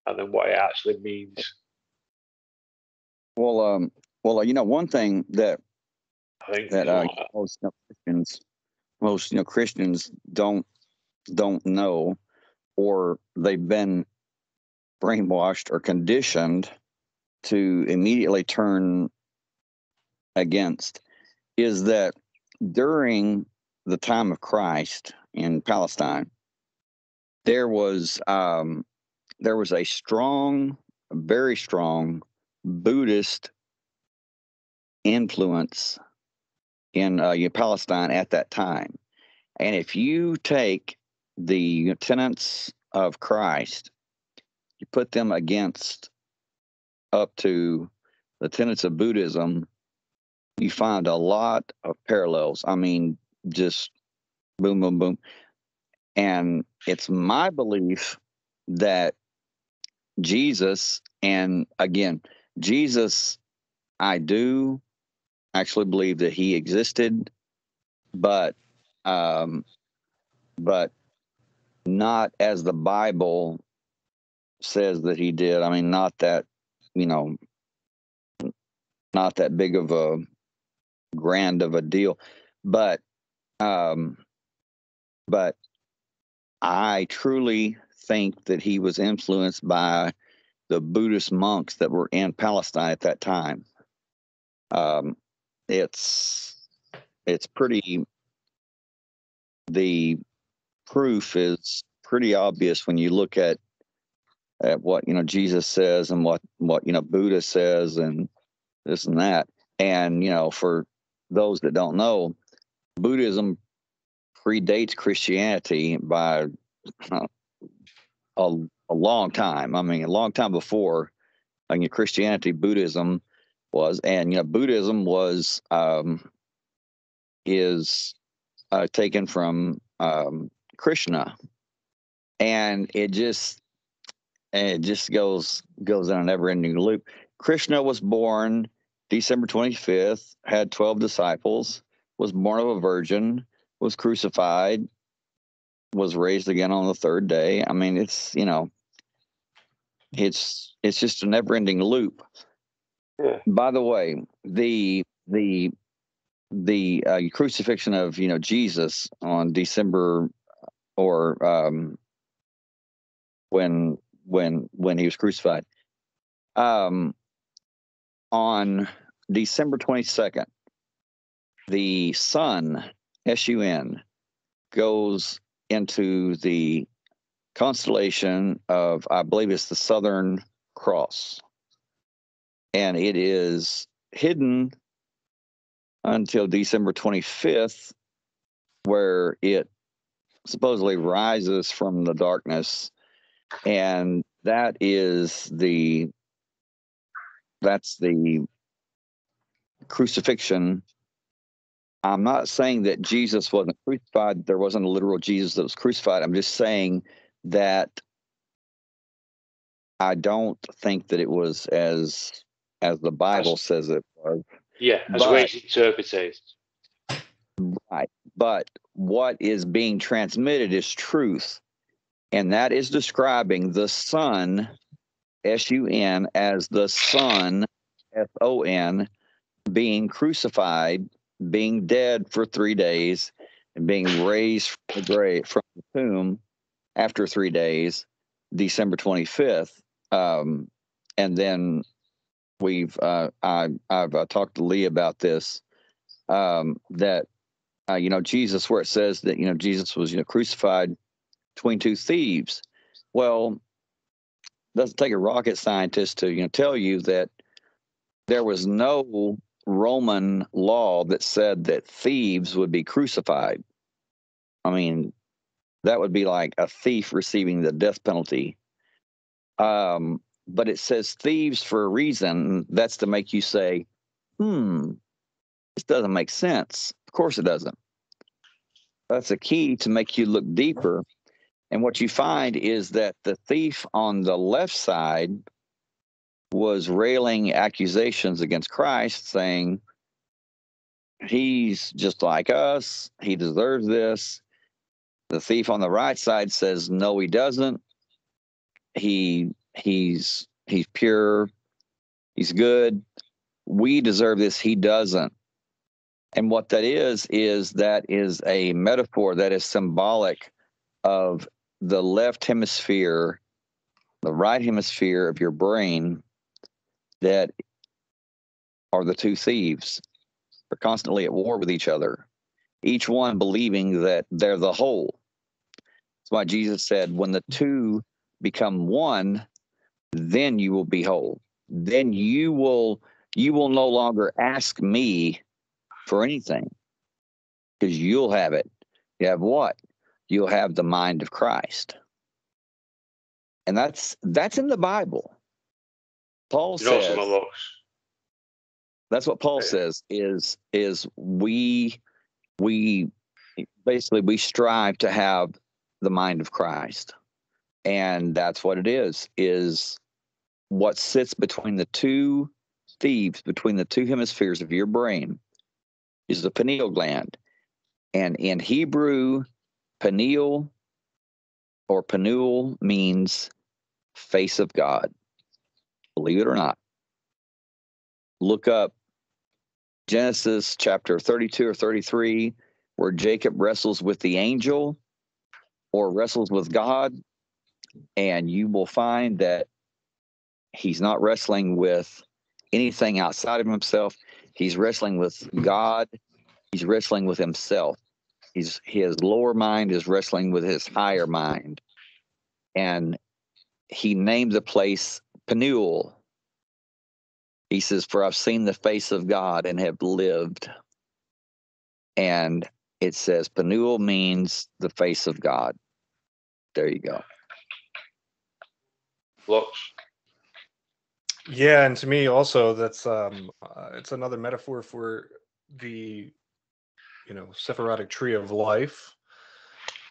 S1: and then what it actually means.
S4: Well, one thing that most Christians don't know, or they've been brainwashed or conditioned to immediately turn against, is that during the time of Christ in Palestine, there was a very strong Buddhist influence in Palestine at that time. And if you take the tenets of Christ, you put them up to the tenets of Buddhism, you find a lot of parallels. I mean, just boom, boom, boom. And it's my belief that Jesus, and again, Jesus, I do actually believe that he existed, but not as the Bible says that he did. I mean, not that big of a grand of a deal, but I truly think that he was influenced by the Buddhist monks that were in Palestine at that time. It's pretty. The proof is pretty obvious when you look at what Jesus says and what Buddha says and this and that. And for those that don't know, Buddhism predates Christianity by a long time. I mean, a long time before Christianity, Buddhism was, and Buddhism was is taken from Krishna, and it just goes in a never-ending loop. Krishna was born December 25th, had 12 disciples, was born of a virgin, was crucified, was raised again on the third day. I mean, it's just a never-ending loop.
S1: Yeah.
S4: By the way, the crucifixion of Jesus on December, or when he was crucified, on December 22nd, the sun, SUN, goes into the constellation of, I believe it's the Southern Cross, and it is hidden until December 25th, where it supposedly rises from the darkness, and that's the crucifixion. I'm not saying that Jesus wasn't crucified. There wasn't a literal Jesus that was crucified. I'm just saying that I don't think that it was as the Bible says it was.
S1: Yeah, as a way it's interpreted.
S4: Right. But what is being transmitted is truth. And that is describing the Son, SUN, as the Son, SON, being crucified, being dead for 3 days, and being raised from the tomb after 3 days, December 25th. And then I've talked to Lee about this, that Jesus, where it says that Jesus was crucified between two thieves. Well, it doesn't take a rocket scientist to tell you that there was no Roman law that said that thieves would be crucified. I mean, that would be like a thief receiving the death penalty. But it says thieves for a reason. That's to make you say, this doesn't make sense. Of course it doesn't. That's a key to make you look deeper. And what you find is that the thief on the left side was railing accusations against Christ, saying, he's just like us, he deserves this. The thief on the right side says, no, he doesn't. He's pure, he's good. We deserve this, he doesn't. And what that is that is a metaphor that is symbolic of the left hemisphere, the right hemisphere of your brain, that are the two thieves. They're constantly at war with each other, each one believing that they're the whole. That's why Jesus said, when the two become one, then you will be whole. Then you will no longer ask me for anything, because you'll have it. You have what? You'll have the mind of Christ. And that's in the Bible. Paul says, that's what Paul says is we basically we strive to have the mind of Christ. And that's what it is what sits between the two thieves, between the two hemispheres of your brain, is the pineal gland. And in Hebrew, pineal means face of God. Believe it or not. Look up Genesis chapter 32 or 33, where Jacob wrestles with the angel or wrestles with God, and you will find that he's not wrestling with anything outside of himself. He's wrestling with God. He's wrestling with himself. His lower mind is wrestling with his higher mind. And he named the place Peniel. He says, for I've seen the face of God and have lived. And it says Peniel means the face of God. There you go.
S1: Lux.
S2: Yeah, and to me also, that's it's another metaphor for the Sephirotic tree of life.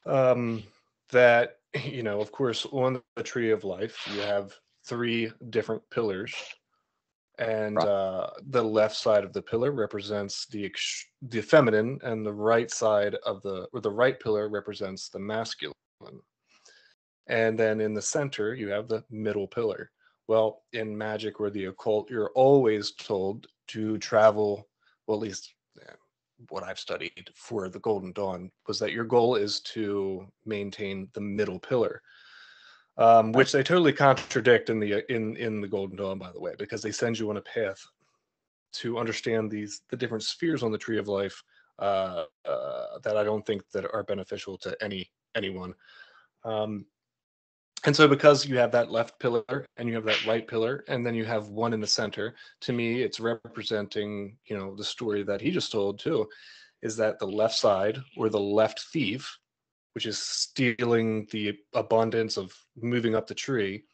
S2: That of course, on the tree of life, you have 3 different pillars, and the left side of the pillar represents the feminine, and the right side of the right pillar represents the masculine. And then in the center, you have the middle pillar. Well, in magic or the occult, you're always told to travel, well, at least what I've studied for the Golden Dawn, was that your goal is to maintain the middle pillar, which they totally contradict in the Golden Dawn, by the way, because they send you on a path to understand the different spheres on the Tree of Life that I don't think that are beneficial to anyone. And so because you have that left pillar and you have that right pillar, and then you have one in the center, to me, it's representing, the story that he just told too, is that the left side, or the left thief, which is stealing the abundance of moving up the tree,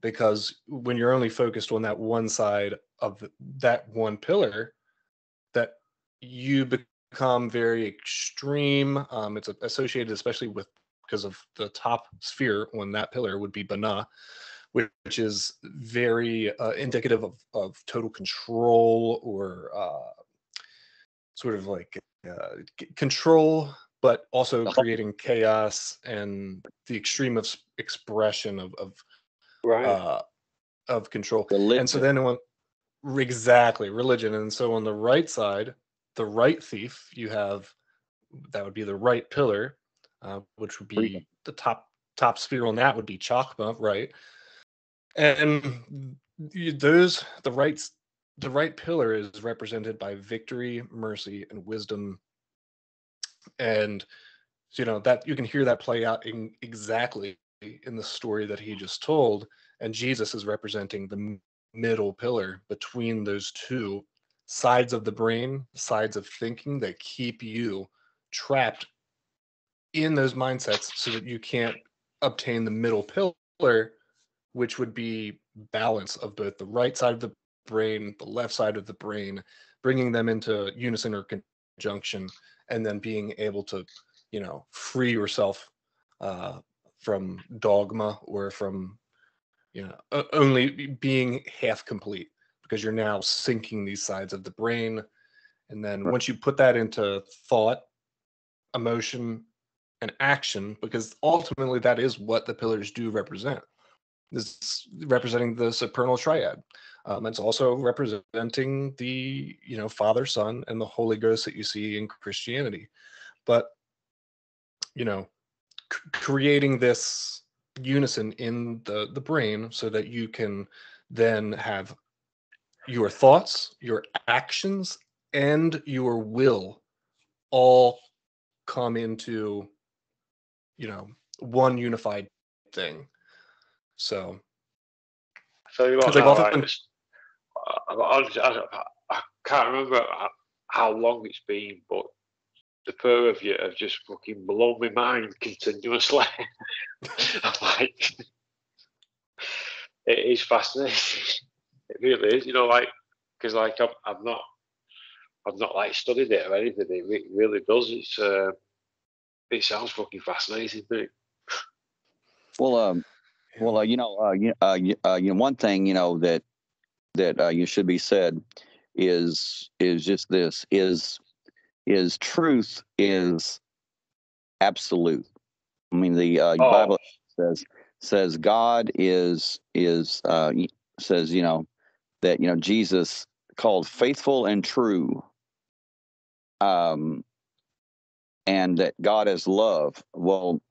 S2: because when you're only focused on that one side of that one pillar, that you become very extreme. It's associated especially because of the top sphere on that pillar would be Bana, which is very indicative of total control, or sort of like control, but also creating chaos and the extreme of expression of control.
S4: Religion.
S2: And so then exactly, religion. And so on the right side, the right thief, you have, that would be the right pillar, which would be the top sphere on that would be Chakma, right? And the right pillar is represented by victory, mercy, and wisdom. And that you can hear that play out exactly in the story that he just told. And Jesus is representing the middle pillar between those two sides of the brain, sides of thinking that keep you trapped in those mindsets so that you can't obtain the middle pillar, which would be balance of both the right side of the brain, the left side of the brain, bringing them into unison or conjunction, and then being able to, free yourself from dogma, or from, only being half complete, because you're now syncing these sides of the brain. And then once you put that into thought, emotion, and action, because ultimately that is what the pillars do represent. This is representing the supernal triad. It's also representing the, Father, Son, and the Holy Ghost that you see in Christianity. But, creating this unison in the brain so that you can then have your thoughts, your actions, and your will all come into, one unified thing. So
S1: I tell you what,
S2: like
S1: now,
S2: often,
S1: I can't remember how long it's been, but the pair of you have just fucking blown my mind continuously. I'm like, it is fascinating. It really is, because I've not like studied it or anything. It really does. It sounds fucking fascinating, doesn't it?
S4: Well, one thing that you should be said is just this: is truth is absolute. I mean, the Bible says God is says that Jesus called faithful and true, and that God is love. Well,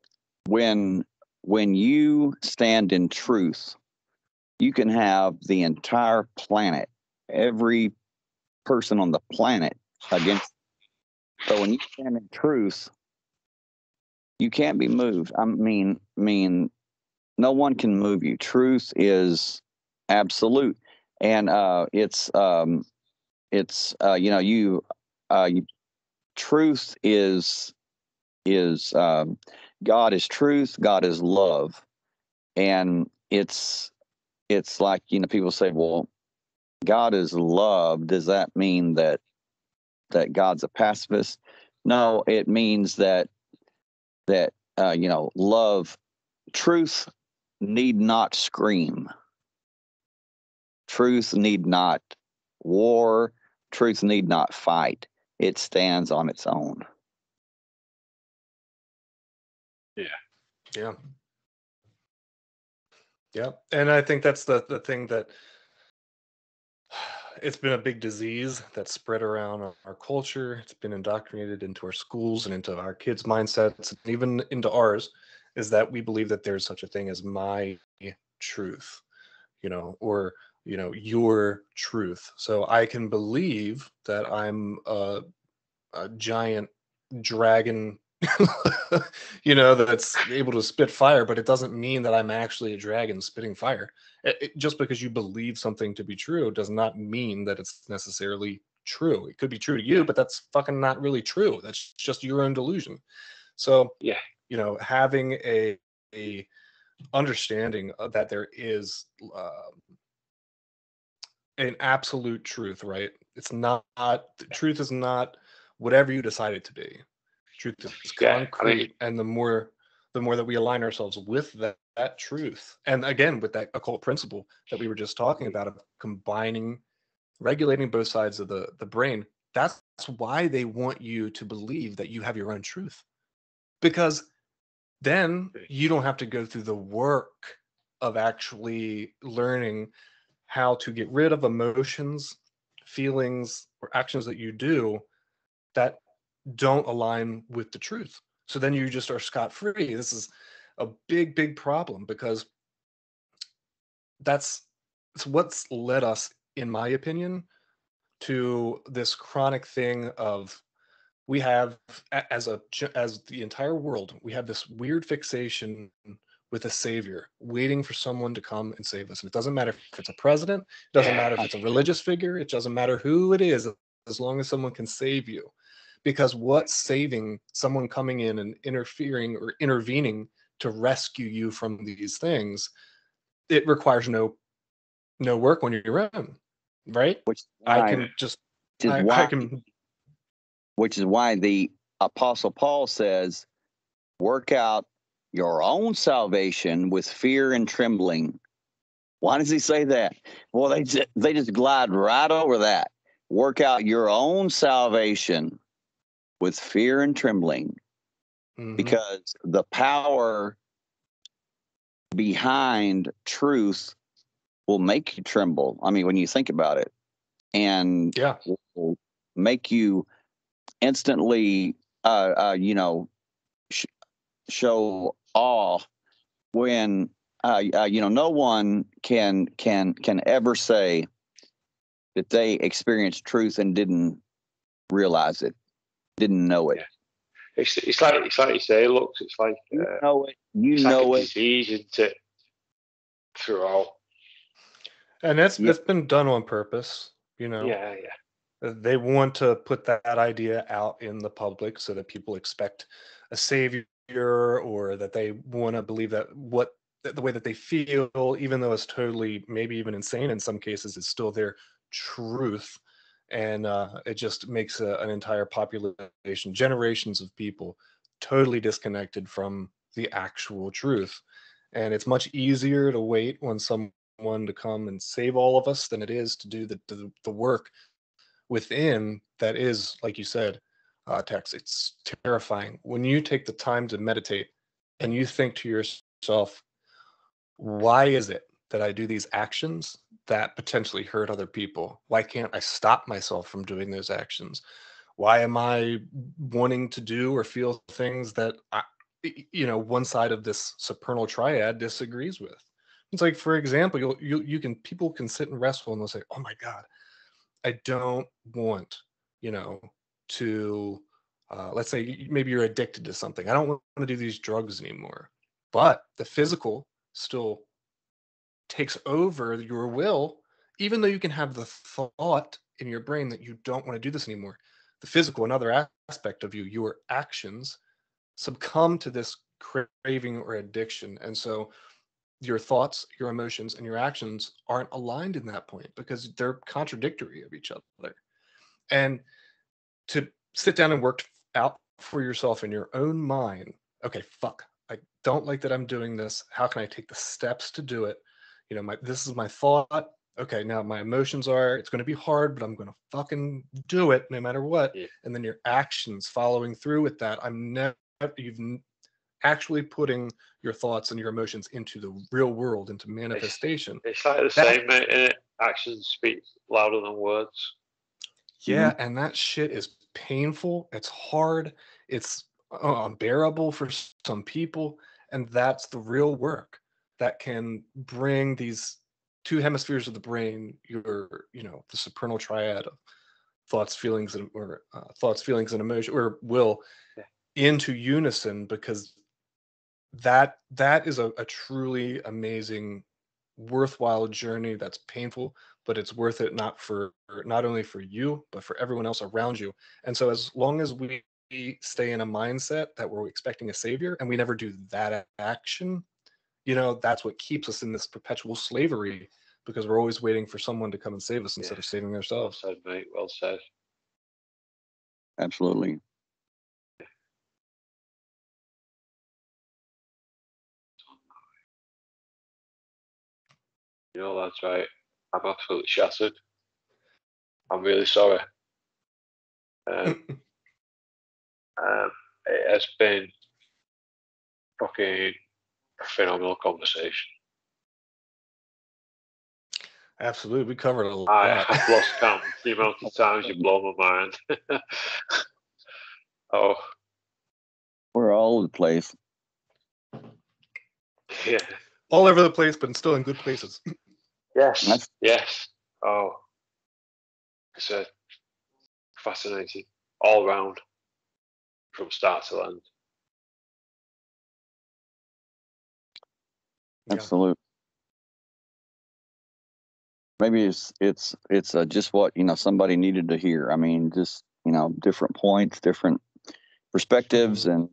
S4: when you stand in truth, you can have the entire planet, every person on the planet against. But when you stand in truth, you can't be moved. I mean, no one can move you. Truth is absolute, and truth is God is truth. God is love, and it's like people say, well, God is love. Does that mean that God's a pacifist? No, it means that love, truth need not scream. Truth need not war. Truth need not fight. It stands on its own.
S2: Yeah. And I think that's the thing that it's been a big disease that's spread around our culture. It's been indoctrinated into our schools and into our kids' mindsets, and even into ours, is that we believe that there's such a thing as my truth, or your truth. So I can believe that I'm a giant dragon, that's able to spit fire, but it doesn't mean that I'm actually a dragon spitting fire. Just because you believe something to be true does not mean that it's necessarily true. It could be true to you, but that's fucking not really true. That's just your own delusion. So,
S1: Yeah.
S2: Having a understanding of that there is an absolute truth, right? It's not, truth is not whatever you decide it to be. Truth is concrete, and the more that we align ourselves with that truth, and again with that occult principle that we were just talking about, of regulating both sides of the brain, that's why they want you to believe that you have your own truth, because then you don't have to go through the work of actually learning how to get rid of emotions, feelings, or actions that you do that don't align with the truth. So then you just are scot-free. This is a big, big problem, because it's what's led us, in my opinion, to this chronic thing of, we have, as the entire world, we have this weird fixation with a savior, waiting for someone to come and save us. And it doesn't matter if it's a president, it doesn't matter if it's a religious figure, it doesn't matter who it is, as long as someone can save you. Because what's saving someone coming in and interfering or intervening to rescue you from these things? It requires no work on your own, right?
S4: Which is why the Apostle Paul says, work out your own salvation with fear and trembling. Why does he say that? Well, they just glide right over that. Work out your own salvation with fear and trembling, because the power behind truth will make you tremble. I mean, when you think about it, and will make you instantly, show awe when, no one can ever say that they experienced truth and didn't realize it, didn't know it.
S1: Yeah. It's like you say, Lux. It's like
S4: you know it.
S1: It's like a disease, isn't it? Throughout.
S2: And that's been done on purpose,
S1: Yeah.
S2: They want to put that idea out in the public so that people expect a savior, or that they want to believe that the way that they feel, even though it's totally, maybe even insane in some cases, is still their truth. And it just makes an entire population, generations of people, totally disconnected from the actual truth. And it's much easier to wait on someone to come and save all of us than it is to do the work within. That is, like you said, Tex, it's terrifying when you take the time to meditate and you think to yourself, why is it that I do these actions that potentially hurt other people? Why can't I stop myself from doing those actions? Why am I wanting to do or feel things that one side of this supernal triad disagrees with? It's like, for example, people can sit and wrestle and they'll say, oh my God, I don't want, to, let's say maybe you're addicted to something. I don't want to do these drugs anymore, but the physical still takes over your will, even though you can have the thought in your brain that you don't want to do this anymore. The physical, another aspect of you, your actions, succumb to this craving or addiction. And so your thoughts, your emotions, and your actions aren't aligned in that point, because they're contradictory of each other. And to sit down and work out for yourself in your own mind, okay, fuck, I don't like that I'm doing this. How can I take the steps to do it? This is my thought. Okay, now my emotions are, it's going to be hard, but I'm going to fucking do it no matter what. Yeah. And then your actions following through with that. actually putting your thoughts and your emotions into the real world, into manifestation.
S1: It's like the same, mate, innit? Actions speak louder than words.
S2: Yeah, and that shit is painful. It's hard. It's unbearable for some people, and that's the real work that can bring these two hemispheres of the brain, the supernal triad of thoughts, feelings, and emotion, or will, into unison, because that is a truly amazing, worthwhile journey that's painful, but it's worth it, not only for you, but for everyone else around you. And so as long as we stay in a mindset that we're expecting a savior and we never do that action, that's what keeps us in this perpetual slavery, because we're always waiting for someone to come and save us instead of saving ourselves.
S1: Well said, mate. Well said.
S4: Absolutely.
S1: That's right. I'm absolutely shattered. I'm really sorry. It has been fucking a phenomenal conversation.
S2: Absolutely, we covered a lot.
S1: I've lost count of the amount of times you blow my mind. Oh,
S4: We're all over the place.
S1: yeah.
S2: All over the place, but still in good places.
S1: Yes. Yes. Oh, it's fascinating all round, from start to end.
S4: Absolutely. Maybe it's just what somebody needed to hear. I mean, just different points, different perspectives, and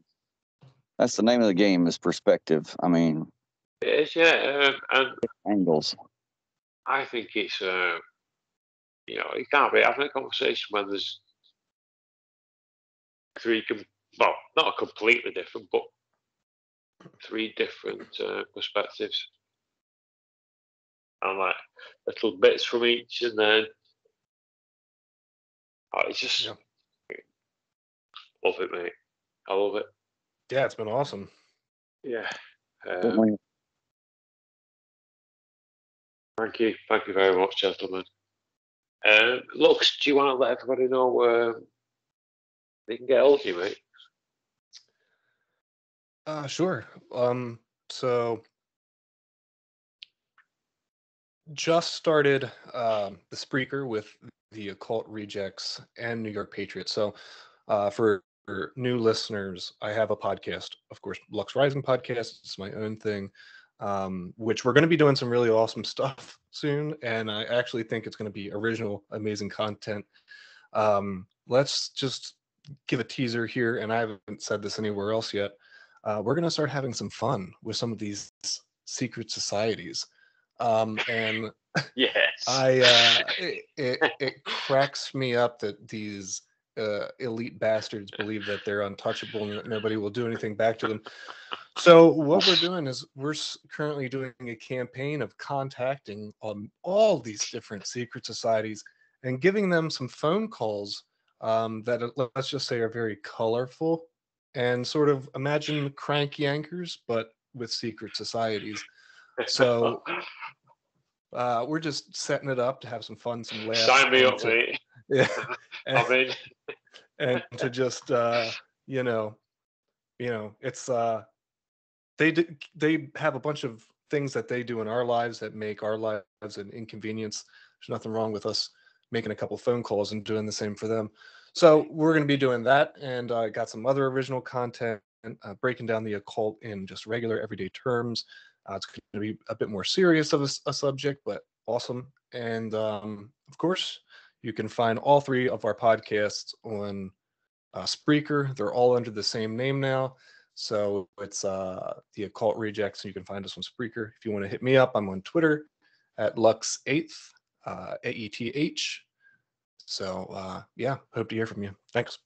S4: that's the name of the game, is perspective. I mean,
S1: it is, yeah, and
S4: angles.
S1: I think it's you can't be having a conversation when there's not completely different, but three different perspectives, and like little bits from each, and then it's just love it, mate. I love it.
S2: Yeah, it's been awesome.
S1: Yeah. Thank you very much, gentlemen. Lux, do you want to let everybody know where they can get hold of you, mate?
S2: Sure. So just started the Spreaker with the Occult Rejects and New York Patriots. So for new listeners, I have a podcast, of course, Lux Rising Podcast. It's my own thing, which we're going to be doing some really awesome stuff soon. And I actually think it's going to be original, amazing content. Let's just give a teaser here, and I haven't said this anywhere else yet. We're going to start having some fun with some of these secret societies. And
S1: yes,
S2: it cracks me up that these elite bastards believe that they're untouchable and that nobody will do anything back to them. So what we're doing is we're currently doing a campaign of contacting all these different secret societies and giving them some phone calls that, let's just say, are very colorful, and sort of imagine crank yankers, but with secret societies. So we're just setting it up to have some fun, some laughs.
S1: Sign me up, mate.
S2: Yeah,
S1: I'm in.
S2: And to just it's they have a bunch of things that they do in our lives that make our lives an inconvenience. There's nothing wrong with us making a couple phone calls and doing the same for them. So we're going to be doing that, and I got some other original content, breaking down the occult in just regular everyday terms. It's going to be a bit more serious of a subject, but awesome. And of course, you can find all three of our podcasts on Spreaker. They're all under the same name now. So it's the Occult Rejects, and you can find us on Spreaker. If you want to hit me up, I'm on Twitter at Lux8th, AETH. So yeah, hope to hear from you. Thanks.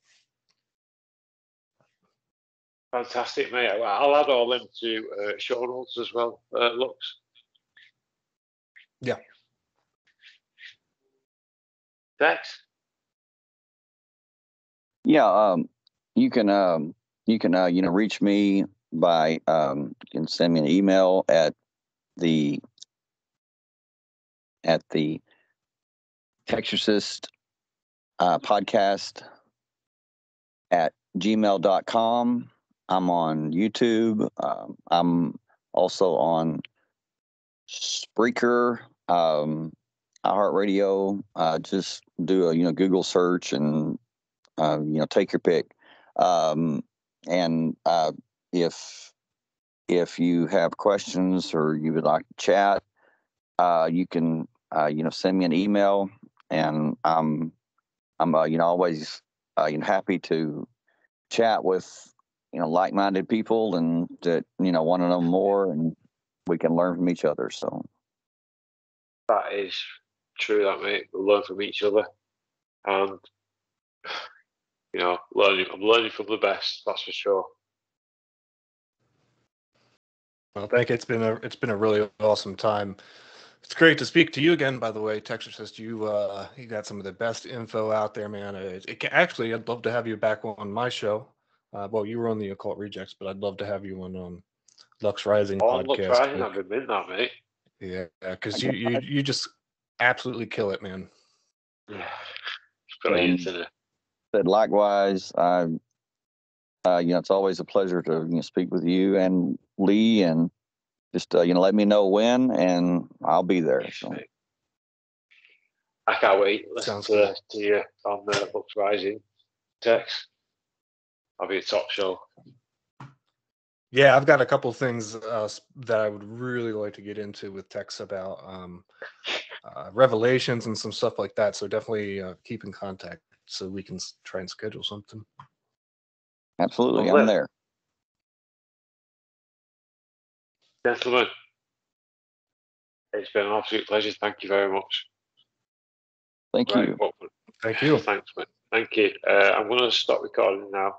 S1: Fantastic, mate. I'll add all them to show notes as well, Lux.
S2: Yeah.
S1: Tex?
S4: Yeah, you can reach me by you can send me an email at the Texorcist podcast at gmail.com. I'm on YouTube. I'm also on Spreaker, iHeartRadio. Just do a Google search and take your pick. And if you have questions or you would like to chat, you can send me an email, and I'm always happy to chat with like-minded people and that want to know more, and we can learn from each other. So
S1: that is true, that mate. We learn from each other, and I'm learning from the best. That's for sure.
S2: Well, thank you. It's been a really awesome time. It's great to speak to you again, by the way, Texorcist. You got some of the best info out there, man. Actually, I'd love to have you back on my show. Well, you were on the Occult Rejects, but I'd love to have you on Lux Rising Podcast.
S1: Lux Rising, I've admit that, mate.
S2: Yeah, because you just absolutely kill it, man.
S1: Yeah, it's brilliant, isn't it?
S4: But likewise, it's always a pleasure to speak with you and Lee, and just let me know when, and I'll be there. So.
S1: I can't wait. Listen to you on the Lux Rising, Tex. That'll be a top show.
S2: Yeah, I've got a couple things that I would really like to get into with Tex about revelations and some stuff like that. So definitely keep in contact so we can try and schedule something.
S4: Absolutely, I'm there.
S1: Gentlemen, it's been an absolute pleasure. Thank you very much.
S4: Thank you.
S2: Thank you.
S1: Thanks, mate. Thank you. I'm going to stop recording now.